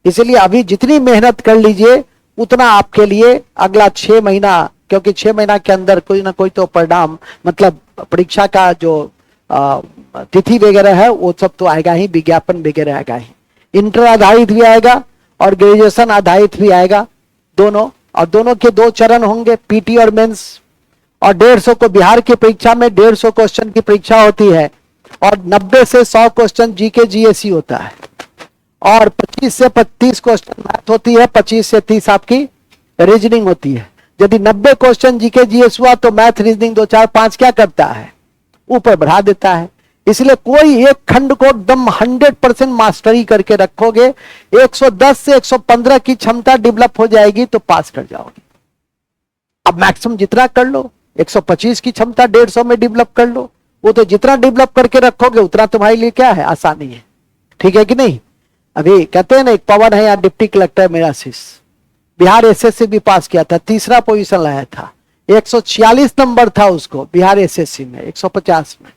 इसलिए अभी जितनी मेहनत कर लीजिए उतना आपके लिए अगला 6 महीना, क्योंकि 6 महीना के अंदर कोई ना कोई तो परिणाम, मतलब परीक्षा का जो तिथि वगैरह है वो सब तो आएगा ही, विज्ञापन वगैरह आएगा ही, इंटर आधारित भी आएगा और ग्रेजुएशन आधारित भी आएगा दोनों, और दोनों के 2 चरण होंगे, पीटी और मेंस। और 150 को बिहार की परीक्षा में 150 क्वेश्चन की परीक्षा होती है, और 90 से 100 क्वेश्चन जीके जीएससी होता है, और 25 से 30 क्वेश्चन मैथ होती है, 25 से 30 आपकी रीजनिंग होती है। यदि 90 क्वेश्चन जीके जीएस हुआ तो मैथ रीजनिंग 2 4 5 क्या करता है, ऊपर बढ़ा देता है। इसलिए कोई एक खंड को एकदम 100% मास्टरी करके रखोगे, 110 से 115 की क्षमता डेवलप हो जाएगी तो पास कर जाओगे। अब मैक्सिमम जितना कर लो, 125 की क्षमता 150 में डेवलप कर लो, वो तो जितना डेवलप करके रखोगे उतना तुम्हारे लिए क्या है, आसानी है। ठीक है कि नहीं। अभी कहते हैं ना, एक पवन है यहाँ डिप्टी कलेक्टर मेरा शिष्य, बिहार एसएससी भी पास किया था, 3रा पोजीशन लाया था, 146 नंबर था उसको बिहार एसएससी में 150 में।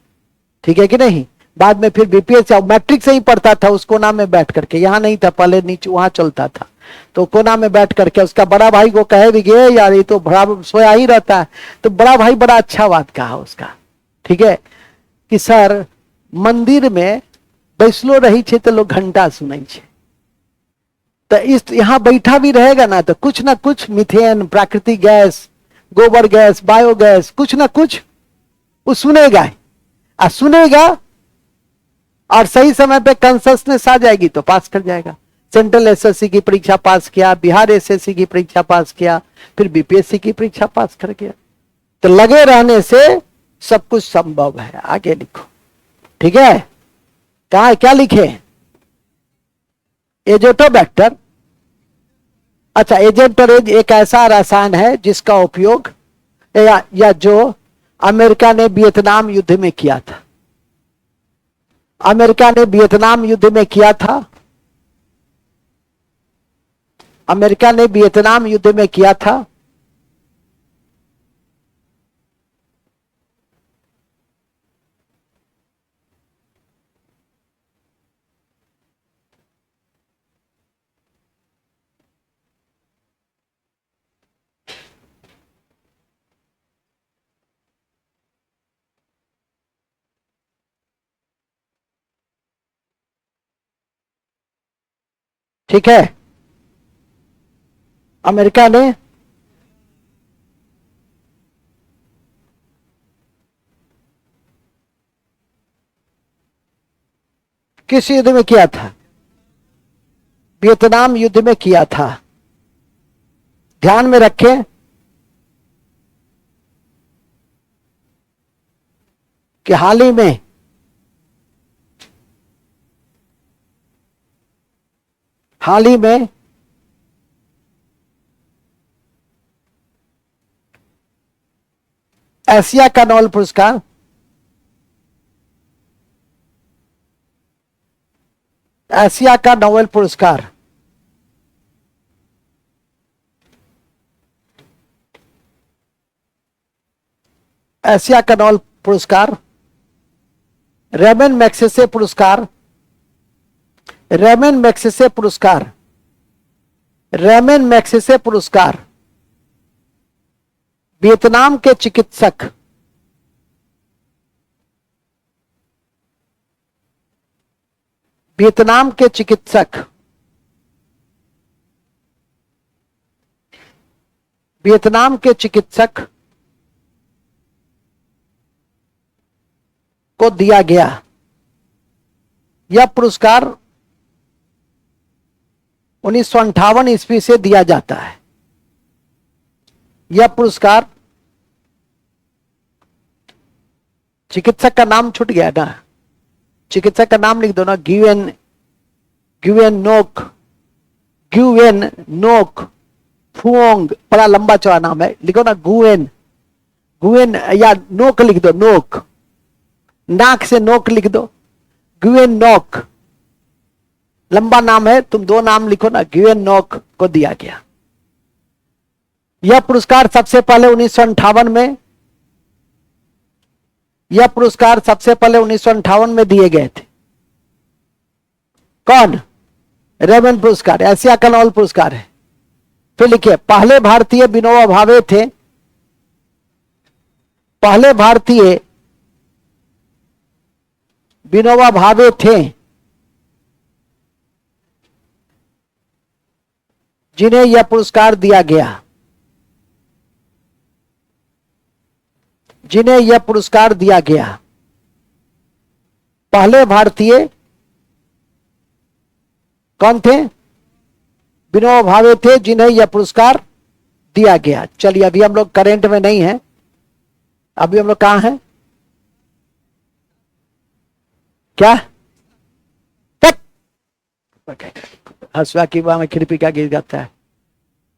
ठीक है कि नहीं। बाद में फिर बीपीएससी मैट्रिक से ही पढ़ता था, उस कोना में बैठ करके, यहाँ नहीं था पहले, नीचे वहां चलता था, तो कोना में बैठ करके उसका बड़ा भाई को कहे भी गए यार ये तो बड़ा सोया ही रहता है, तो बड़ा भाई बड़ा अच्छा बात कहा उसका, ठीक है, कि सर मंदिर में बैसलो रही छे तो लोग घंटा सुनाई छे, तो इस यहाँ बैठा भी रहेगा ना तो कुछ ना कुछ मिथेन, प्राकृतिक गैस, गोबर गैस, बायोगैस, कुछ ना कुछ वो सुनेगा, और सुनेगा और सही समय पे कंसंसनेस आ जाएगी तो पास कर जाएगा। सेंट्रल एसएससी की परीक्षा पास किया, बिहार एसएससी की परीक्षा पास किया, फिर बीपीएससी की परीक्षा पास कर गया। तो लगे रहने से सब कुछ संभव है। आगे लिखो, ठीक है। कहा है, क्या लिखे, एजोटोबैक्टर। अच्छा, एजेंटोरेज एक ऐसा रसायन है जिसका उपयोग या जो अमेरिका ने वियतनाम युद्ध में किया था, अमेरिका ने वियतनाम युद्ध में किया था, अमेरिका ने वियतनाम युद्ध में किया था। ठीक है, अमेरिका ने किस युद्ध में किया था, वियतनाम युद्ध में किया था। ध्यान में रखें कि हाल ही में एशिया का नोबेल पुरस्कार, एशिया का नोबेल पुरस्कार एशिया का नोबेल पुरस्कार रेमन मैग्सेसे पुरस्कार, रेमन मैग्सेसे पुरस्कार, रेमन मैग्सेसे पुरस्कार वियतनाम के चिकित्सक वियतनाम के चिकित्सक वियतनाम के चिकित्सक को दिया गया। यह पुरस्कार 1958 ईस्वी से दिया जाता है। यह पुरस्कार, चिकित्सक का नाम छूट गया ना, चिकित्सक का नाम लिख दो ना, ग्युएन नोक फुओंग, बड़ा लंबा चौड़ा नाम है, लिखो ना गुएन, गुएन या नोक लिख दो, नोक, नाक से नोक लिख दो, गुएन नोक, लंबा नाम है, तुम दो नाम लिखो ना, गुएन नोक को दिया गया। यह पुरस्कार सबसे पहले 1958 में, यह पुरस्कार सबसे पहले 1958 में दिए गए थे। कौन? रेमन पुरस्कार, एशिया का नोबेल पुरस्कार है। फिर लिखिए, पहले भारतीय विनोबा भावे थे, पहले भारतीय विनोबा भावे थे जिन्हें यह पुरस्कार दिया गया, जिन्हें यह पुरस्कार दिया गया। पहले भारतीय कौन थे? विनोबा भावे थे जिन्हें यह पुरस्कार दिया गया। चलिए, अभी हम लोग करेंट में नहीं हैं, अभी हम लोग कहां हैं? क्या? हसुआ की बाह में खिड़पी का गिर जाता है।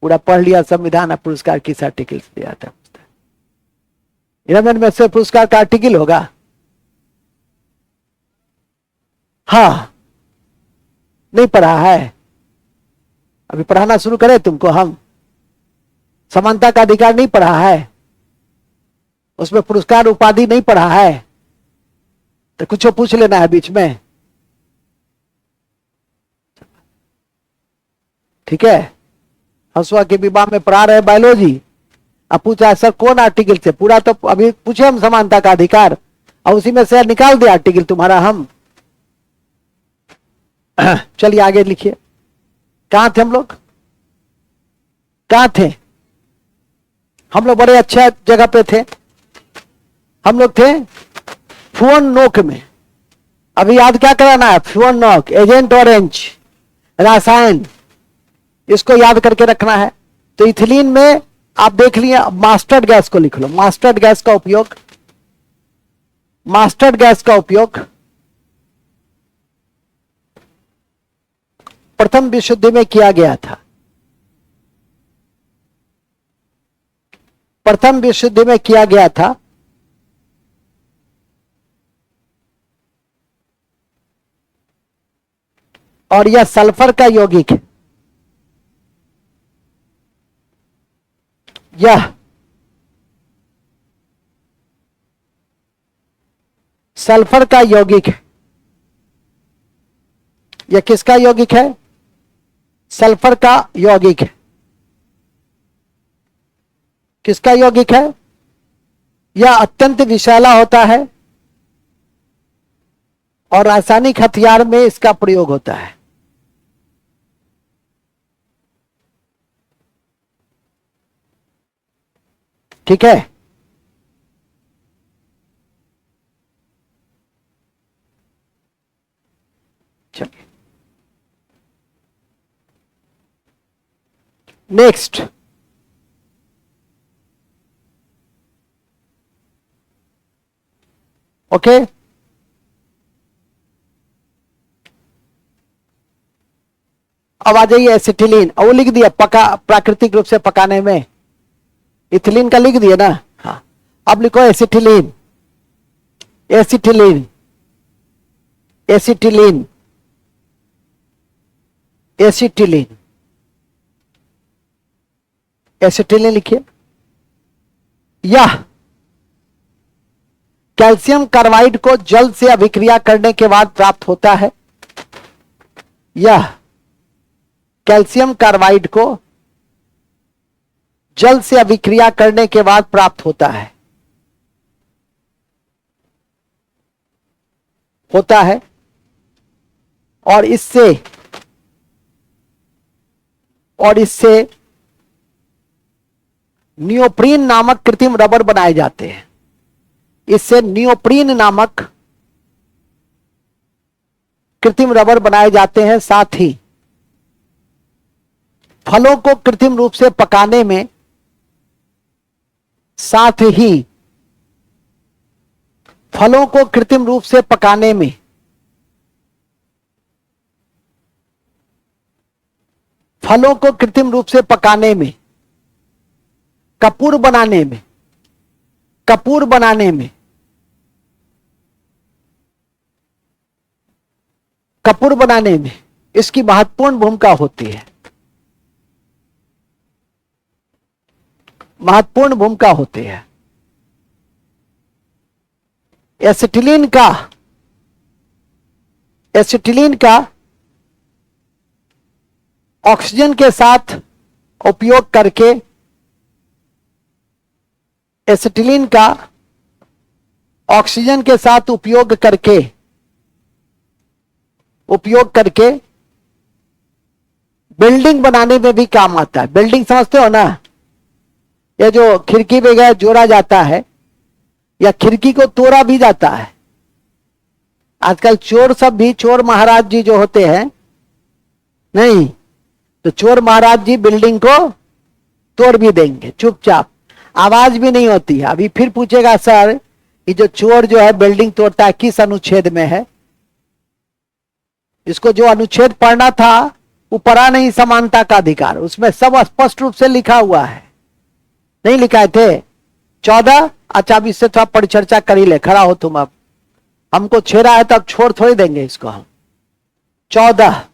पूरा पढ़ लिया संविधान, पुरस्कार किस आर्टिकल से दिया था? 11 में से पुरस्कार का आर्टिकल होगा। हाँ, नहीं पढ़ा है, अभी पढ़ाना शुरू करें तुमको हम। समानता का अधिकार नहीं पढ़ा है, उसमें पुरस्कार उपाधि नहीं पढ़ा है, तो कुछ पूछ लेना है बीच में, ठीक है? हसुआ के विवाह में पढ़ा रहे बायोलॉजी, अब पूछा सर कौन आर्टिकल से, पूरा तो अभी पूछे हम समानता का अधिकार, और उसी में से निकाल दिया आर्टिकल तुम्हारा हम। चलिए आगे लिखिए, कहां थे हम लोग? कहां थे हम लोग? बड़े अच्छा जगह पे थे हम लोग, थे फुओन नोक में। अभी याद क्या कराना है? फुओन नोक, एजेंट ऑरेंज, रसायन, इसको याद करके रखना है। तो इथिलीन में आप देख लिए, मास्टर्ड गैस को लिख लो। मास्टर्ड गैस का उपयोग, मास्टर्ड गैस का उपयोग प्रथम विश्व युद्ध में किया गया था। प्रथम विश्व युद्ध में किया गया था। और यह सल्फर का यौगिक है। यह सल्फर का यौगिक है। यह किसका यौगिक है? सल्फर का यौगिक है। किसका यौगिक है? यह अत्यंत विषैला होता है और रासायनिक हथियार में इसका प्रयोग होता है। ठीक है? चलिए नेक्स्ट, ओके। अब आ जाइए एसिटिलीन, और वो लिख दिया पका, प्राकृतिक रूप से पकाने में इथिलीन का लिख दिया ना। हाँ, अब लिखो acetylene, acetylene, acetylene, acetylene, acetylene लिखिए। यह कैल्शियम कार्बाइड को जल से अभिक्रिया करने के बाद प्राप्त होता है। यह कैल्शियम कार्बाइड को जल से अभिक्रिया करने के बाद प्राप्त होता है, और इससे नियोप्रीन नामक कृत्रिम रबर बनाए जाते हैं। इससे नियोप्रीन नामक कृत्रिम रबर बनाए जाते हैं। साथ ही फलों को कृत्रिम रूप से पकाने में, साथ ही फलों को कृत्रिम रूप से पकाने में फलों को कृत्रिम रूप से पकाने में कपूर बनाने में, कपूर बनाने में, कपूर बनाने में इसकी महत्वपूर्ण भूमिका होती है, महत्वपूर्ण भूमिका होती है। एसिटिलीन का, एसिटिलीन का ऑक्सीजन के साथ उपयोग करके, एसिटिलीन का ऑक्सीजन के साथ उपयोग करके बिल्डिंग बनाने में भी काम आता है। बिल्डिंग समझते हो ना, ये जो खिड़की वगैरह जोड़ा जाता है या खिड़की को तोड़ा भी जाता है। आजकल चोर सब भी, चोर महाराज जी जो होते हैं, नहीं तो चोर महाराज जी बिल्डिंग को तोड़ भी देंगे चुपचाप, आवाज भी नहीं होती है। अभी फिर पूछेगा सर ये जो चोर जो है बिल्डिंग तोड़ता है किस अनुच्छेद में है? इसको जो अनुच्छेद पढ़ना था वो पढ़ा नहीं, समानता का अधिकार, उसमें सब स्पष्ट रूप से लिखा हुआ है। नहीं लिखाए थे 14? अच्छा अब इससे थोड़ा परिचर्चा कर ही ले, खड़ा हो तुम। अब हमको छेड़ा है तो अब छोड़ थोड़ी देंगे इसको हम। 14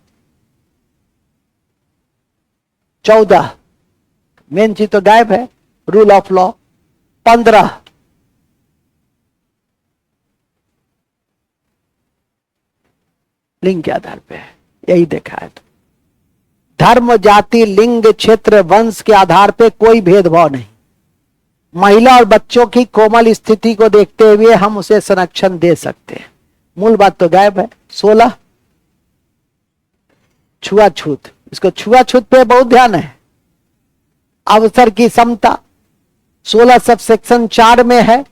मेन चीज तो गायब है, रूल ऑफ लॉ। 15 लिंग के आधार पे है, यही देखा है। धर्म, जाति, लिंग, क्षेत्र, वंश के आधार पे कोई भेदभाव नहीं। महिला और बच्चों की कोमल स्थिति को देखते हुए हम उसे संरक्षण दे सकते हैं। मूल बात तो गायब है। 16 छुआछूत, इसको छुआछूत पे बहुत ध्यान है। अवसर की समता 16 सब सेक्शन 4 में है।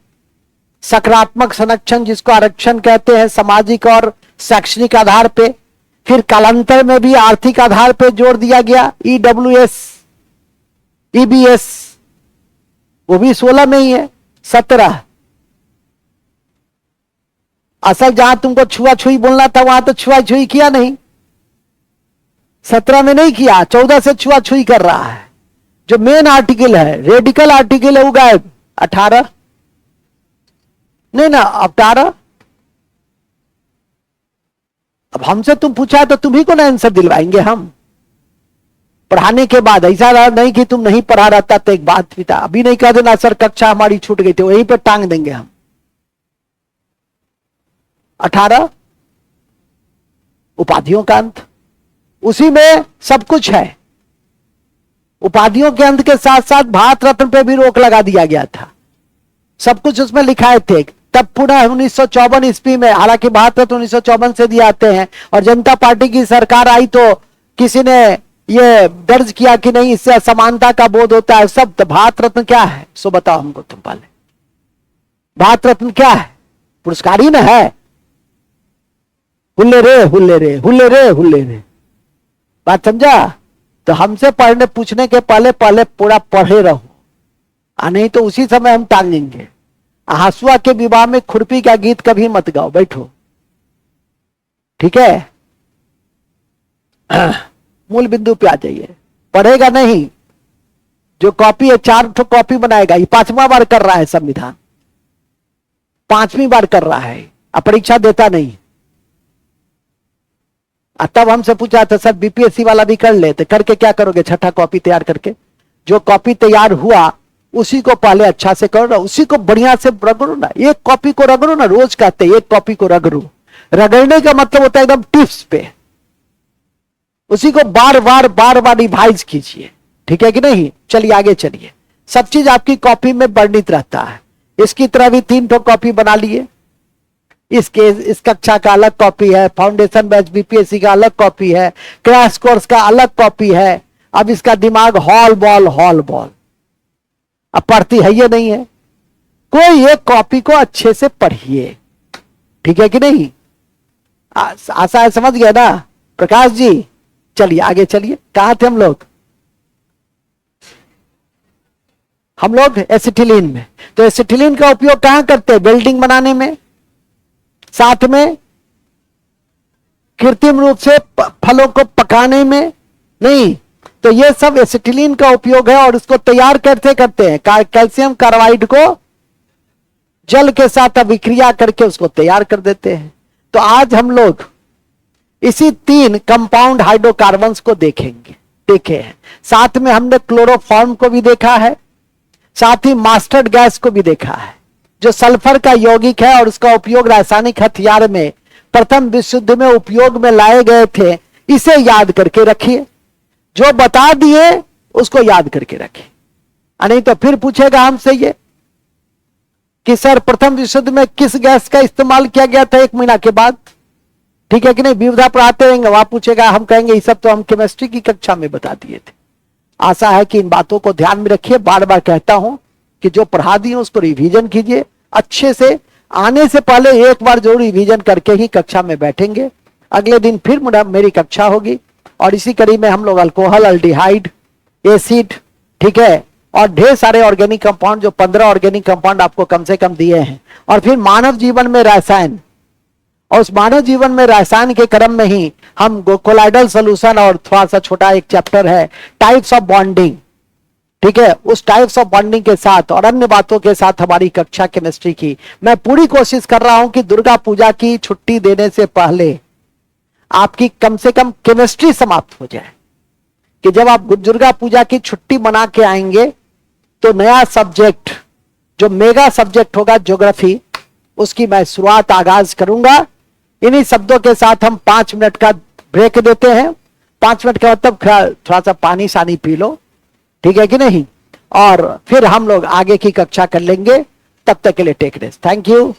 सकारात्मक संरक्षण जिसको आरक्षण कहते हैं, सामाजिक और शैक्षणिक आधार पे, फिर कालांतर में भी आर्थिक आधार पे जोड़ दिया गया। EWS, EBS वो भी 16 में ही है। 17 असल जहां तुमको छुआछुई बोलना था वहां तो छुआछुई किया नहीं, 17 में नहीं किया, 14 से छुआछुई कर रहा है। जो मेन आर्टिकल है, रेडिकल आर्टिकल है वो गायब। 18 नहीं ना, 18 अब हमसे तुम पूछा है तो तुम्ही को ना आंसर दिलवाएंगे हम पढ़ाने के बाद। ऐसा रहा नहीं कि तुम नहीं पढ़ा रहता तो एक बात भी था, अभी नहीं कह देना सर कक्षा हमारी छूट गई थी, वहीं पे टांग देंगे हम। 18 उपाधियों का अंत, उसी में सब कुछ है। उपाधियों के अंत के साथ साथ भारत रत्न पे भी रोक लगा दिया गया था, सब कुछ उसमें लिखाए थे। तब पुनः 1954 ईस्वी में, हालांकि भारत रत्न 1954 से दिए आते हैं, और जनता पार्टी की सरकार आई तो किसी ने ये दर्ज किया कि नहीं इससे असमानता का बोध होता है। सब तो भारत रत्न क्या है सो बताओ हमको तुम पहले। भारत रत्न क्या है? पुरस्कार ही ना है। हुल्ले रे हुल्ले रे हुल्ले रे हुल्ले रे, बात समझा? तो हमसे पढ़ने पूछने के पहले पहले पूरा पढ़े रहो, नहीं तो उसी समय हम टांगेंगे। हसुआ के विवाह में खुरपी का गीत कभी मत गाओ, बैठो ठीक है। मूल बिंदु पे आ जाइए। पढ़ेगा नहीं, जो कॉपी है 4 ठो कॉपी बनाएगा। ये 5वां बार कर रहा है संविधान, 5वीं बार कर रहा है, अब परीक्षा देता नहीं। तब हमसे पूछा था सर बीपीएससी वाला भी कर ले, तो करके क्या करोगे? 6ठा कॉपी तैयार करके, जो कॉपी तैयार हुआ उसी को पहले अच्छा से करो ना, उसी को बढ़िया से रगड़ो ना। एक कॉपी को रगड़ो ना, रोज कहते हैं एक कॉपी को रगड़ो। रगड़ने का मतलब होता है एकदम टिप्स पे, उसी को बार बार रिवाइज कीजिए, ठीक है कि नहीं? चलिए आगे चलिए। सब चीज आपकी कॉपी में वर्णित रहता है। इसकी तरह भी 3 ठो कॉपी बना लिए। इस कक्षा का अलग कॉपी है, फाउंडेशन बैच बीपीएससी का अलग कॉपी है, क्रैश कोर्स का अलग कॉपी है। अब इसका दिमाग हॉल बॉल अब पढ़ती है ये नहीं है। कोई एक कॉपी को अच्छे से पढ़िए, ठीक है कि नहीं? आशा है समझ गए ना प्रकाश जी? चलिए आगे चलिए। कहां थे हम लोग? हम लोग एसिटिलीन में। तो एसिटिलीन का उपयोग कहां करते हैं? बिल्डिंग बनाने में, साथ में कृत्रिम रूप से फलों को पकाने में। नहीं तो ये सब एसिटिलीन का उपयोग है। और इसको तैयार कैसे करते हैं? कैल्शियम कार्बाइड को जल के साथ अभिक्रिया करके उसको तैयार कर देते हैं। तो आज हम लोग इसी 3 कंपाउंड हाइड्रोकार्बन्स को देखे हैं। साथ में हमने क्लोरोफॉर्म को भी देखा है, साथ ही मास्टर्ड गैस को भी देखा है, जो सल्फर का यौगिक है और उसका उपयोग रासायनिक हथियार में प्रथम विश्व युद्ध में उपयोग में लाए गए थे। इसे याद करके रखिए, जो बता दिए उसको याद करके रखिए, नहीं तो फिर पूछेगा हमसे ये कि सर प्रथम विश्व युद्ध में किस गैस का इस्तेमाल किया गया था 1 महीना के बाद, ठीक है कि नहीं? विविधा पढ़ाते रहेंगे, वहां पूछेगा, हम कहेंगे ये सब तो हम केमिस्ट्री की कक्षा में बता दिए थे। आशा है कि इन बातों को ध्यान में रखिए। बार बार कहता हूं कि जो पढ़ा दिए उसको रिवीजन कीजिए अच्छे से। आने से पहले एक बार जरूर रिवीजन करके ही कक्षा में बैठेंगे। अगले दिन फिर मेरी कक्षा होगी और इसी कड़ी में हम लोग अल्कोहल, अल्डिहाइड, एसिड, ठीक है, और ढेर सारे ऑर्गेनिक कंपाउंड, जो 15 ऑर्गेनिक कंपाउंड आपको कम से कम दिए हैं, और फिर मानव जीवन में रसायन, और उस मानव जीवन में रसायन के क्रम में ही हम कोलाइडल सॉल्यूशन, और थोड़ा सा छोटा एक चैप्टर है टाइप्स ऑफ बॉन्डिंग, ठीक है, उस टाइप्स ऑफ बॉन्डिंग के साथ और अन्य बातों के साथ हमारी कक्षा केमिस्ट्री की मैं पूरी कोशिश कर रहा हूं कि दुर्गा पूजा की छुट्टी देने से पहले आपकी कम से कम केमिस्ट्री समाप्त हो जाए, कि जब आप दुर्गा पूजा की छुट्टी मना के आएंगे तो नया सब्जेक्ट, जो मेगा सब्जेक्ट होगा ज्योग्राफी, उसकी मैं शुरुआत आगाज करूंगा। इन्हीं शब्दों के साथ हम 5 मिनट का ब्रेक देते हैं। 5 मिनट के मतलब थोड़ा सा पानी सानी पी लो, ठीक है कि नहीं, और फिर हम लोग आगे की कक्षा कर लेंगे। तब तक के लिए टेक रेस्ट। Thank you.